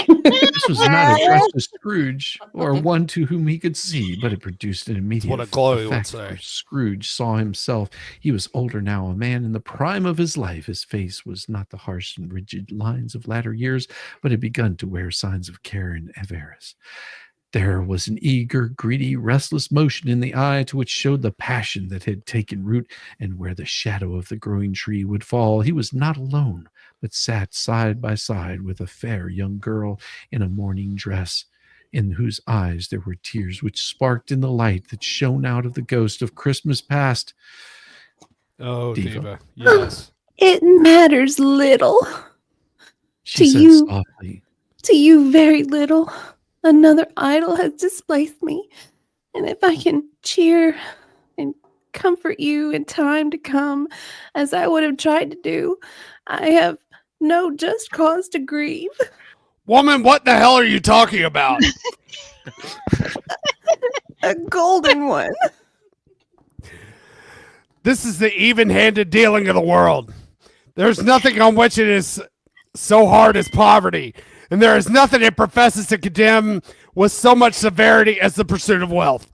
Speaker 2: This was not addressed to Scrooge or one to whom he could see, but it produced an immediate
Speaker 1: what a glowy would
Speaker 2: effect.
Speaker 1: say.
Speaker 2: For Scrooge saw himself. He was older now, a man in the prime of his life. His face was not the harsh and rigid lines of latter years, but had begun to wear signs of care and avarice. There was an eager, greedy, restless motion in the eye to which showed the passion that had taken root, and where the shadow of the growing tree would fall, he was not alone, but sat side by side with a fair young girl in a mourning dress, in whose eyes there were tears which sparked in the light that shone out of the ghost of Christmas past.
Speaker 1: Oh,
Speaker 2: Diva.
Speaker 1: Diva. Yes.
Speaker 5: It matters little.
Speaker 2: She
Speaker 5: To
Speaker 2: said
Speaker 5: you.
Speaker 2: softly.
Speaker 5: To you, very little. Another idol has displaced me. And if I can cheer and comfort you in time to come, as I would have tried to do, I have no just cause to grieve.
Speaker 1: Woman, what the hell are you talking about?
Speaker 5: A golden one.
Speaker 1: This is the even-handed dealing of the world. There's nothing on which it is so hard as poverty, and there is nothing it professes to condemn with so much severity as the pursuit of wealth.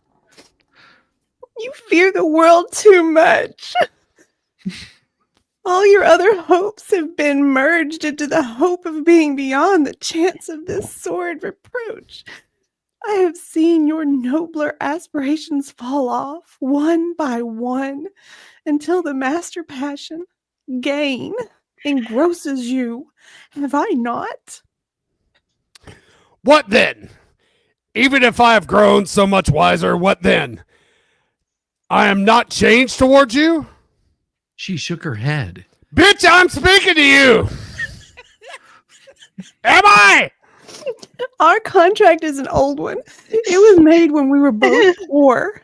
Speaker 5: You fear the world too much. All your other hopes have been merged into the hope of being beyond the chance of this sordid reproach. I have seen your nobler aspirations fall off, one by one, until the master passion, gain, engrosses you. Have I not?
Speaker 1: What then? Even if I have grown so much wiser, what then? I am not changed towards you?
Speaker 2: She shook her head.
Speaker 1: Bitch, I'm speaking to you! Am I?
Speaker 5: Our contract is an old one. It was made when we were both poor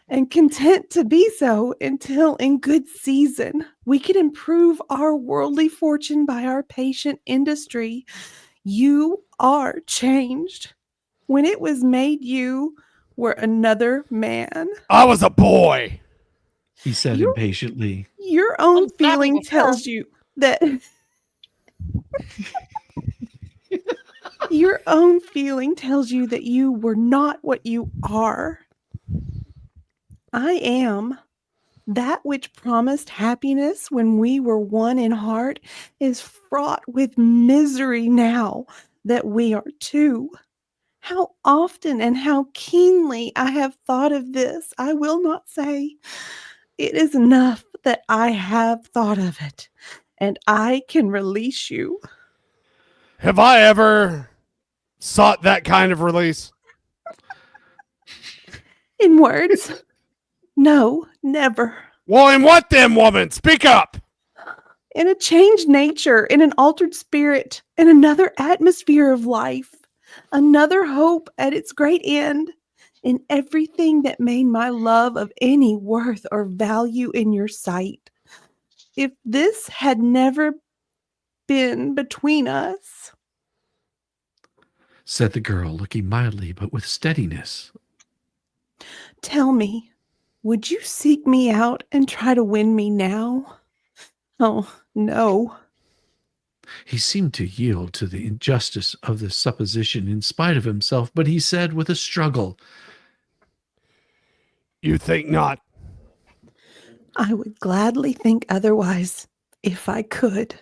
Speaker 5: and content to be so until in good season we could improve our worldly fortune by our patient industry. You are changed. When it was made, you were another man.
Speaker 1: I was a boy.
Speaker 2: He said
Speaker 5: You-
Speaker 2: impatiently.
Speaker 5: Your own feeling tells you that your own feeling tells you that you were not what you are. I am. That which promised happiness when we were one in heart is fraught with misery now that we are two. How often and how keenly I have thought of this, I will not say. It is enough that I have thought of it, and I can release you.
Speaker 1: Have I ever sought that kind of release?
Speaker 5: In words, no, never.
Speaker 1: Well, in what then, woman? Speak up.
Speaker 5: In a changed nature, in an altered spirit, in another atmosphere of life, another hope at its great end, in everything that made my love of any worth or value in your sight. If this had never been between us,
Speaker 2: Said the girl, looking mildly but with steadiness
Speaker 5: Tell me, would you seek me out and try to win me now? Oh, no.
Speaker 2: He seemed to yield to the injustice of this supposition in spite of himself, but he said with a struggle,
Speaker 1: You think not?
Speaker 5: I would gladly think otherwise if I could.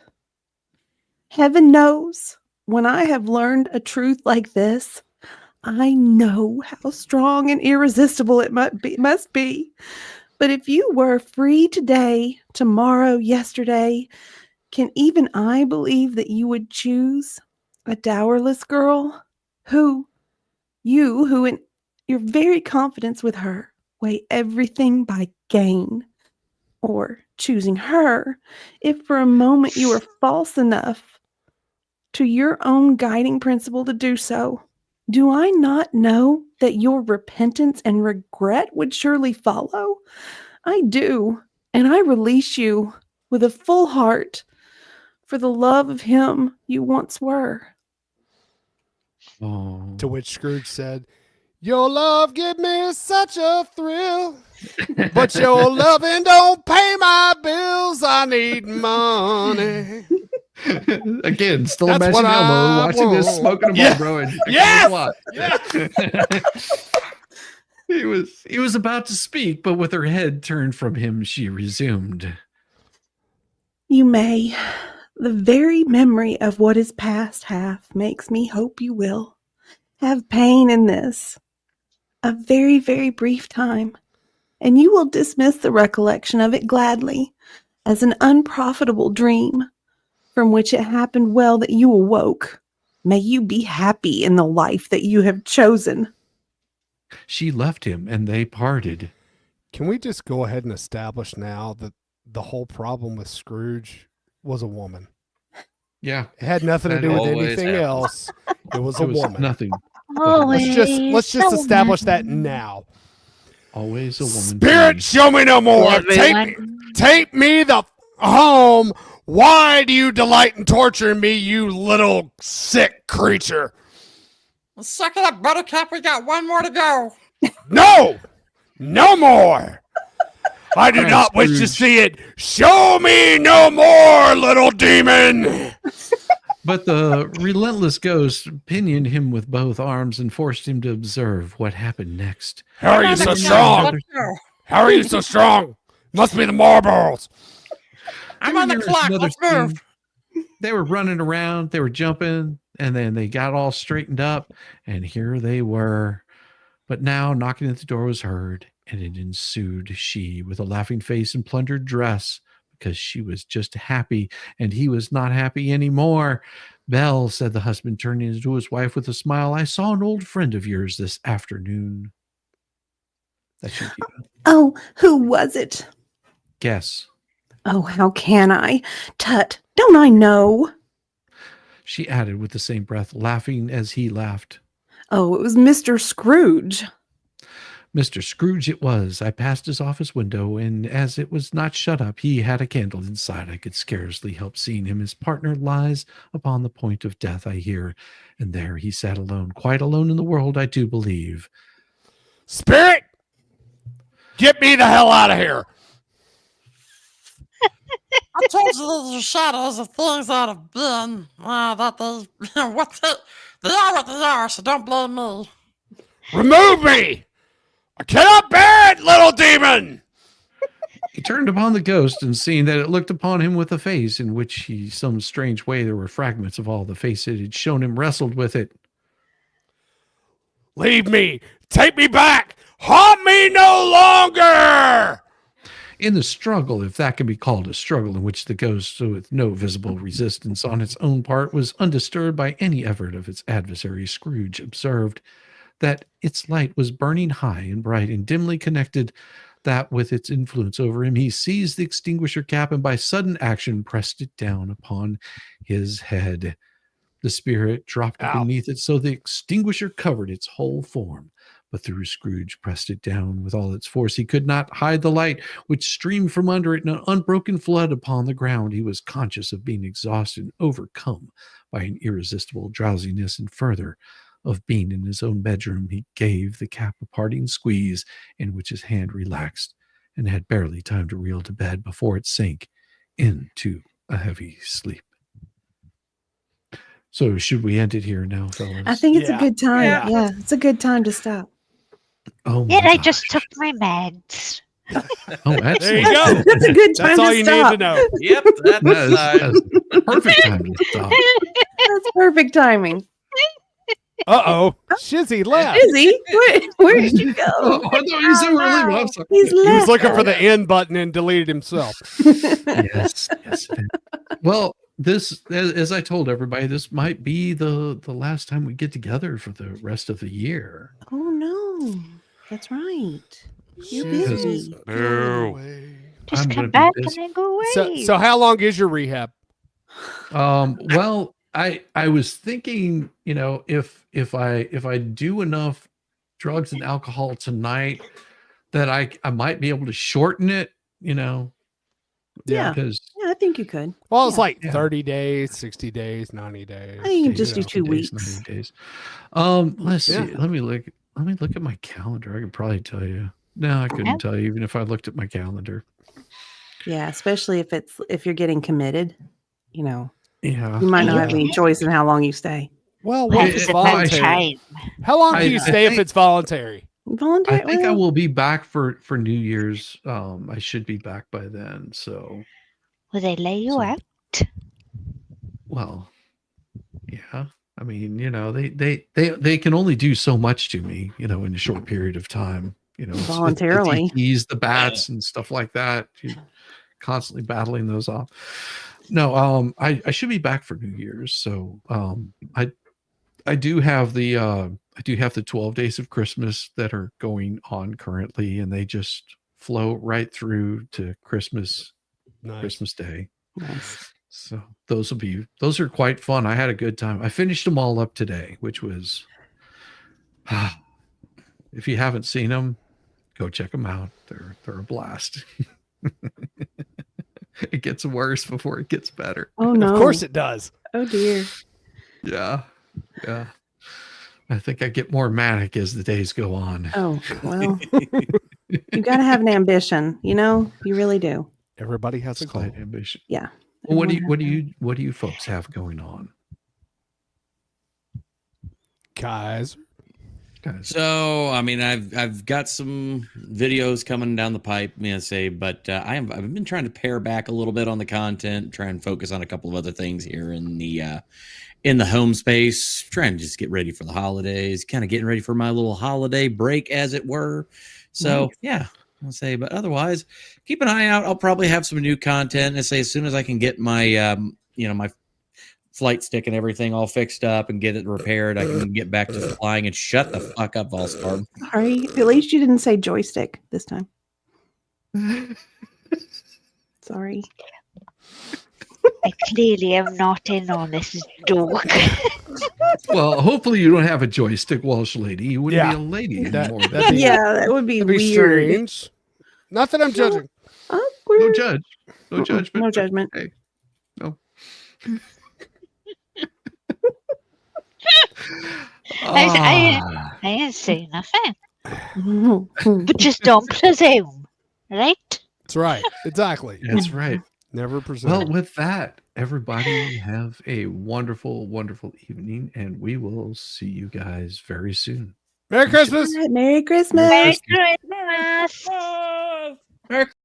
Speaker 5: Heaven knows, when I have learned a truth like this, I know how strong and irresistible it must be. But if you were free today, tomorrow, yesterday, can even I believe that you would choose a dowerless girl who in your very confidence with her, weigh everything by gain? Or choosing her, if for a moment you were false enough to your own guiding principle to do so? Do I not know that your repentance and regret would surely follow? I do, and I release you with a full heart for the love of him you once were.
Speaker 2: "Oh,
Speaker 1: To which Scrooge said, Your love give me such a thrill, but your loving don't pay my bills. I need money.
Speaker 2: Again, still
Speaker 1: That's
Speaker 2: imagine
Speaker 1: what
Speaker 2: Elmo
Speaker 1: I
Speaker 2: watching this,
Speaker 1: want.
Speaker 2: smoking a
Speaker 1: Yeah.
Speaker 2: Marlboro and drinking
Speaker 1: Yes.
Speaker 2: a lot." He was about to speak, but with her head turned from him, she resumed.
Speaker 5: You may. The very memory of what is past half makes me hope you will have pain in this, a very, very brief time, and you will dismiss the recollection of it gladly as an unprofitable dream from which it happened well that you awoke. May you be happy in the life that you have chosen.
Speaker 2: She left him, and they parted.
Speaker 1: Can we just go ahead and establish now that the whole problem with Scrooge was a woman?
Speaker 2: Yeah,
Speaker 1: It had nothing to
Speaker 2: That
Speaker 1: do with
Speaker 3: always
Speaker 1: anything
Speaker 3: happens.
Speaker 1: else. It was a
Speaker 2: it was
Speaker 1: woman.
Speaker 2: nothing.
Speaker 1: Let's just establish that now.
Speaker 2: Always a woman.
Speaker 1: Spirit, show me no more. Take me the home. Why do you delight in torturing me, you little sick creature?
Speaker 9: Suck it up, Buttercup. We got one more to go.
Speaker 1: No more. I do
Speaker 2: Alright,
Speaker 1: not wish to
Speaker 2: Scrooge.
Speaker 1: see it. Show me no more, little demon.
Speaker 2: But the relentless ghost pinioned him with both arms and forced him to observe what happened next.
Speaker 1: How are you so strong?
Speaker 9: Let's go.
Speaker 1: How are you so strong? Must be the marbles.
Speaker 9: I'm on the
Speaker 2: Here's
Speaker 9: clock.
Speaker 2: another
Speaker 9: Let's move.
Speaker 2: scene. They were running around, they were jumping, and then they got all straightened up, and here they were. But now knocking at the door was heard, and it ensued she with a laughing face and plundered dress, because she was just happy, and he was not happy anymore. Belle, said the husband, turning to his wife with a smile, I saw an old friend of yours this afternoon. That should be a
Speaker 5: Oh, who was it?
Speaker 2: guess.
Speaker 5: Oh, how can I? Tut, don't I know?
Speaker 2: She added with the same breath, laughing as he laughed.
Speaker 5: Oh, it was Mr. Scrooge.
Speaker 2: Mr. Scrooge it was. I passed his office window, and as it was not shut up, he had a candle inside. I could scarcely help seeing him. His partner lies upon the point of death, I hear. And there he sat alone, quite alone in the world, I do believe.
Speaker 1: Spirit, get me the hell out of here.
Speaker 9: I told you these are shadows of things that have been. That they, they are what they are, so don't blame me.
Speaker 1: Remove me. I cannot bear it, little demon.
Speaker 2: He turned upon the ghost, and seeing that it looked upon him with a face in which he, some strange way, there were fragments of all the face it had shown him, wrestled with it.
Speaker 1: Leave me. Take me back. Haunt me no longer.
Speaker 2: In the struggle, if that can be called a struggle, in which the ghost, with no visible resistance on its own part, was undisturbed by any effort of its adversary, Scrooge observed that its light was burning high and bright and dimly connected, that with its influence over him, he seized the extinguisher cap and by sudden action pressed it down upon his head. The spirit dropped
Speaker 1: Ow.
Speaker 2: beneath it, so the extinguisher covered its whole form. But through Scrooge pressed it down with all its force, he could not hide the light which streamed from under it in an unbroken flood upon the ground. He was conscious of being exhausted and overcome by an irresistible drowsiness, and further, of being in his own bedroom, he gave the cap a parting squeeze, in which his hand relaxed and had barely time to reel to bed before it sank into a heavy sleep. So should we end it here now, fellas?
Speaker 5: I think it's a
Speaker 1: Yeah.
Speaker 5: good time.
Speaker 1: Yeah.
Speaker 5: Yeah, it's a good time to stop.
Speaker 2: Oh my
Speaker 8: Yet I just
Speaker 2: gosh.
Speaker 8: took my meds.
Speaker 2: Oh,
Speaker 1: There
Speaker 2: excellent.
Speaker 1: you go.
Speaker 5: That's a good time
Speaker 1: That's all
Speaker 5: to
Speaker 1: you
Speaker 5: stop.
Speaker 1: need to know.
Speaker 3: Yep, that's
Speaker 2: That's perfect time to stop.
Speaker 5: That's perfect timing.
Speaker 1: Uh-oh. Shizzy left.
Speaker 5: Izzy, where did you go?
Speaker 2: Oh, I thought you said we were leaving. I'm sorry.
Speaker 5: He's
Speaker 1: He was
Speaker 5: left.
Speaker 1: looking for the end button and deleted himself.
Speaker 2: Yes, yes. It is. Well, this, as I told everybody, this might be the last time we get together for the rest of the year.
Speaker 5: Oh no, that's right. You're
Speaker 1: Shizzy's
Speaker 5: busy.
Speaker 1: going away.
Speaker 8: Just
Speaker 2: I'm
Speaker 8: come
Speaker 2: gonna be
Speaker 8: back
Speaker 2: busy.
Speaker 8: and then go away.
Speaker 1: So how long is your rehab?
Speaker 2: Well, I was thinking, you know, if I do enough drugs and alcohol tonight, that I might be able to shorten it, you know.
Speaker 5: Yeah.
Speaker 2: Because
Speaker 5: Yeah, I think you could.
Speaker 1: Well, it's
Speaker 5: Yeah.
Speaker 1: like
Speaker 2: Yeah.
Speaker 1: 30 days, 60 days, 90 days.
Speaker 5: I think you
Speaker 2: days,
Speaker 5: just do
Speaker 2: 60
Speaker 5: 2
Speaker 2: days,
Speaker 5: weeks.
Speaker 2: 90 days. Let's see.
Speaker 1: Yeah.
Speaker 2: Let me look at my calendar. I could probably tell you. No, I couldn't tell you even if I looked at my calendar.
Speaker 5: Yeah, especially if you're getting committed. You know,
Speaker 2: Yeah.
Speaker 5: you might not
Speaker 8: Yeah.
Speaker 5: have any choice in how long you stay.
Speaker 1: Well,
Speaker 8: What
Speaker 1: what
Speaker 2: it-
Speaker 1: is
Speaker 8: is it that
Speaker 1: voluntary?
Speaker 8: time?
Speaker 1: How long
Speaker 2: I-
Speaker 1: do you
Speaker 2: I
Speaker 1: stay if
Speaker 2: think-
Speaker 1: it's voluntary?
Speaker 5: Voluntary.
Speaker 2: I think I
Speaker 5: well,
Speaker 2: will be back for New Year's. I should be back by then. So,
Speaker 8: Will they lay you
Speaker 2: So-
Speaker 8: out?
Speaker 2: well, yeah. I mean, you know, they can only do so much to me, you know, in a short period of time. You know, it's
Speaker 5: Voluntarily.
Speaker 2: the ETs, the bats, and stuff like that. You're constantly battling those off. No, I should be back for New Year's. So, I do have the 12 days of Christmas that are going on currently, and they just flow right through to Christmas Day.
Speaker 5: nice.
Speaker 2: So those are quite fun. I had a good time. I finished them all up today, which was, if you haven't seen them, go check them out. They're a blast. It gets worse before it gets better.
Speaker 5: Oh no.
Speaker 1: Of course it does.
Speaker 5: Oh dear.
Speaker 2: Yeah. I think I get more manic as the days go on.
Speaker 5: Oh well. You got to have an ambition. You know, you really do.
Speaker 1: Everybody has a goal.
Speaker 2: Slight ambition.
Speaker 5: Yeah.
Speaker 2: Well, what do
Speaker 5: Everyone
Speaker 2: what do you folks have going on,
Speaker 1: Guys.
Speaker 2: guys?
Speaker 3: So, I mean, I've got some videos coming down the pipe, but I've been trying to pare back a little bit on the content, try and focus on a couple of other things here in the home space, trying to just get ready for the holidays, kind of getting ready for my little holiday break, as it were. So, yeah, I'll say, but otherwise, keep an eye out. I'll probably have some new content. I say as soon as I can get my, my flight stick and everything all fixed up and get it repaired, I can get back to flying and shut the fuck up, Volspark.
Speaker 5: Sorry. At least you didn't say joystick this time. Sorry.
Speaker 8: I clearly am not in on this joke.
Speaker 2: Well, hopefully you don't have a joystick, Welsh lady. You wouldn't
Speaker 1: Yeah.
Speaker 2: be a lady
Speaker 1: That-
Speaker 2: anymore.
Speaker 1: that'd be-
Speaker 5: Yeah, that would be
Speaker 1: That'd be
Speaker 5: weird.
Speaker 1: strange. Not that I'm judging.
Speaker 5: Awkward.
Speaker 2: No judge. No judgment.
Speaker 5: No
Speaker 2: but
Speaker 5: judgment.
Speaker 2: Hey, no.
Speaker 8: I didn't say nothing. But just don't presume, right?
Speaker 1: That's right. Exactly.
Speaker 2: That's right.
Speaker 1: Never presume.
Speaker 2: Well, with that, everybody have a wonderful, wonderful evening, and we will see you guys very soon.
Speaker 1: Merry Christmas.
Speaker 5: Merry Christmas.
Speaker 8: Merry Christmas.